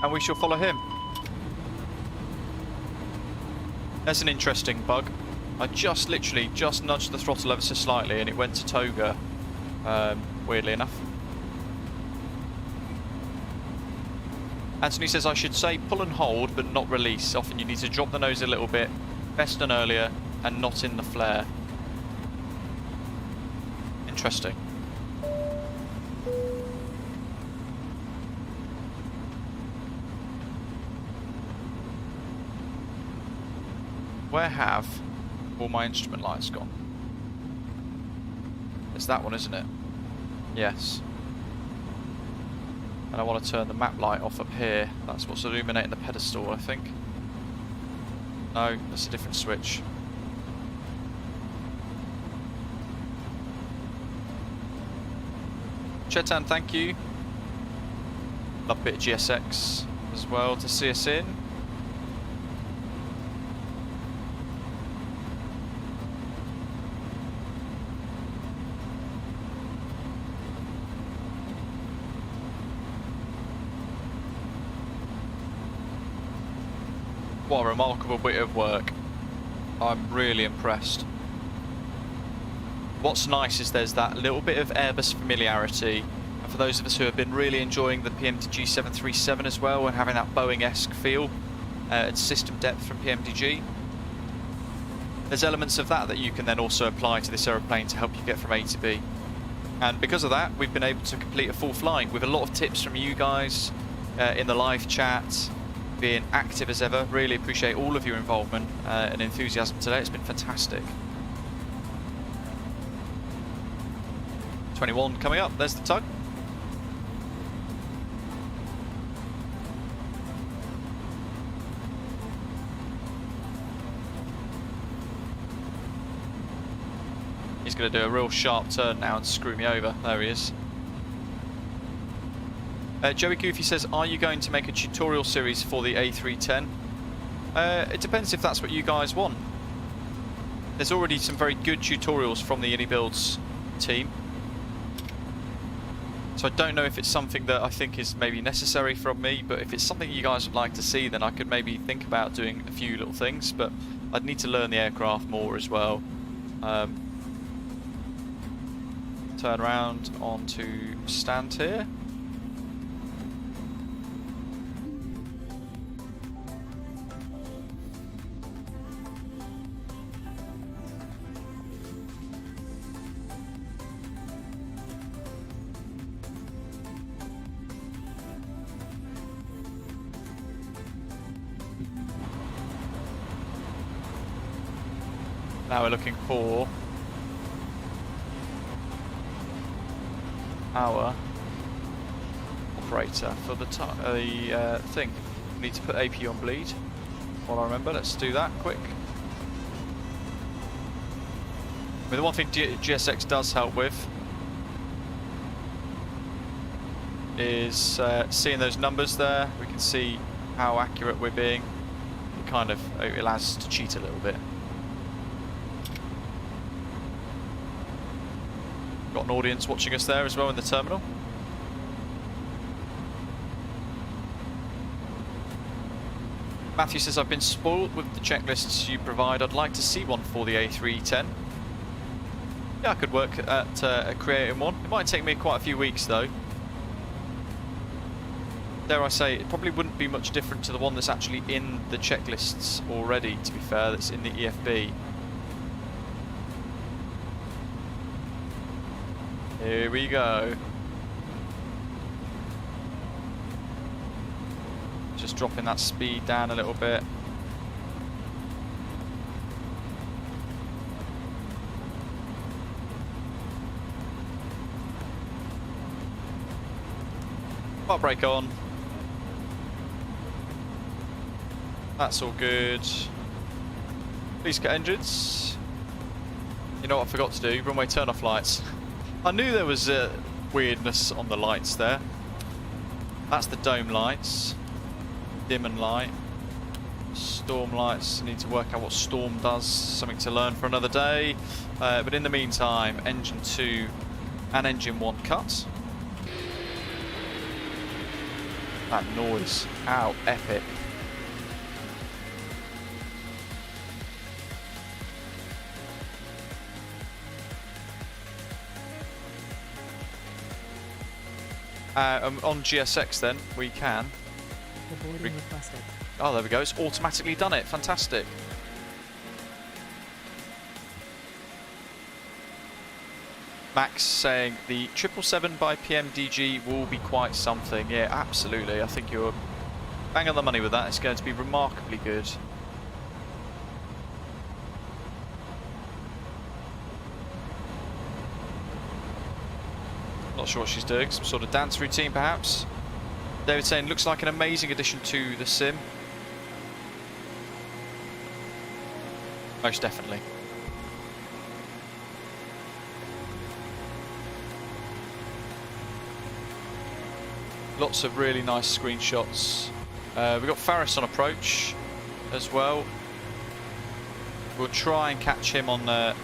And we shall follow him. There's an interesting bug. I literally just nudged the throttle ever so slightly and it went to toga, weirdly enough. Anthony says I should say pull and hold but not release. Often you need to drop the nose a little bit, best done earlier and not in the flare. Interesting. Where have all my instrument lights gone? It's that one, isn't it? Yes. And I want to turn the map light off up here. That's what's illuminating the pedestal, I think. No, that's a different switch. Chetan, thank you. Love a bit of GSX as well to see us in. What a remarkable bit of work. I'm really impressed. What's nice is there's that little bit of Airbus familiarity. And for those of us who have been really enjoying the PMDG 737 as well and having that Boeing-esque feel and system depth from PMDG, there's elements of that that you can then also apply to this aeroplane to help you get from A to B. And because of that, we've been able to complete a full flight with a lot of tips from you guys in the live chat, being active as ever. Really appreciate all of your involvement and enthusiasm today. It's been fantastic. 21 coming up. There's the tug. He's going to do a real sharp turn now and screw me over. There he is. Joey Goofy says, are you going to make a tutorial series for the A310? It depends if that's what you guys want. There's already some very good tutorials from the iniBuilds team. So I don't know if it's something that I think is maybe necessary from me, but if it's something you guys would like to see, then I could maybe think about doing a few little things, but I'd need to learn the aircraft more as well. Turn around onto stand here. Now we're looking for our operator for the thing. We need to put AP on bleed. While I remember, let's do that quick. I mean, the one thing GSX does help with is seeing those numbers there. We can see how accurate we're being. It allows us to cheat a little bit. Got an audience watching us there as well in the terminal. Matthew says, I've been spoiled with the checklists you provide. I'd like to see one for the A310. Yeah, I could work at creating one. It might take me quite a few weeks though. Dare I say, it probably wouldn't be much different to the one that's actually in the checklists already, to be fair, that's in the EFB. Here we go. Just dropping that speed down a little bit. Bar brake on. That's all good. Please get engines. You know what I forgot to do? Runway turn off lights. I knew there was weirdness on the lights there. That's the dome lights. Dim and light. Storm lights. Need to work out what storm does. Something to learn for another day. But in the meantime, engine 2 and engine 1 cut. That noise. How epic. On GSX then, we can. Boarding requested. Oh, there we go. It's automatically done it. Fantastic. Max saying the 777 by PMDG will be quite something. Yeah, absolutely. I think you're bang on the money with that. It's going to be remarkably good. Not sure what she's doing, some sort of dance routine perhaps. David saying, looks like an amazing addition to the sim. Most definitely. Lots of really nice screenshots. We've got Faris on approach as well. We'll try and catch him on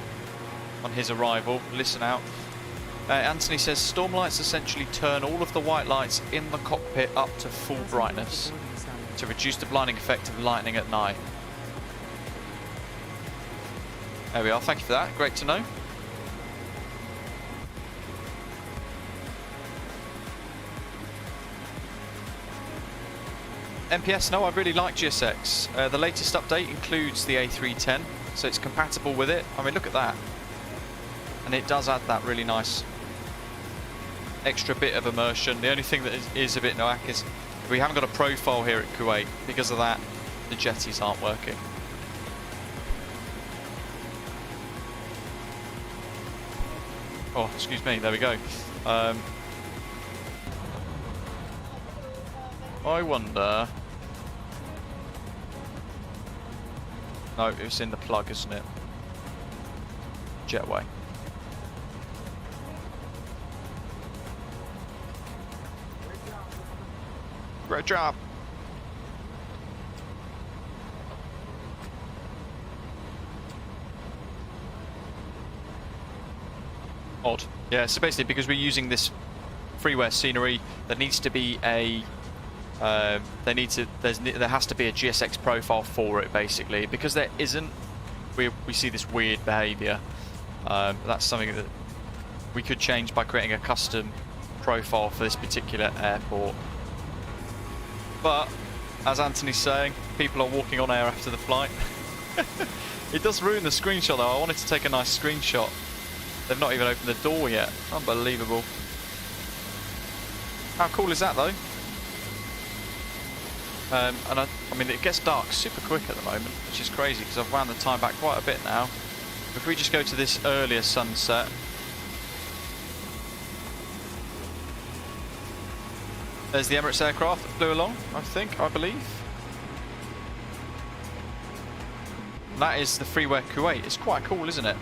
his arrival. Listen out. Anthony says storm lights essentially turn all of the white lights in the cockpit up to full brightness to reduce the blinding effect of lightning at night. There we are, thank you for that, great to know. MPS, no, I really like GSX. The latest update includes the A310, so it's compatible with it. I mean, look at that. And it does add that really nice extra bit of immersion. The only thing that is a bit knock is we haven't got a profile here at Kuwait. Because of that, the jetties aren't working. Oh, excuse me, there we go. I wonder... No, it was in the plug, isn't it? Jetway. Great job. Odd. Yeah, so basically because we're using this freeware scenery, there needs to be a there has to be a GSX profile for it basically. Because there isn't, we see this weird behaviour. That's something that we could change by creating a custom profile for this particular airport. But, as Anthony's saying, people are walking on air after the flight. It does ruin the screenshot though. I wanted to take a nice screenshot. They've not even opened the door yet. Unbelievable. How cool is that though? And I mean, it gets dark super quick at the moment, which is crazy because I've wound the time back quite a bit now. If we just go to this earlier sunset. There's the Emirates aircraft that flew along, I believe. And that is the freeware Kuwait. It's quite cool, isn't it?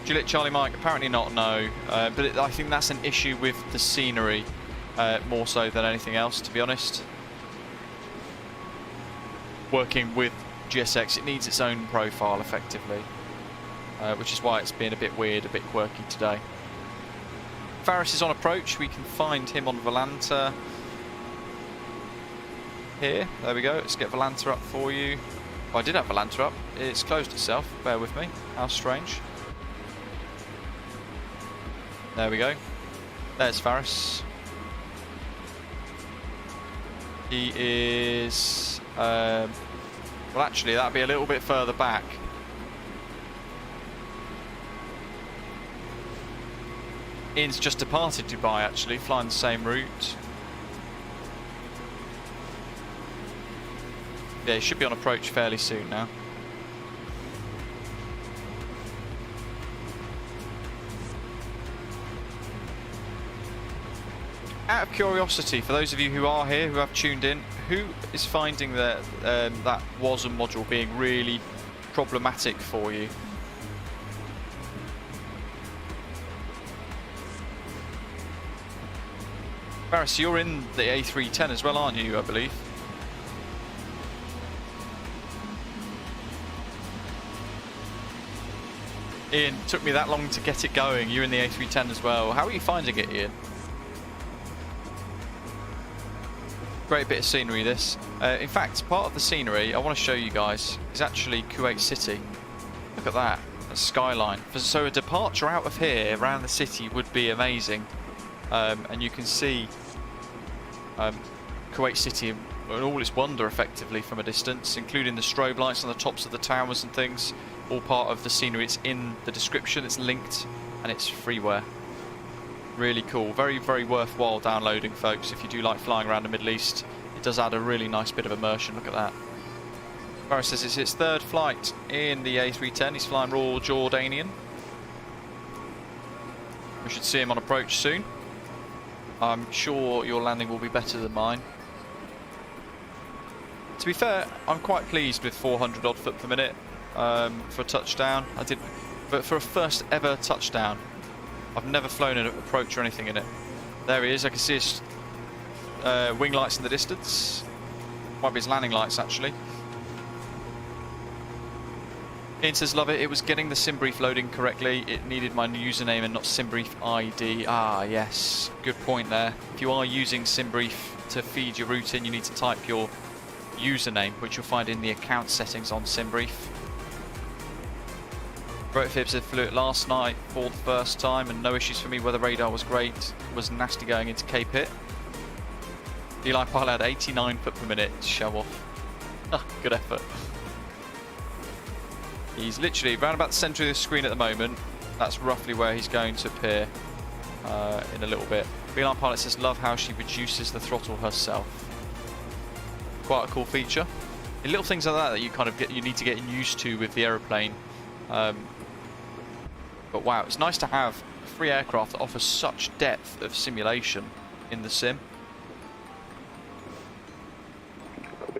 Juliet Charlie Mike, apparently not, no. But I think that's an issue with the scenery, more so than anything else, to be honest. Working with GSX, it needs its own profile effectively, which is why it's been a bit weird, a bit quirky today. Faris is on approach. We can find him on Volanta here. There we go. Let's get Volanta up for you. Oh, I did have Volanta up. It's closed itself. Bear with me. How strange. There we go. There's Faris. He is... well, actually, that'd be a little bit further back. Ian's just departed Dubai, actually, flying the same route. Yeah, he should be on approach fairly soon now. Out of curiosity, for those of you who are here, who have tuned in, who is finding that that WASM module being really problematic for you? Faris, you're in the A310 as well, aren't you, I believe? Ian, took me that long to get it going. You're in the A310 as well. How are you finding it, Ian? Great bit of scenery, this. In fact, part of the scenery I want to show you guys is actually Kuwait City. Look at that, a skyline. So a departure out of here around the city would be amazing. And you can see Kuwait City in all its wonder effectively from a distance, including the strobe lights on the tops of the towers and things. All part of the scenery. It's in the description, it's linked, and it's freeware. Really cool, very, very worthwhile downloading, folks, if you do like flying around the Middle East. It does add a really nice bit of immersion. Look at that. Faris says it's his third flight in the A310. He's flying Royal Jordanian. We should see him on approach soon. I'm sure your landing will be better than mine. To be fair, I'm quite pleased with 400 odd foot per minute for a touchdown. But for a first ever touchdown, I've never flown an approach or anything in it. There he is. I can see his wing lights in the distance. Might be his landing lights actually. Ian says, love it. It was getting the SimBrief loading correctly. It needed my username and not SimBrief ID. Ah, yes. Good point there. If you are using SimBrief to feed your route in, you need to type your username, which you'll find in the account settings on SimBrief. Rotofib said, flew it last night for the first time and no issues for me. Weather radar was great. It was nasty going into Cape Hit. Eli Pilot had 89 foot per minute. Show off. Good effort. He's literally around about the centre of the screen at the moment. That's roughly where he's going to appear in a little bit. Beeline Pilot says, love how she reduces the throttle herself. Quite a cool feature. And little things like that that you need to get used to with the aeroplane. But wow, it's nice to have a free aircraft that offers such depth of simulation in the sim.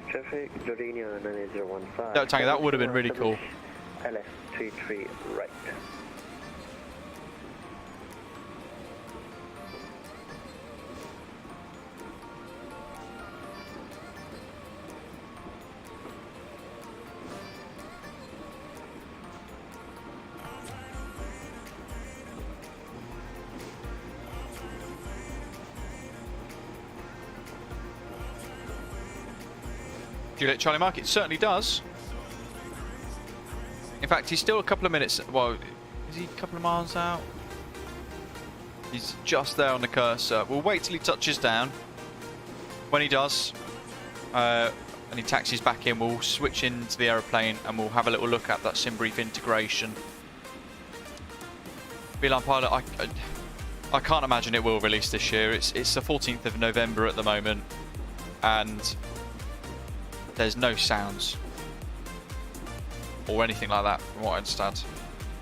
Traffic, Jordania 9015. No, Tango, that would have been really cool. LS33 right. Juliet Charlie Mark, it certainly does. In fact, he's still a couple of minutes. Well, is he a couple of miles out? He's just there on the cursor. We'll wait till he touches down. When he does, and he taxis back in, we'll switch into the aeroplane and we'll have a little look at that SimBrief integration. Beeline Pilot, I can't imagine it will release this year. It's the 14th of November at the moment, and there's no sounds or anything like that from what I understand.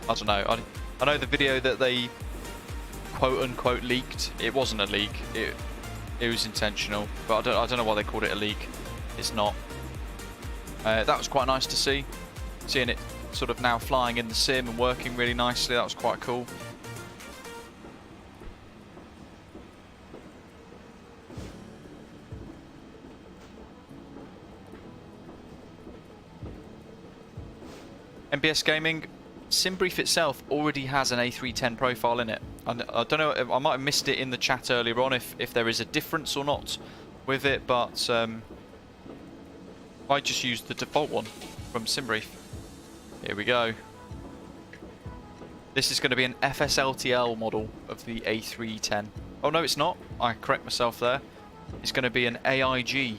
I don't know. I know the video that they quote unquote leaked, it wasn't a leak. It was intentional, but I don't know why they called it a leak. It's not. That was quite nice to see. Seeing it sort of now flying in the sim and working really nicely, that was quite cool. MBS Gaming, SimBrief itself already has an A310 profile in it. And I don't know, I might have missed it in the chat earlier on if there is a difference or not with it, but I just used the default one from SimBrief. Here we go. This is going to be an FSLTL model of the A310. Oh no, it's not. I correct myself there. It's going to be an AIG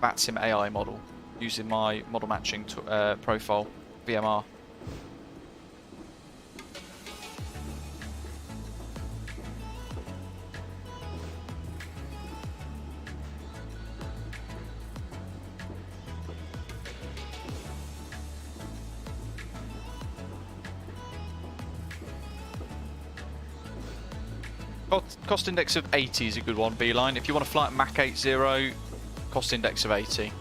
VATSIM AI model using my model matching profile VMR. Cost index of 80 is a good one, Beeline. If you want to fly at Mach 80, cost index of 80.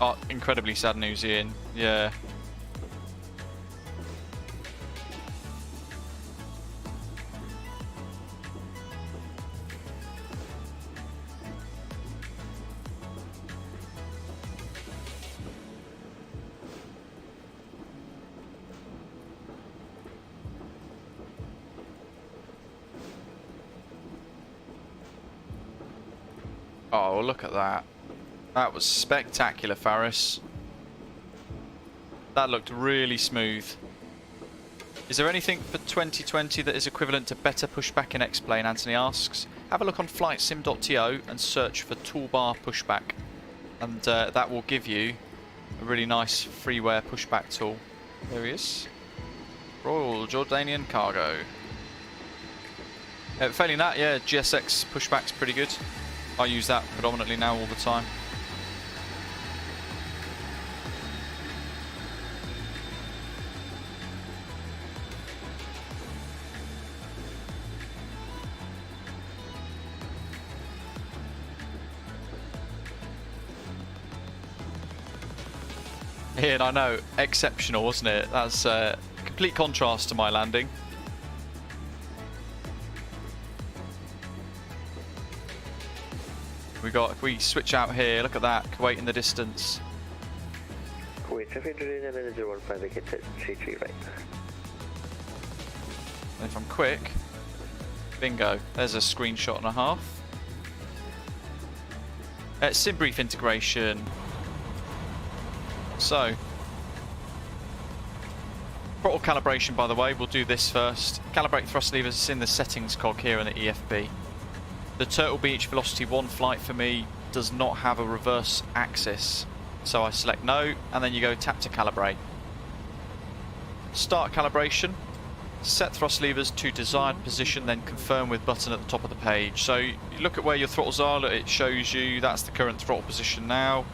Oh, incredibly sad news, Ian. Yeah. Oh, look at that. That was spectacular, Faris. That looked really smooth. Is there anything for 2020 that is equivalent to better pushback in X-Plane, Anthony asks. Have a look on flightsim.to and search for toolbar pushback. And that will give you a really nice freeware pushback tool. There he is. Royal Jordanian Cargo. Failing that, yeah, GSX pushback's pretty good. I use that predominantly now all the time. Ian, I know, exceptional, wasn't it? That's a complete contrast to my landing. If we switch out here, look at that, Kuwait in the distance. Kuwait traffic radar manager 15 at 33 right. And if I'm quick, bingo, there's a screenshot and a half. Sim brief integration. So, throttle calibration, by the way, we'll do this first. Calibrate thrust levers, it's in the settings cog here in the EFB. The Turtle Beach Velocity 1 flight for me does not have a reverse axis. So I select no, and then you go tap to calibrate. Start calibration. Set thrust levers to desired position, then confirm with button at the top of the page. So you look at where your throttles are, look, it shows you that's the current throttle position now.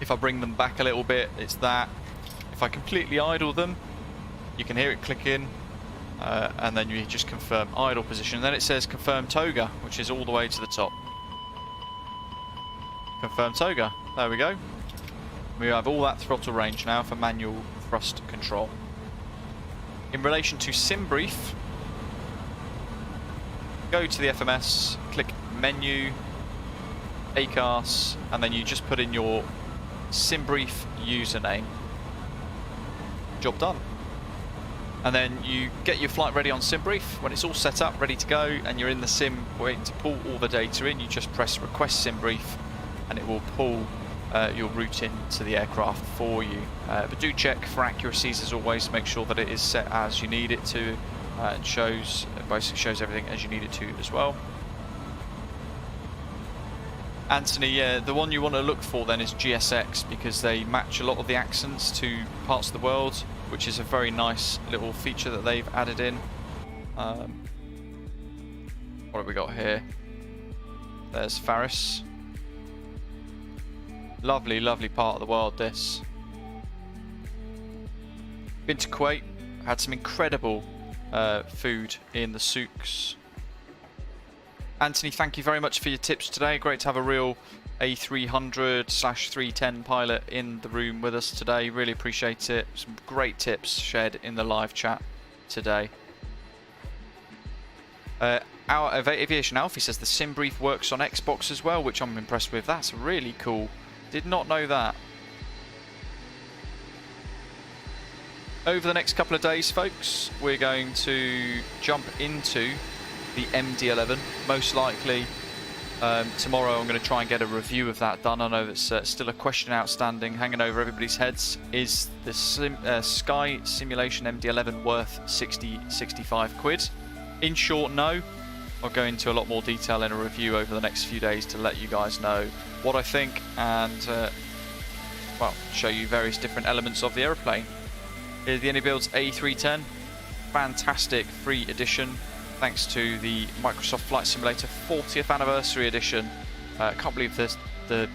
If I bring them back a little bit, it's that. If I completely idle them, you can hear it click in, and then you just confirm idle position. And then it says confirm toga, which is all the way to the top. Confirm toga, there we go. We have all that throttle range now for manual thrust control. In relation to sim brief, go to the FMS, click menu, ACAS, and then you just put in your sim brief username. Job done. And then you get your flight ready on sim brief. When it's all set up, ready to go, and you're in the sim waiting to pull all the data in, you just press request sim brief, and it will pull your route into the aircraft for you. But do check for accuracies as always, make sure that it is set as you need it to, and basically shows everything as you need it to as well. Anthony, yeah, the one you want to look for then is GSX, because they match a lot of the accents to parts of the world, which is a very nice little feature that they've added in. What have we got here? There's Faris. Lovely, lovely part of the world, this. Been to Kuwait, had some incredible food in the souks. Anthony, thank you very much for your tips today. Great to have a real A300/310 pilot in the room with us today. Really appreciate it. Some great tips shared in the live chat today. Our Aviation Alfie says the sim brief works on Xbox as well, which I'm impressed with. That's really cool. Did not know that. Over the next couple of days, folks, we're going to jump into the MD-11. Most likely tomorrow I'm going to try and get a review of that done. I know that's still a question outstanding hanging over everybody's heads. Is the Sky Simulation MD-11 worth 60-65 quid? In short, no. I'll go into a lot more detail in a review over the next few days to let you guys know what I think and well, show you various different elements of the aeroplane. Here's the iniBuilds A310, fantastic free edition thanks to the Microsoft Flight Simulator 40th anniversary edition. I can't believe this, the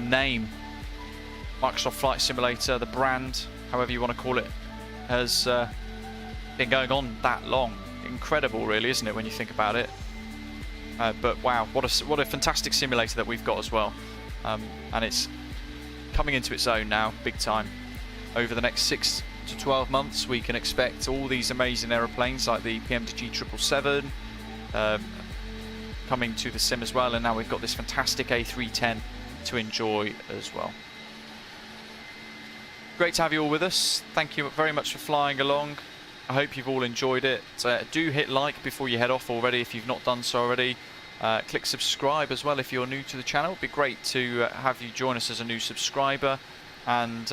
name Microsoft Flight Simulator, the brand, however you want to call it, has been going on that long. Incredible, really, isn't it, when you think about it? But wow, what a fantastic simulator that we've got as well, and it's coming into its own now, big time. Over the next 6 to 12 months, we can expect all these amazing aeroplanes like the PMDG 777 coming to the sim as well, and now we've got this fantastic A310 to enjoy as well. Great to have you all with us. Thank you very much for flying along. I hope you've all enjoyed it. Do hit like before you head off already if you've not done so already. Click subscribe as well if you're new to the channel. It'd be great to have you join us as a new subscriber, and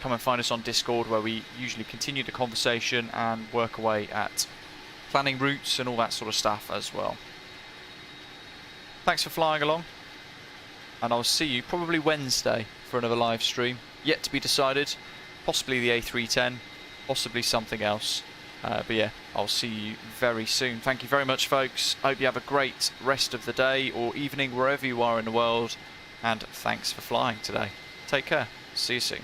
come and find us on Discord, where we usually continue the conversation and work away at planning routes and all that sort of stuff as well. Thanks for flying along, and I'll see you probably Wednesday for another live stream. Yet to be decided, possibly the A310, possibly something else. But yeah, I'll see you very soon. Thank you very much, folks. I hope you have a great rest of the day or evening wherever you are in the world, and thanks for flying today. Take care. See you soon.